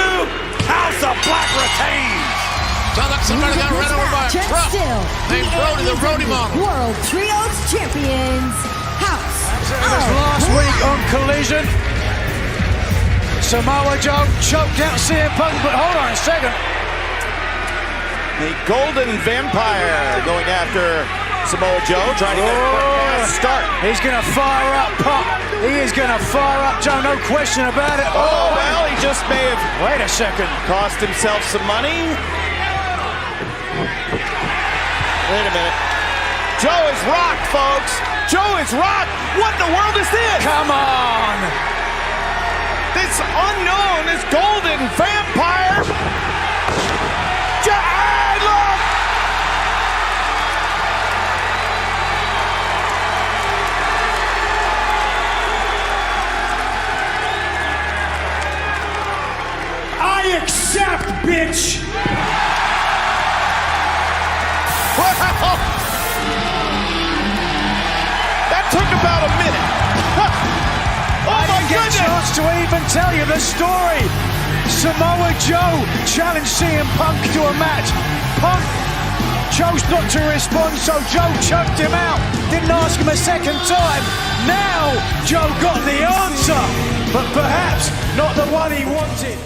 Speaker 3: House of Black retains.
Speaker 10: Sounds like somebody got run over by a truck. Named Brody, the Brody model.
Speaker 6: World Trios Champions, House
Speaker 2: This last week on Collision, Samoa Joe choked out CM Punk, but hold on a second.
Speaker 5: The Golden Vampire going after Samoa Joe, trying to get a quick start.
Speaker 2: He's going to fire up Punk. He is going to fire up Joe, no question about it.
Speaker 5: Oh, well, he just may have
Speaker 2: wait a second.
Speaker 5: Cost himself some money. Wait a minute. Joe is rocked, folks. Joe is rocked. What in the world is this?
Speaker 2: Come on.
Speaker 5: This unknown is Golden Vampire. Look.
Speaker 1: I accept, bitch.
Speaker 5: Wow. That took about a minute. Oh my goodness!
Speaker 2: I didn't get a chance to even tell you the story. Samoa Joe challenged CM Punk to a match. Punk chose not to respond, so Joe choked him out. Didn't ask him a second time. Now Joe got the answer, but perhaps not the one he wanted.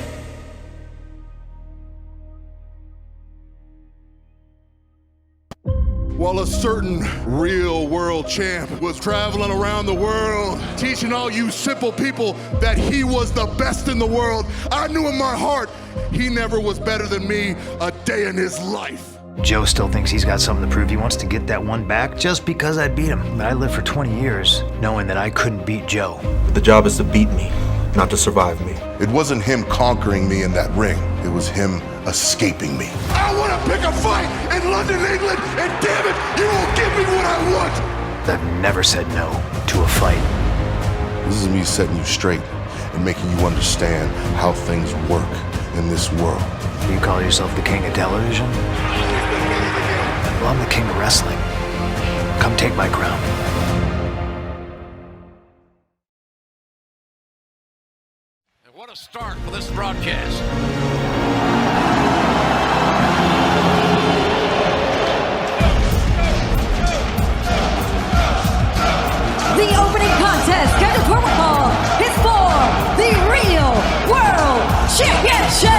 Speaker 7: While a certain real world champ was traveling around the world, teaching all you simple people that he was the best in the world, I knew in my heart he never was better than me a day in his life.
Speaker 8: Joe still thinks he's got something to prove. He wants to get that one back just because I beat him. But I lived for 20 years knowing that I couldn't beat Joe.
Speaker 12: The job is to beat me, not to survive me.
Speaker 7: It wasn't him conquering me in that ring. It was him escaping me. I want to pick a fight in London, England, and damn it, you won't give me what I want.
Speaker 8: I've never said no to a fight.
Speaker 12: This is me setting you straight
Speaker 7: and making you understand how things work in this world.
Speaker 8: You call yourself the king of television? Well, I'm the king of wrestling. Come take my crown.
Speaker 10: And what a start for this broadcast.
Speaker 6: The opening contest scheduled for football is for the Real World Championship.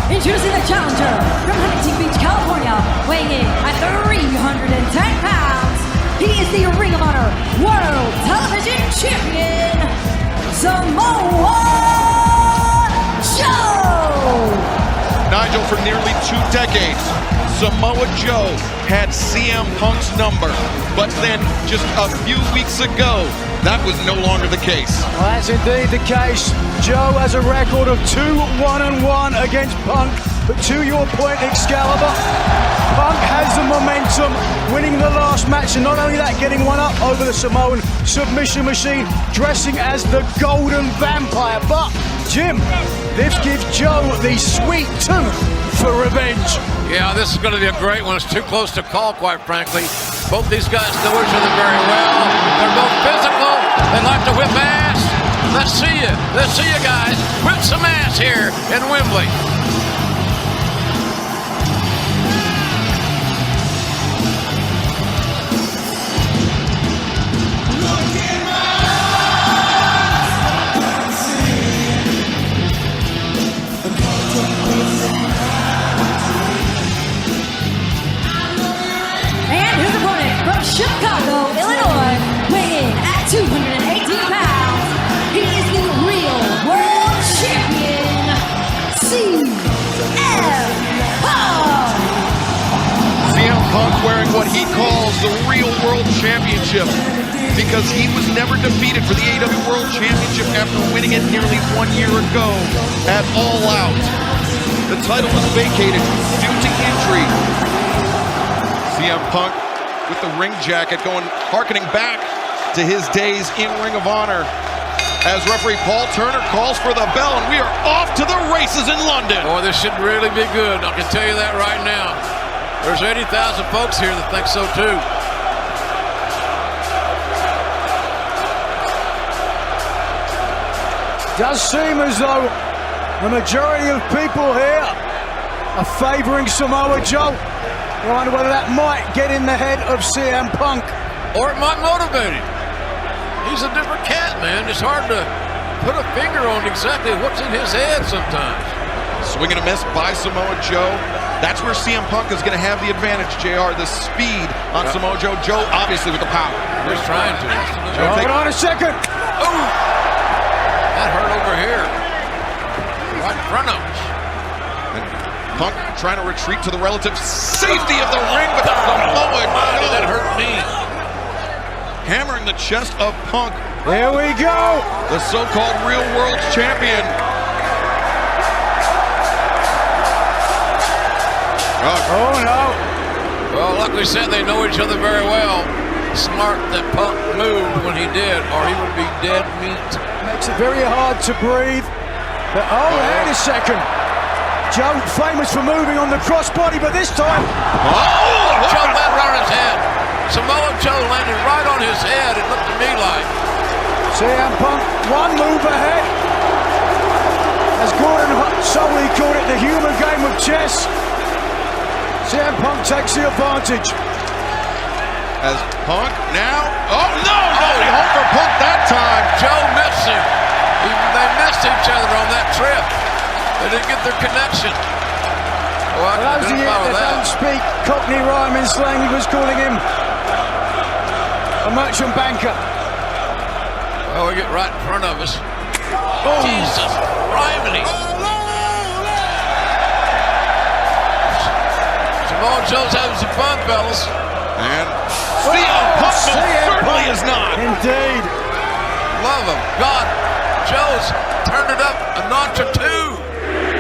Speaker 6: Introducing the challenger from Huntington Beach, California, weighing in at 310 pounds. He is the Ring of Honor World Television Champion, Samoa Joe.
Speaker 11: Nigel, for nearly 2 decades, Samoa Joe had CM Punk's number, but then just a few weeks ago, that was no longer the case.
Speaker 2: Well, that's indeed the case. Joe has a record of 2-1-1 against Punk, but to your point, Excalibur, Punk has the momentum, winning the last match, and not only that, getting one up over the Samoan submission machine, dressing as the Golden Vampire. But, Jim, this gives Joe the sweet tooth for revenge.
Speaker 10: Yeah, this is going to be a great one. It's too close to call, quite frankly. Both these guys know each other very well. They're both physical. They like to whip ass. Let's see you. Let's see you guys whip some ass here in Wembley.
Speaker 6: Chicago, Illinois, weighing in at 218 pounds. He is the Real World Champion, CM Punk.
Speaker 11: CM Punk wearing what he calls the Real World Championship because he was never defeated for the AEW World Championship after winning it nearly 1 year ago at All Out. The title was vacated due to injury. CM Punk with the ring jacket harkening back to his days in Ring of Honor as referee Paul Turner calls for the bell, and we are off to the races in London.
Speaker 10: Boy, this should really be good. I can tell you that right now. There's 80,000 folks here that think so too.
Speaker 2: Does seem as though the majority of people here are favoring Samoa Joe. I wonder whether that might get in the head of CM Punk.
Speaker 10: Or it might motivate him. He's a different cat, man. It's hard to put a finger on exactly what's in his head sometimes.
Speaker 11: Swing and a miss by Samoa Joe. That's where CM Punk is going to have the advantage, JR. The speed on Samoa Joe. Joe, obviously, with the power.
Speaker 10: He's trying to.
Speaker 2: Hold on a second.
Speaker 10: Oh! That hurt over here. Right in front of us.
Speaker 11: Punk trying to retreat to the relative safety of the ring, but Samoa Joe.
Speaker 10: That hurt me.
Speaker 11: Hammering the chest of Punk.
Speaker 2: There we go.
Speaker 11: The so-called Real World Champion.
Speaker 2: Oh no.
Speaker 10: Well, like we said, they know each other very well. Smart that Punk moved when he did, or he would be dead meat.
Speaker 2: Makes it very hard to breathe. But wait a second. Joe, famous for moving on the crossbody, but this time...
Speaker 10: Joe landed on his head. Samoa Joe landed right on his head, it looked to me like.
Speaker 2: CM Punk, one move ahead. As Gordon Soley called it, the human game of chess. CM Punk takes the advantage.
Speaker 11: As Punk now... Oh, no! Nobody home for Punk that time.
Speaker 10: Joe missed him. They missed each other on that trip. They didn't get their connection. Oh,
Speaker 2: For those of you that don't speak Cockney rhyming slang, he was calling him a merchant banker.
Speaker 10: Well, we get right in front of us. Oh. Jesus, rhyming. Samoa Joe's having some fun, fellas.
Speaker 11: And CM Punk certainly is not.
Speaker 2: Indeed.
Speaker 10: Love him. God, Joe's turned it up a notch or two.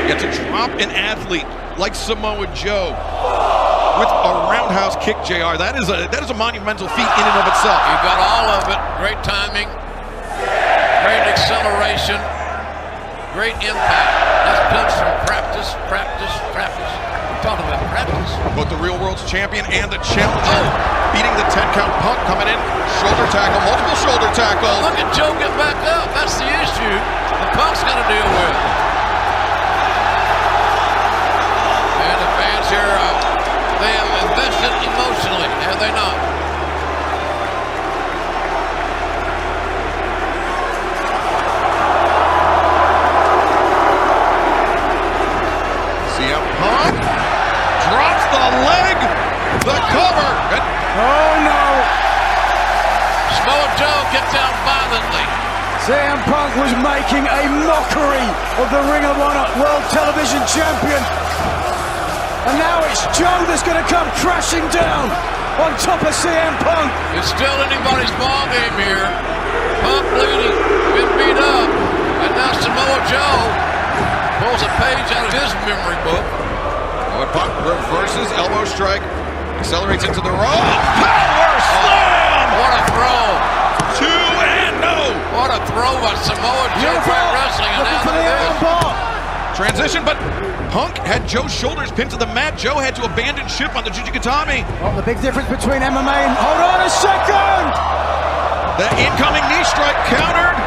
Speaker 11: Get to drop an athlete like Samoa Joe with a roundhouse kick, JR. That is a monumental feat in and of itself.
Speaker 10: You got all of it. Great timing. Great acceleration. Great impact. This comes from practice, practice, practice. We're talking about practice.
Speaker 11: Both the real world's champion and the challenger beating the 10-count Punk coming in. Shoulder tackle, multiple shoulder tackles.
Speaker 10: Look at Joe get back up. That's the issue the Punk's got to deal with. And the fans here, they have invested emotionally, have they not?
Speaker 11: CM Punk drops the leg, the cover.
Speaker 2: Oh no!
Speaker 10: Samoa Joe gets down violently.
Speaker 2: CM Punk was making a mockery of the Ring of Honor World Television Champion. And now it's Joe that's going to come crashing down on top of CM Punk.
Speaker 10: It's still anybody's ball game here. Punk bleeding, been beat up. And now Samoa Joe pulls a page out of his memory book.
Speaker 11: Oh, Punk reverses elbow strike, accelerates into the rope. Power slam!
Speaker 10: What a throw!
Speaker 11: 2 and no!
Speaker 10: What a throw by Samoa Joe Pro Wrestling. And now look at this.
Speaker 11: Transition, but Punk had Joe's shoulders pinned to the mat. Joe had to abandon ship on the Jujigatami.
Speaker 2: Well, the big difference between MMA and... Hold on a second!
Speaker 11: The incoming knee strike countered.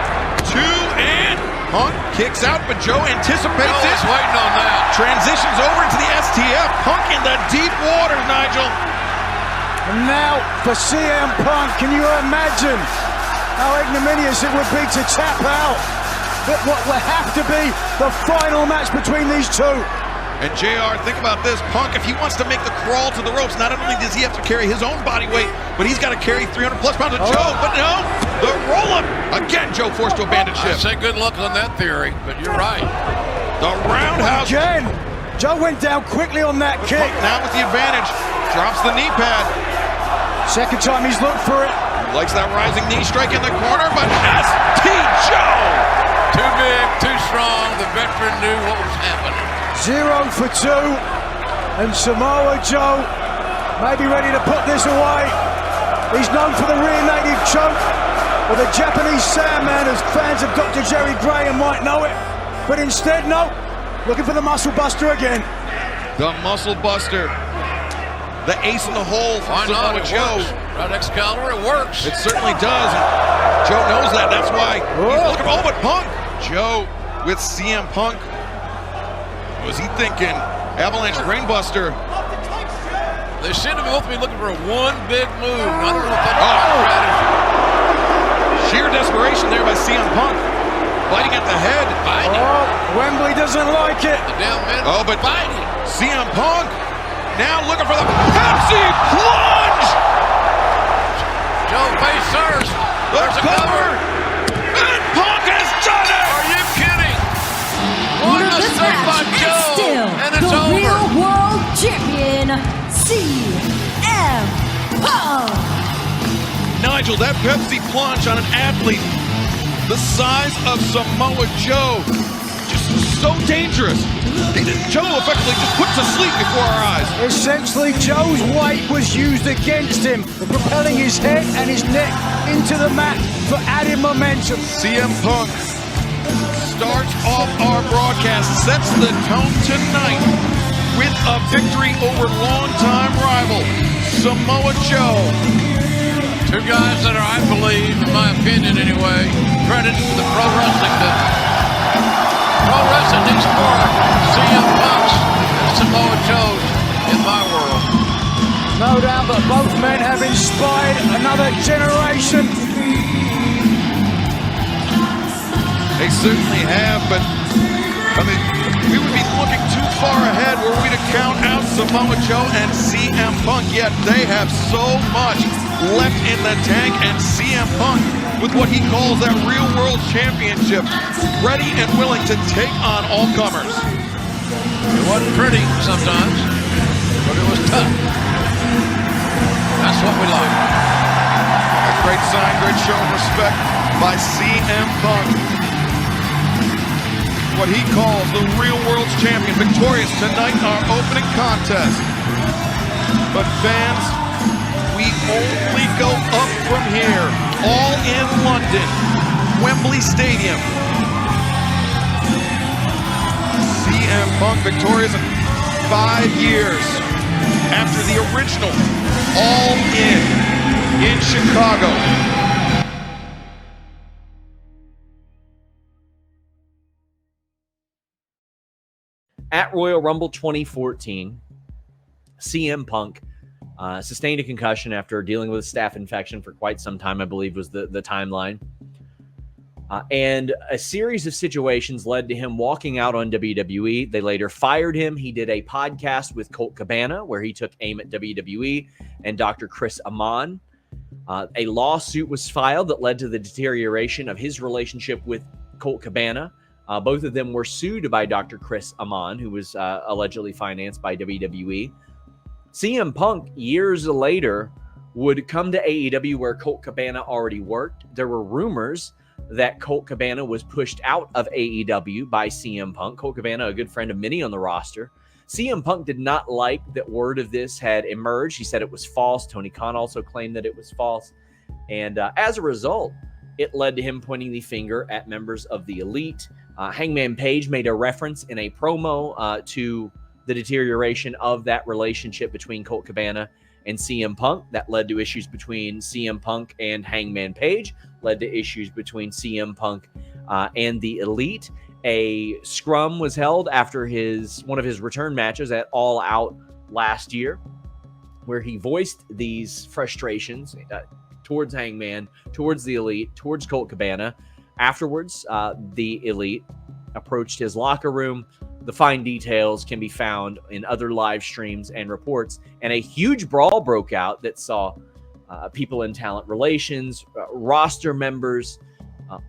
Speaker 11: 2 and Punk kicks out, but Joe anticipates it.
Speaker 10: Joe's waiting on that.
Speaker 11: Transitions over into the STF. Punk in the deep water, Nigel.
Speaker 2: And now for CM Punk, can you imagine how ignominious it would be to tap out? But what will have to be the final match between these two.
Speaker 11: And JR, think about this. Punk, if he wants to make the crawl to the ropes, not only does he have to carry his own body weight, but he's got to carry 300 plus pounds of Joe. But no, the roll-up. Again, Joe forced to abandon ship.
Speaker 10: I say good luck on that theory, but you're right.
Speaker 11: The roundhouse.
Speaker 2: Again, Joe went down quickly on that kick.
Speaker 11: Punk now with the advantage. Drops the knee pad.
Speaker 2: Second time he's looked for it.
Speaker 11: Likes that rising knee strike in the corner, but ST Joe!
Speaker 10: Too big, too strong. The veteran knew what was happening.
Speaker 2: 0 for 2. And Samoa Joe may be ready to put this away. He's known for the rear naked choke, or the Japanese Sandman, as fans of Dr. Jerry Graham might know it. But instead, no, looking for the Muscle Buster again.
Speaker 11: The Muscle Buster. The ace in the hole for
Speaker 10: Why not?
Speaker 11: Samoa
Speaker 10: It
Speaker 11: Joe.
Speaker 10: works. Right, Excalibur, it works.
Speaker 11: It certainly does. And Joe knows that. That's why he's looking. Oh, but Punk. Joe with CM Punk. What was he thinking? Avalanche Brainbuster.
Speaker 10: They seem to both be looking for one big move. I don't know if that's strategy.
Speaker 11: Sheer desperation there by CM Punk. Biting at the head.
Speaker 2: Wembley doesn't like it.
Speaker 10: The damn man.
Speaker 11: Oh, but
Speaker 10: biting.
Speaker 11: CM Punk now looking for the Pepsi plunge.
Speaker 10: Joe face first. There's a cover.
Speaker 11: And Punk has done it.
Speaker 10: Are you kidding? What a strike by Joe.
Speaker 6: Still,
Speaker 10: and it's
Speaker 6: the
Speaker 10: over.
Speaker 6: real world champion, CM Punk.
Speaker 11: Nigel, that Pepsi plunge on an athlete the size of Samoa Joe, just so dangerous. Joe effectively just put to sleep before our eyes.
Speaker 2: Essentially, Joe's weight was used against him, propelling his head and his neck into the mat for added momentum.
Speaker 11: CM Punk starts off our broadcast, sets the tone tonight with a victory over longtime rival Samoa Joe.
Speaker 10: Two guys that are, I believe, in my opinion anyway, credit to the pro wrestling business. Pro wrestling needs more CM Punk's and Samoa Joe's in my world.
Speaker 2: No doubt that both men have inspired another generation.
Speaker 11: They certainly have, but I mean, we would be looking too far ahead were we to count out Samoa Joe and CM Punk, yet they have so much left in the tank, and CM Punk with what he calls that real world championship, ready and willing to take on all comers.
Speaker 10: It wasn't pretty sometimes, but it was tough. That's what we like.
Speaker 11: A great sign, great show of respect by CM Punk. What he calls the real world's champion, victorious tonight in our opening contest. But fans, we only go up from here. All in London. Wembley Stadium. CM Punk victorious in 5 years after the original All in Chicago.
Speaker 17: At Royal Rumble 2014, CM Punk sustained a concussion after dealing with a staph infection for quite some time, I believe was the timeline. And a series of situations led to him walking out on WWE. They later fired him. He did a podcast with Colt Cabana where he took aim at WWE and Dr. Chris Amon. A lawsuit was filed that led to the deterioration of his relationship with Colt Cabana. Both of them were sued by Dr. Chris Amon, who was allegedly financed by WWE. CM Punk, years later, would come to AEW where Colt Cabana already worked. There were rumors that Colt Cabana was pushed out of AEW by CM Punk. Colt Cabana, a good friend of many on the roster. CM Punk did not like that word of this had emerged. He said it was false. Tony Khan also claimed that it was false. And as a result, it led to him pointing the finger at members of the Elite. Hangman Page made a reference in a promo to the deterioration of that relationship between Colt Cabana and CM Punk. That led to issues between CM Punk and Hangman Page, led to issues between CM Punk and the Elite. A scrum was held after one of his return matches at All Out last year, where he voiced these frustrations towards Hangman, towards the Elite, towards Colt Cabana. Afterwards, the Elite approached his locker room. The fine details can be found in other live streams and reports. And a huge brawl broke out that saw people in talent relations, roster members,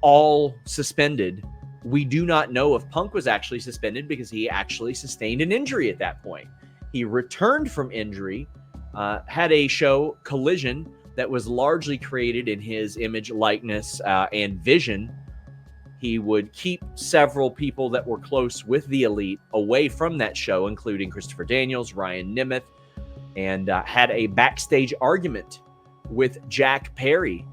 Speaker 17: all suspended. We do not know if Punk was actually suspended because he actually sustained an injury at that point. He returned from injury, had a show, Collision, that was largely created in his image, likeness, and vision. He would keep several people that were close with the Elite away from that show, including Christopher Daniels, Ryan Nemeth, and had a backstage argument with Jack Perry.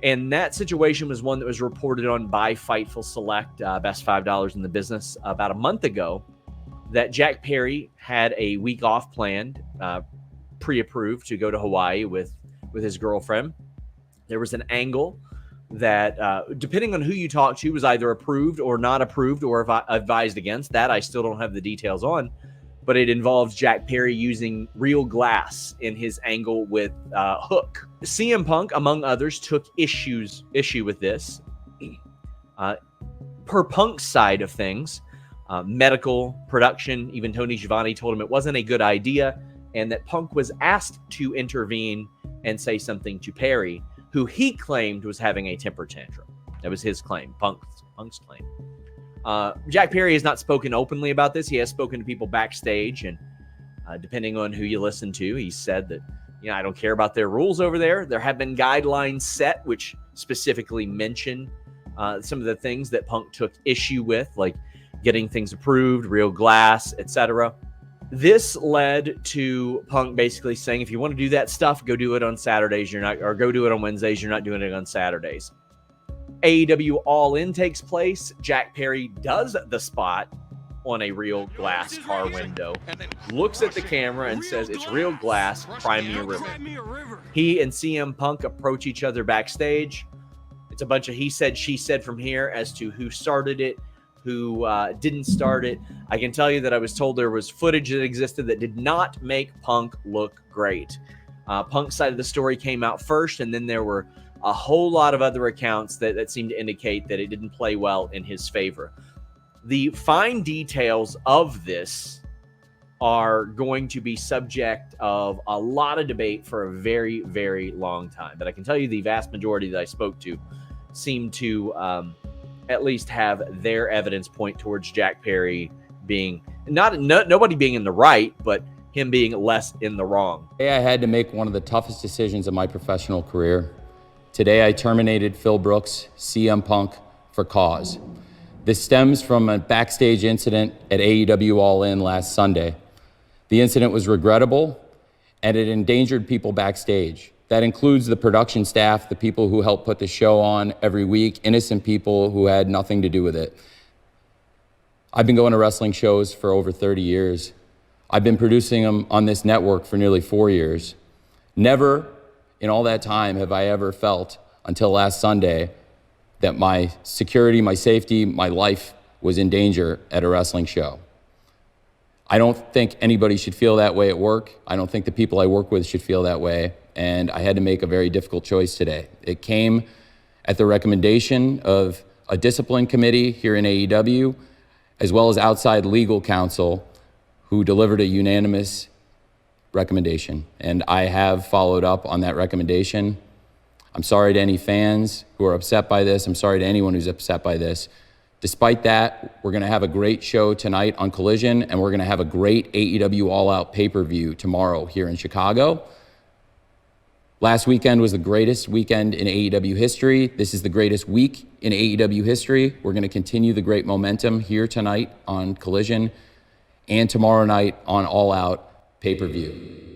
Speaker 17: And that situation was one that was reported on by Fightful Select, best $5 in the business, about a month ago, that Jack Perry had a week off planned, pre-approved to go to Hawaii with his girlfriend. There was an angle that, depending on who you talk to, was either approved or not approved or advised against. That I still don't have the details on, but it involves Jack Perry using real glass in his angle with Hook. CM Punk, among others, took issue with this. Per Punk's side of things, medical, production, even Tony Schiavone told him it wasn't a good idea, and that Punk was asked to intervene and say something to Perry, who he claimed was having a temper tantrum. That was his claim, Punk's claim. Jack Perry has not spoken openly about this. He has spoken to people backstage, and depending on who you listen to, he said that, I don't care about their rules over there. There have been guidelines set which specifically mention some of the things that Punk took issue with, like getting things approved, real glass, etc. This led to Punk basically saying, if you want to do that stuff, go do it on Saturdays. Or go do it on Wednesdays. You're not doing it on Saturdays. AEW All In takes place. Jack Perry does the spot on a real glass car window, looks at the camera and says, "It's real glass, cry me a river." He and CM Punk approach each other backstage. It's a bunch of he said, she said from here as to who started it, who didn't start it. I can tell you that I was told there was footage that existed that did not make Punk look great. Punk's side of the story came out first, and then there were a whole lot of other accounts that seemed to indicate that it didn't play well in his favor. The fine details of this are going to be subject of a lot of debate for a very, very long time. But I can tell you the vast majority that I spoke to seemed to at least have their evidence point towards Jack Perry being nobody being in the right, but him being less in the wrong.
Speaker 15: Today I had to make one of the toughest decisions of my professional career. Today I terminated Phil Brooks, CM Punk, for cause. This stems from a backstage incident at AEW All In last Sunday. The incident was regrettable, and it endangered people backstage. That includes the production staff, the people who help put the show on every week, innocent people who had nothing to do with it. I've been going to wrestling shows for over 30 years. I've been producing them on this network for nearly 4 years. Never in all that time have I ever felt, until last Sunday, that my security, my safety, my life was in danger at a wrestling show. I don't think anybody should feel that way at work. I don't think the people I work with should feel that way. And I had to make a very difficult choice today. It came at the recommendation of a discipline committee here in AEW, as well as outside legal counsel, who delivered a unanimous recommendation. And I have followed up on that recommendation. I'm sorry to any fans who are upset by this. I'm sorry to anyone who's upset by this. Despite that, we're going to have a great show tonight on Collision, and we're going to have a great AEW All Out pay-per-view tomorrow here in Chicago. Last weekend was the greatest weekend in AEW history. This is the greatest week in AEW history. We're going to continue the great momentum here tonight on Collision and tomorrow night on All Out pay-per-view.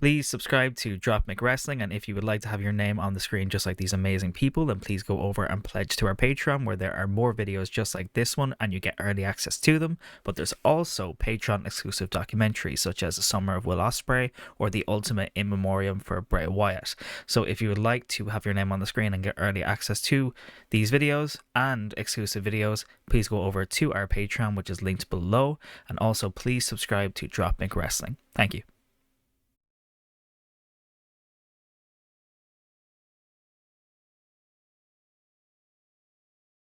Speaker 16: Please subscribe to Dropkick Wrestling, and if you would like to have your name on the screen just like these amazing people, then please go over and pledge to our Patreon, where there are more videos just like this one and you get early access to them. But there's also Patreon exclusive documentaries such as The Summer of Will Ospreay or The Ultimate In Memoriam for Bray Wyatt. So if you would like to have your name on the screen and get early access to these videos and exclusive videos, please go over to our Patreon, which is linked below, and also please subscribe to Dropkick Wrestling. Thank you.